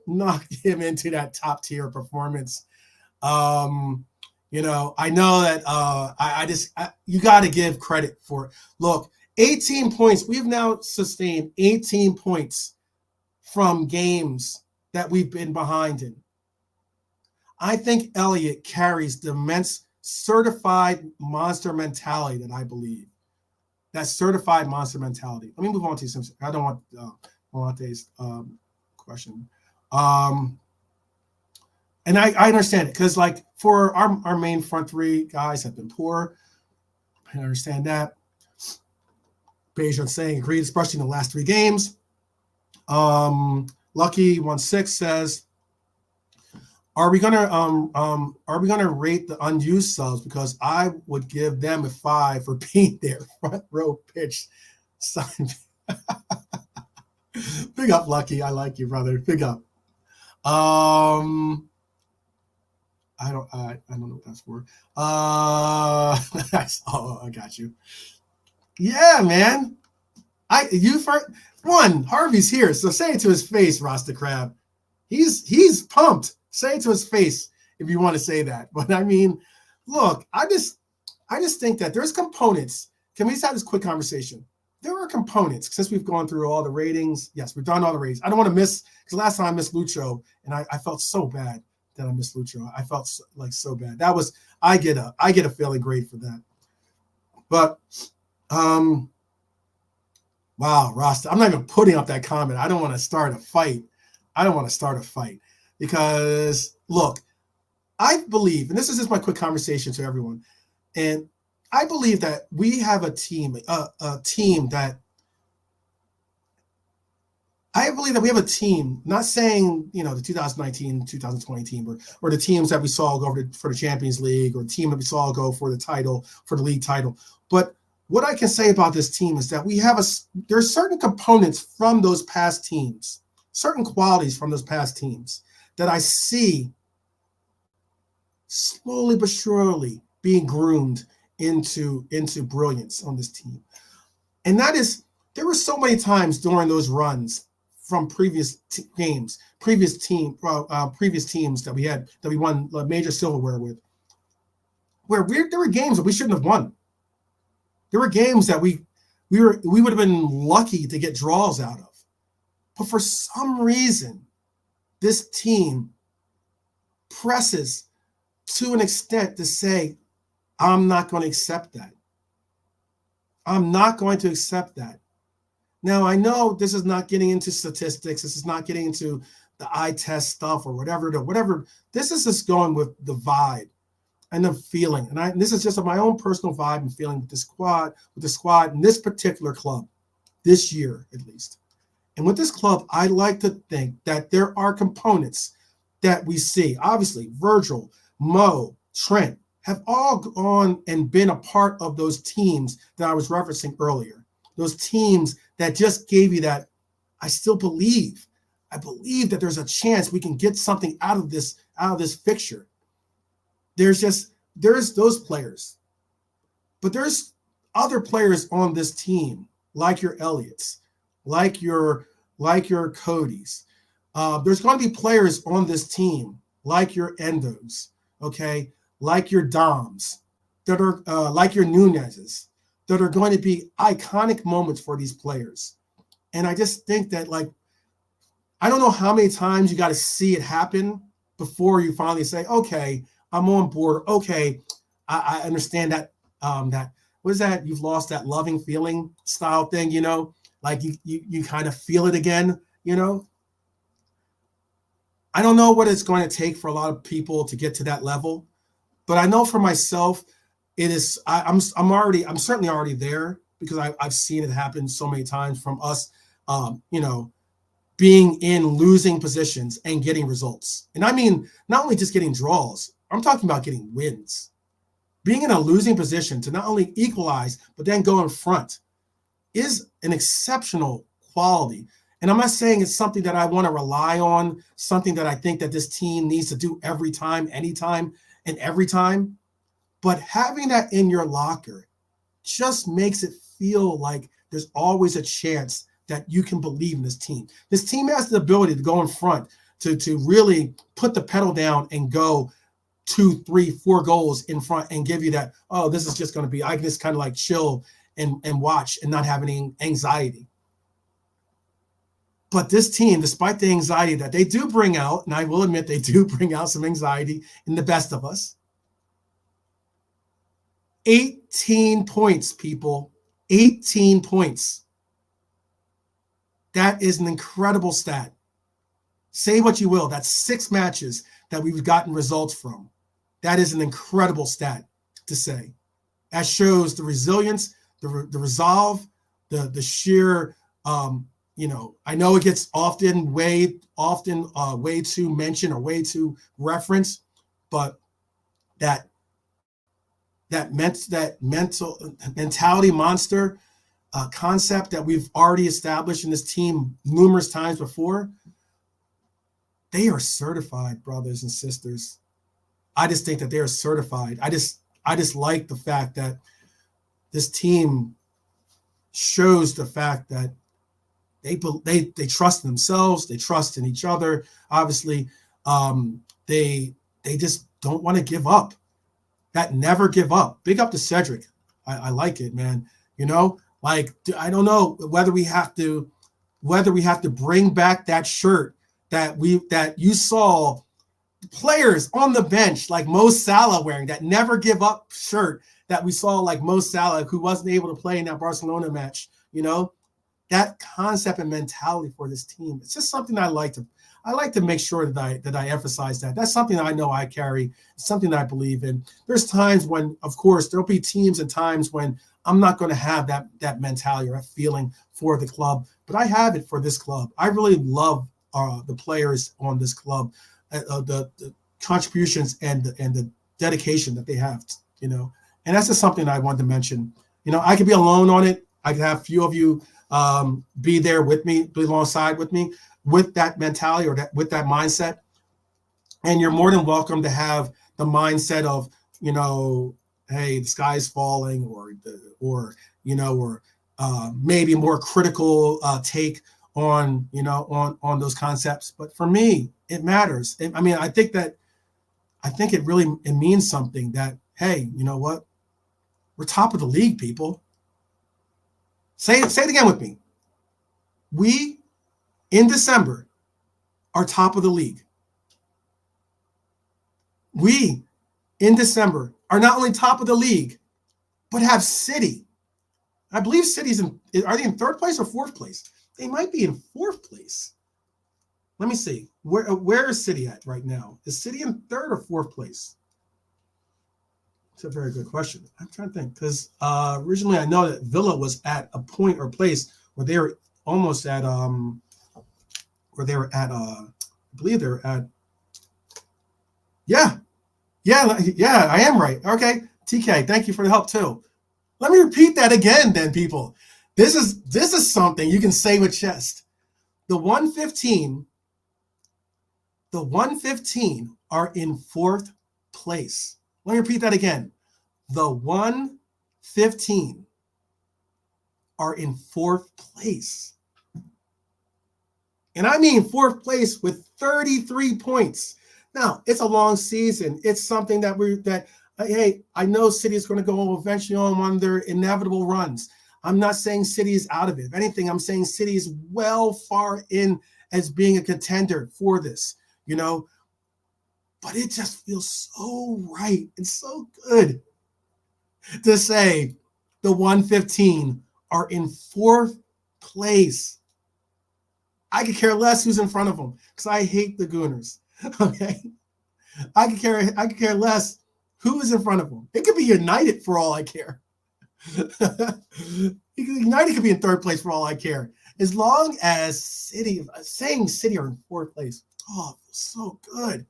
knock him into that top tier performance. I know that you got to give credit for it. Look, 18 points. We've now sustained 18 points from games that we've been behind in. I think Elliott carries the immense certified monster mentality that I believe. That certified monster mentality. Let me move on to some. I don't want Molante's question. And I understand it because, for our main front three guys have been poor. I understand that. Bejan saying agreed, especially in the last 3 games. Lucky16 says, are we gonna rate the unused subs? Because I would give them a 5 for being there front row pitch. Big up, Lucky. I like you, brother. Big up. I don't know what that's for. I got you. Yeah, man. Harvey's here, so say it to his face, Rasta Crab. He's pumped. Say it to his face if you want to say that. But I mean, look, I just think that there's components. Can we just have this quick conversation? There are components since we've gone through all the ratings. Yes, we've done all the ratings. I don't want to miss, because last time I missed Lucho, and I felt so bad that I missed Lucho. I felt so bad. That was I get a feeling great for that. But wow, Rasta, I'm not even putting up that comment. I don't want to start a fight. Because look, I believe, and this is just my quick conversation to everyone, and I believe that we have a team that I believe that we have a team, not saying, the 2019, 2020 team or the teams that we saw go for the Champions League or the team that we saw go for the title, for the league title. But what I can say about this team is that there's certain components from those past teams, certain qualities from those past teams that I see slowly but surely being groomed into brilliance on this team. And that is, there were so many times during those runs from previous teams that we had, that we won major silverware with, where there were games that we shouldn't have won. There were games that we would have been lucky to get draws out of. But for some reason, this team presses to an extent to say, I'm not going to accept that. I'm not going to accept that. Now, I know this is not getting into statistics. This is not getting into the eye test stuff or whatever. This is just going with the vibe and the feeling. And this is just my own personal vibe and feeling with the squad in this particular club, this year at least. And with this club, I like to think that there are components that we see. Obviously, Virgil, Mo, Trent have all gone and been a part of those teams that I was referencing earlier. Those teams that just gave you that, I believe that there's a chance we can get something out of this fixture. There's those players. But there's other players on this team, like your Elliots, like your Codys. There's going to be players on this team, like your Endos, okay, like your Doms, that are like your Nunez's, that are going to be iconic moments for these players. And I just think that, like, I don't know how many times you got to see it happen before you finally say, okay, I'm on board. Okay, I understand that, that, what is that? You've lost that loving feeling style thing, you know, like you kind of feel it again, you know. I don't know what it's going to take for a lot of people to get to that level, but I know for myself, it is. I'm certainly already there because I've seen it happen so many times from us, you know, being in losing positions and getting results. And I mean, not only just getting draws, I'm talking about getting wins. Being in a losing position to not only equalize, but then go in front is an exceptional quality. And I'm not saying it's something that I want to rely on, something that I think that this team needs to do every time, anytime, and every time. But having that in your locker just makes it feel like there's always a chance that you can believe in this team. This team has the ability to go in front, to really put the pedal down and go 2, 3, 4 goals in front and give you that, oh, this is just going to be, I can just kind of like chill and watch and not have any anxiety. But this team, despite the anxiety that they do bring out, and I will admit they do bring out some anxiety in the best of us, 18 points, people, 18 points. That is an incredible stat. Say what you will. That's 6 matches that we've gotten results from. That is an incredible stat to say. That shows the resilience, the resolve, the sheer, you know, I know it gets often way too mentioned or way too referenced, but that mentality monster concept that we've already established in this team numerous times before, they are certified, brothers and sisters. I just think that they are certified. I just like the fact that this team shows the fact that they trust in themselves, they trust in each other. Obviously, they just don't want to give up. That never give up. Big up to Cedric. I like it, man. You know, like, I don't know whether we have to bring back that shirt that you saw players on the bench like Mo Salah wearing, that never give up shirt that we saw like Mo Salah, who wasn't able to play in that Barcelona match. You know, that concept and mentality for this team. It's just something I like to make sure that I emphasize that. That's something that I know I carry. It's something that I believe in. There's times when, of course, there'll be teams and times when I'm not going to have that mentality or that feeling for the club, but I have it for this club. I really love the players on this club, the contributions and the dedication that they have, you know. And that's just something I wanted to mention. You know, I could be alone on it. I could have a few of you be there with me, be alongside with me with that mentality or with that mindset. And you're more than welcome to have the mindset of, you know, hey, the sky's falling, or maybe a more critical take on, you know, on those concepts. But for me, it matters. I think it means something that, hey, you know what? We're top of the league, people. Say it again with me. We, in December, are top of the league. We, in December, are not only top of the league, but have City. I believe City's are they in 3rd place or 4th place? They might be in 4th place. Let me see. Where is City at right now? Is City in 3rd or 4th place? It's a very good question. I'm trying to think, because originally I know that Villa was at a point or place where they were almost at I believe they were at, yeah, I am right. Okay, TK, thank you for the help too. Let me repeat that again then, people. This is something you can say with chest. The 115 are in 4th place. Let me repeat that again. The 115 are in 4th place. And I mean 4th place with 33 points. Now, it's a long season. It's something that Hey, I know City is going to go eventually on one of their inevitable runs. I'm not saying City is out of it. If anything, I'm saying City is well far in as being a contender for this, But it just feels so right and so good to say the 115 are in fourth place. I could care less who's in front of them because I hate the Gooners. Okay, I could care less who is in front of them. It could be United for all I care. United could be in third place for all I care. As long as City are in fourth place. Oh, so good.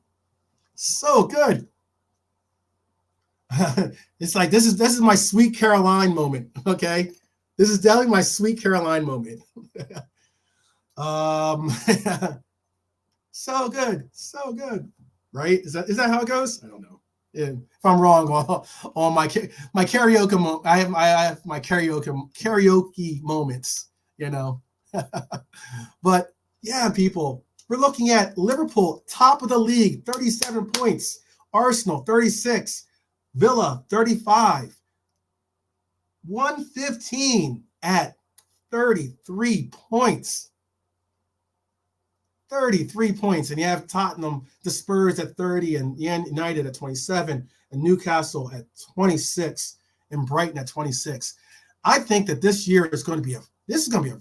So good. It's like this is my sweet Caroline moment. Okay. This is definitely my sweet Caroline moment. So good. So good. Right? Is that how it goes? I don't know. If I'm wrong on my karaoke, I have my karaoke moments, But yeah, people, we're looking at Liverpool, top of the league, 37 points. Arsenal, 36. Villa, 35. 115 at 33 points. 33 points. And you have Tottenham, the Spurs at 30, and United at 27, and Newcastle at 26, and Brighton at 26. I think that this year is going to be a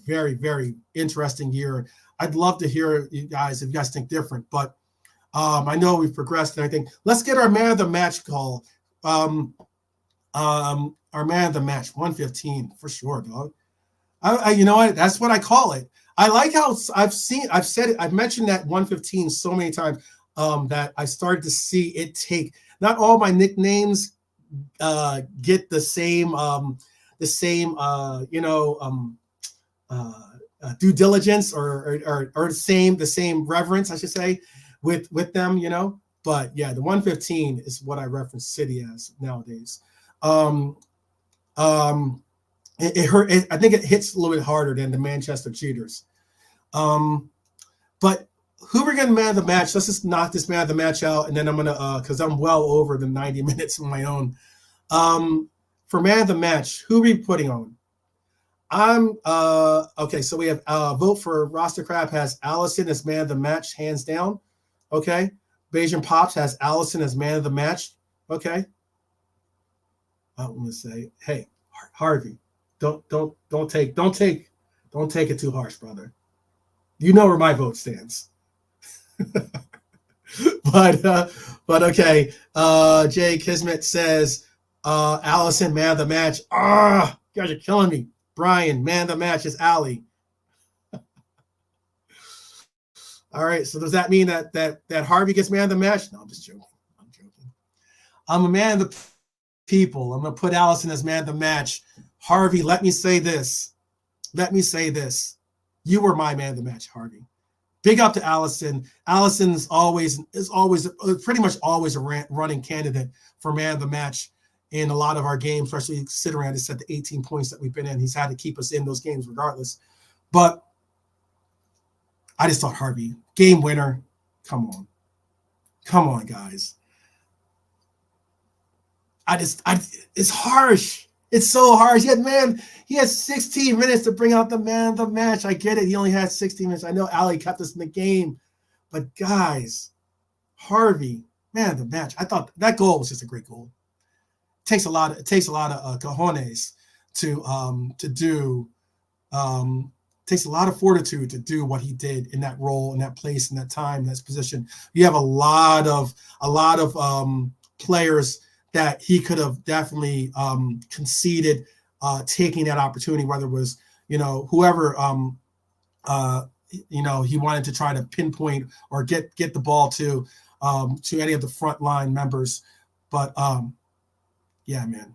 very, very interesting year. I'd love to hear you guys if you guys think different, but I know we've progressed and everything. Let's get our man of the match call. Our man of the match, 115 for sure, dog. You know what? That's what I call it. I like how I've mentioned that 115 so many times that I started to see it take. Not all my nicknames get the same due diligence or the same reverence, I should say, with them, But yeah, the 115 is what I reference City as nowadays. It hurt. I think it hits a little bit harder than the Manchester Cheaters. But who we're getting man of the match? Let's just knock this man of the match out, and then I'm gonna because I'm well over the 90 minutes of my own. For man of the match, who are we putting on? I'm okay. So we have vote for Roster Crab has Allison as man of the match, hands down. Okay, Bayesian Pops has Allison as man of the match. Okay, I'm gonna say, hey, Harvey. Don't take it too harsh, brother. You know where my vote stands. but okay. Jay Kismet says Allison, man of the match. You guys are killing me. Brian, man of the match is Allie. All right. So does that mean that Harvey gets man of the match? No, I'm just joking. I'm a man of the people. I'm gonna put Allison as man of the match. Harvey, let me say this. You were my man of the match, Harvey. Big up to Allison. Allison is always pretty much always a running candidate for man of the match in a lot of our games, especially sit around and set the 18 points that we've been in. He's had to keep us in those games regardless. But I just thought Harvey, game winner. Come on, guys. It's harsh. It's so harsh. He had 16 minutes to bring out the man of the match. I get it. He only had 16 minutes. I know Ali kept us in the game. But guys, Harvey, man of the match. I thought that goal was just a great goal. It takes a lot of cojones to do. Takes a lot of fortitude to do what he did in that role, in that place, in that time, in that position. You have a lot of players that he could have definitely conceded taking that opportunity, whether it was, whoever, he wanted to try to pinpoint or get the ball to any of the frontline members. But yeah, man.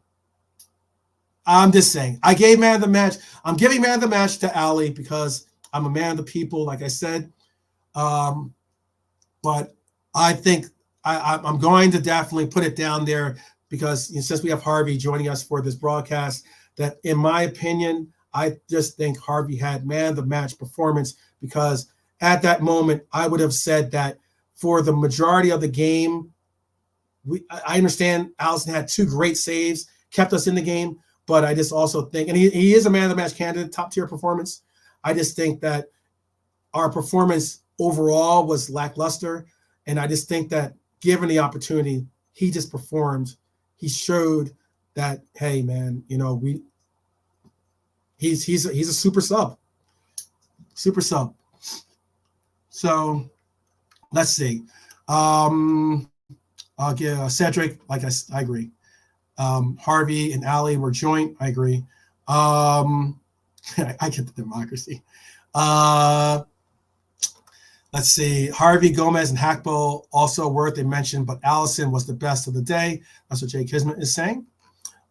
I'm just saying, I gave man of the match. I'm giving man of the match to Ali because I'm a man of the people, like I said. But I think I'm going to definitely put it down there because since we have Harvey joining us for this broadcast, that in my opinion, I just think Harvey had man of the match performance because at that moment, I would have said that for the majority of the game, I understand Allison had 2 great saves, kept us in the game, but I just also think, and he is a man of the match candidate, top tier performance. I just think that our performance overall was lackluster, and I just think that given the opportunity, he just performed. He showed that, hey man, he's a super sub. So let's see. I'll give Cedric, like I agree. Harvey and Ali were joint. I agree. I get the democracy. Let's see. Harvey, Gomez, and Hackbo also worth a mention, but Allison was the best of the day. That's what Jay Kismet is saying.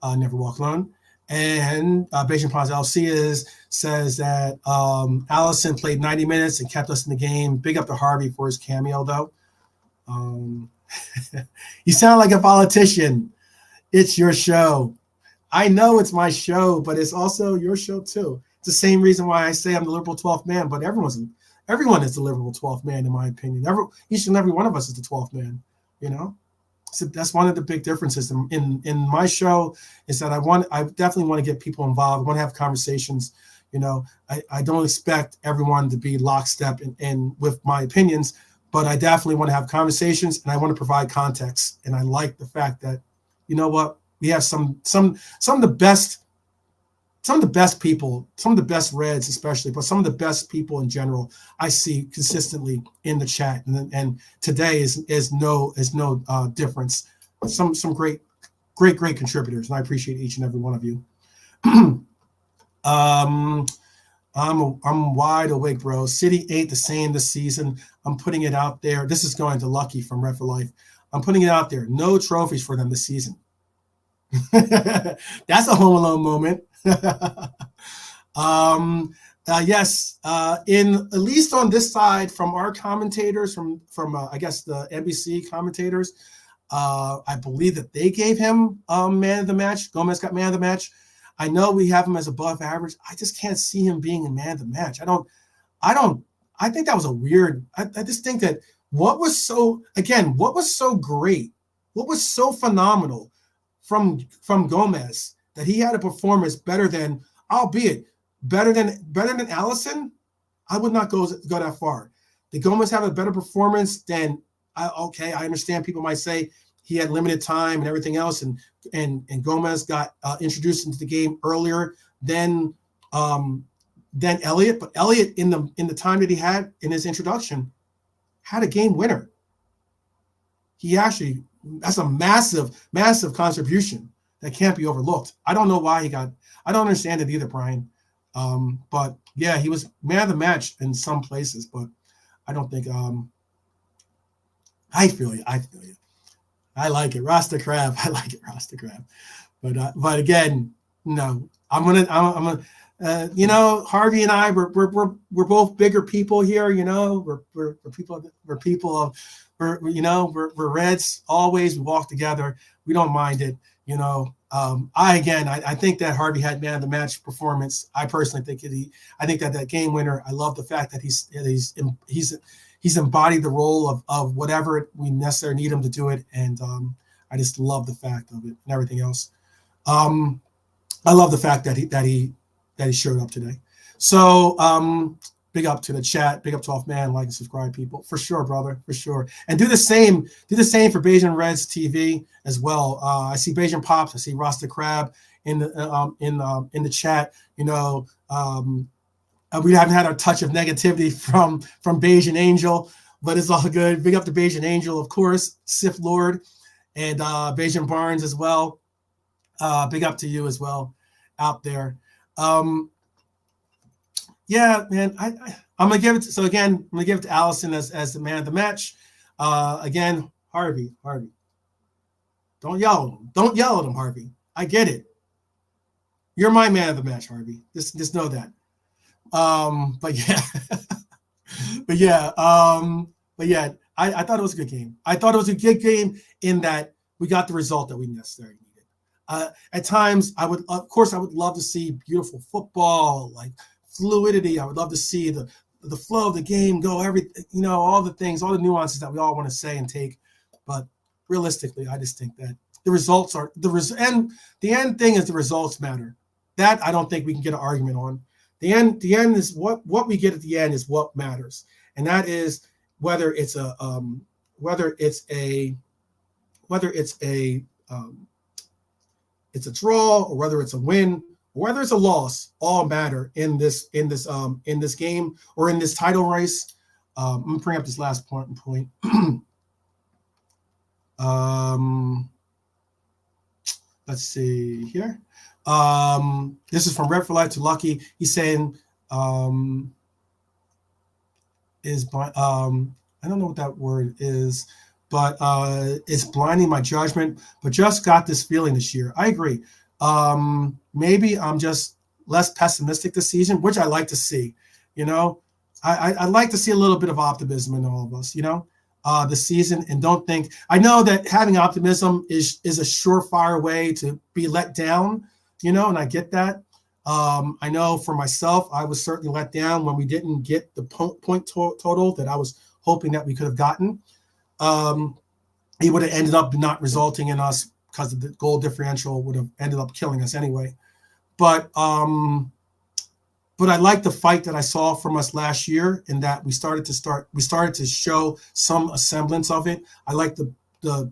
Never walk alone. And Beijing Pons LC says that Allison played 90 minutes and kept us in the game. Big up to Harvey for his cameo, though. You sound like a politician. It's your show. I know it's my show, but it's also your show too. It's the same reason why I say I'm the Liverpool 12th man, but everyone is the Liverpool 12th man, in my opinion. Each and every one of us is the 12th man, So that's one of the big differences in my show, is that I definitely want to get people involved. I want to have conversations. I don't expect everyone to be lockstep in with my opinions, but I definitely want to have conversations, and I want to provide context. And I like the fact that, we have some of the best people, some of the best Reds especially, but some of the best people in general I see consistently in the chat, and today is no difference. Some great contributors, and I appreciate each and every one of you. I'm wide awake, bro. City ain't the same this season. I'm putting it out there. This is going to Lucky from Red for Life. I'm putting it out there. No trophies for them this season. That's a Home Alone moment. Yes, in at least on this side from our commentators, from I guess the NBC commentators, I believe that they gave him man of the match. Gomez got man of the match. I know we have him as above average. I just can't see him being a man of the match. I think that was a weird. I just think that what was so great, what was so phenomenal from Gomez, that he had a performance better than, albeit better than Allison. I would not go that far. Did Gomez have a better performance than? I understand people might say he had limited time and everything else, and Gomez got introduced into the game earlier than Elliott. But Elliott, in the time that he had in his introduction, had a game winner. That's a massive contribution that can't be overlooked. I don't know why I don't understand it either, Brian. But yeah, he was man of the match in some places, but I don't think. I feel you. I like it, Rasta Crab. I like it, Rasta Crab. But again, no. I'm gonna. Harvey and I, we're both bigger people here. We're Reds. Always, we walk together. We don't mind it. I think that Harvey had man of the match performance. I personally think I think that game winner. I love the fact that he's embodied the role of whatever we necessarily need him to do it, and I just love the fact of it and everything else. I love the fact that he showed up today. So big up to the chat, big up to Off Man, like and subscribe, people, for sure, brother, for sure. And do the same for Beijing Reds TV as well. I see Beijing Pops, I see Rasta Crab in the chat. We haven't had our touch of negativity from Beijing Angel, but it's all good. Big up to Beijing Angel, of course, Sith Lord, and Beijing Barnes as well. Big up to you as well out there. Yeah, man, I'm gonna give it. I'm gonna give it to Allison as the man of the match. Again, Harvey, don't yell at him, Harvey. I get it. You're my man of the match, Harvey. Just know that. But yeah, I thought it was a good game. I thought it was a good game in that we got the result that we necessarily needed. At times, I would love to see beautiful football, like fluidity. I would love to see the flow of the game go, everything, all the things, all the nuances that we all want to say and take. But realistically, I just think that the results are and the end thing is the results matter. That I don't think we can get an argument on. The end is what we get at the end is what matters, and that is whether it's a it's a draw or whether it's a win or whether it's a loss. All matter in this game or in this title race. I'm gonna bring up this last point. Let's see here. This is from Red for Life to Lucky. He's saying, I don't know what that word is, but it's blinding my judgment, but just got this feeling this year. I agree. Maybe I'm just less pessimistic this season, which I like to see. You know, I like to see a little bit of optimism in all of us, you know, this season. And don't think, I know that having optimism is a surefire way to be let down, you know, and I get that. I know for myself, I was certainly let down when we didn't get the point total that I was hoping that we could have gotten. It would have ended up not resulting in us because of the goal differential would have ended up killing us anyway. But I like the fight that I saw from us last year in that we started to show some semblance of it. I like the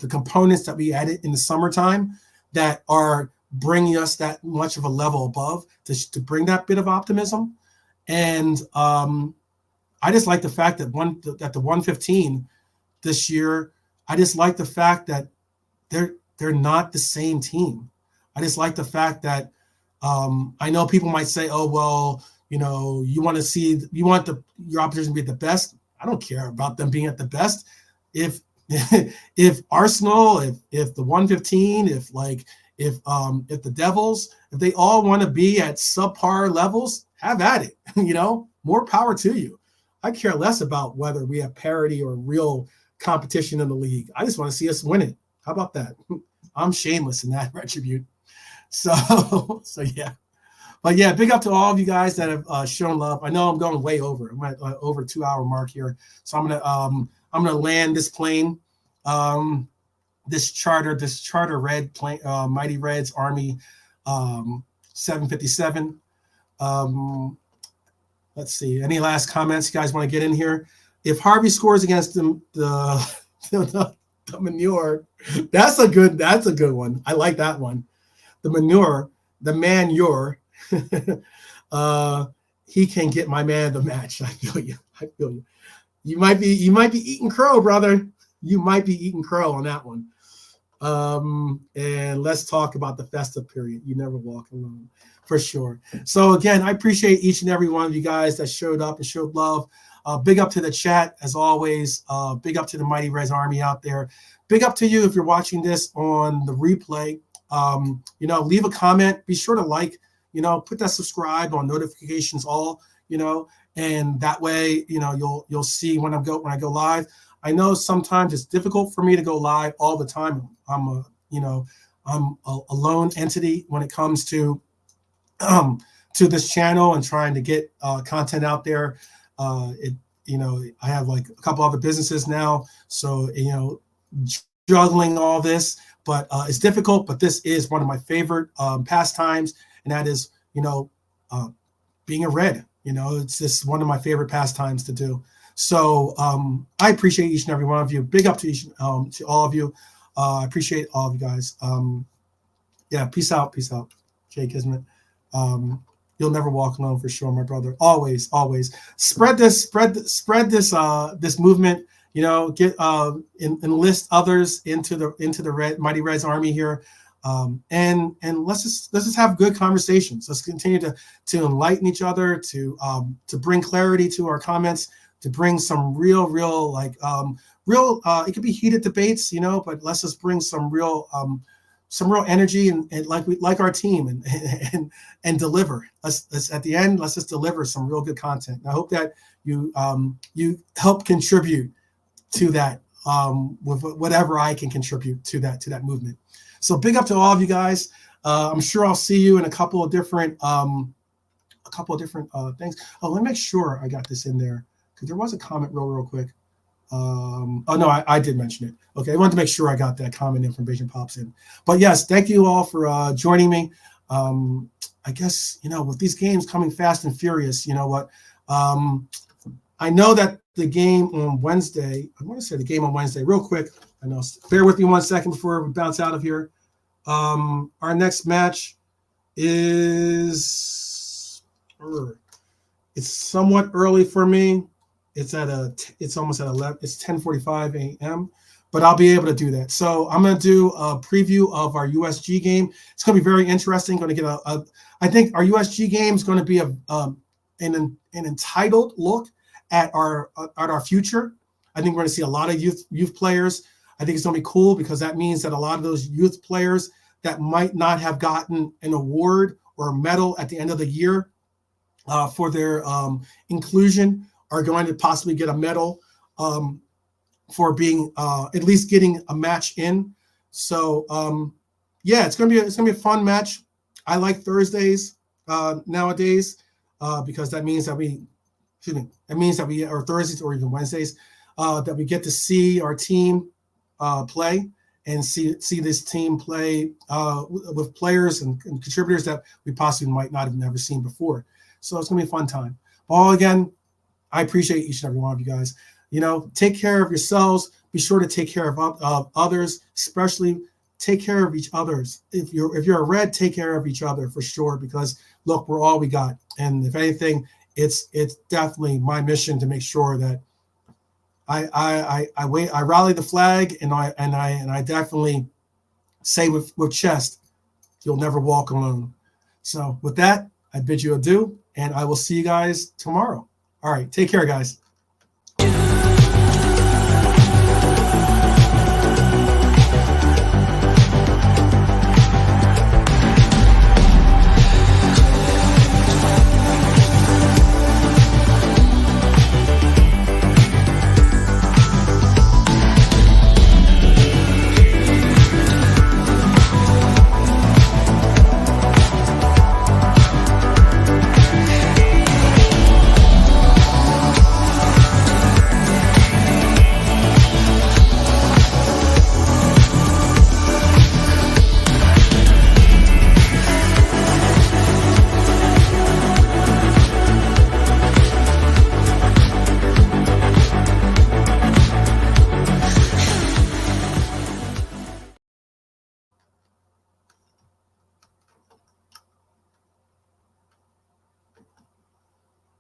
components that we added in the summertime that are bringing us that much of a level above to bring that bit of optimism. And I just like the fact that the 115 this year, I just like the fact that they're not the same team. I just like the fact that I know people might say, oh, well, you know, you want your opposition to be at the best. I don't care about them being at the best. If Arsenal, if the 115, if the Devils, if they all want to be at subpar levels, have at it. You know, more power to you. I care less about whether we have parity or real competition in the league. I just want to see us win it. How about that? I'm shameless in that retribute. So yeah. But yeah, big up to all of you guys that have shown love. I know I'm going way over. I'm at over 2-hour mark here. So I'm gonna land this plane. This charter red plane, Mighty Reds Army 757. Let's see. Any last comments you guys want to get in here? If Harvey scores against the manure, that's a good one. I like that one. The manure, the manure. He can get my man the match. I feel you. You might be eating crow, brother. You might be eating crow on that one. And let's talk about the festive period. You never walk alone, for sure. So again, I appreciate each and every one of you guys that showed up and showed love. Big up to the chat as always. Big up to the Mighty Res Army out there. Big up to you if you're watching this on the replay. You know, leave a comment. Be sure to like. You know, put that subscribe on notifications all. You know, and that way, you know, you'll see when I go live. I know sometimes it's difficult for me to go live all the time. I'm a lone entity when it comes to this channel and trying to get content out there. I have like a couple other businesses now, so you know, juggling all this, but it's difficult. But this is one of my favorite pastimes, and that is, you know, being a Red. You know, it's just one of my favorite pastimes to do. So I appreciate each and every one of you. Big up to to all of you. I appreciate all of you guys. Yeah, peace out, Jay Kismet. You'll never walk alone, for sure, my brother. Always spread this movement. You know, get enlist others into the Mighty Reds Army here. And let's just have good conversations. Let's continue to enlighten each other, to bring clarity to our comments, to bring some real it could be heated debates, you know, but let's just bring some real energy and like our team and deliver. Let's at the end, let's just deliver some real good content. And I hope that you help contribute to that with whatever I can contribute to that movement. So big up to all of you guys. I'm sure I'll see you in a couple of different things. Oh, let me make sure I got this in there, because there was a comment real quick. Oh no, I did mention it. Okay, I wanted to make sure I got that common information pops in. But yes, thank you all for joining me. I guess, with these games coming fast and furious, you know what? I know that the game on Wednesday, I want to say the game on Wednesday, real quick. I know, bear with me 1 second before we bounce out of here. Our next match is, it's somewhat early for me. It's almost at 11. It's 10:45 a.m. But I'll be able to do that. So I'm going to do a preview of our USG game. It's going to be very interesting. Going to get I think our USG game is going to be an entitled look at our future. I think we're going to see a lot of youth players. I think it's going to be cool because that means that a lot of those youth players that might not have gotten an award or a medal at the end of the year for their inclusion are going to possibly get a medal for being at least getting a match in. So yeah, it's gonna be a fun match. I like Thursdays nowadays because that means that we or Thursdays or even Wednesdays that we get to see our team play and see this team play with players and contributors that we possibly might not have never seen before. So it's gonna be a fun time. All again, I appreciate each and every one of you guys. Take care of yourselves. Be sure to take care of others, especially take care of each others. If you're a Red, take care of each other for sure, because look, we're all we got. And if anything, it's definitely my mission to make sure that I rally the flag and I definitely say with chest, you'll never walk alone. So with that, I bid you adieu, and I will see you guys tomorrow. All right, take care, guys.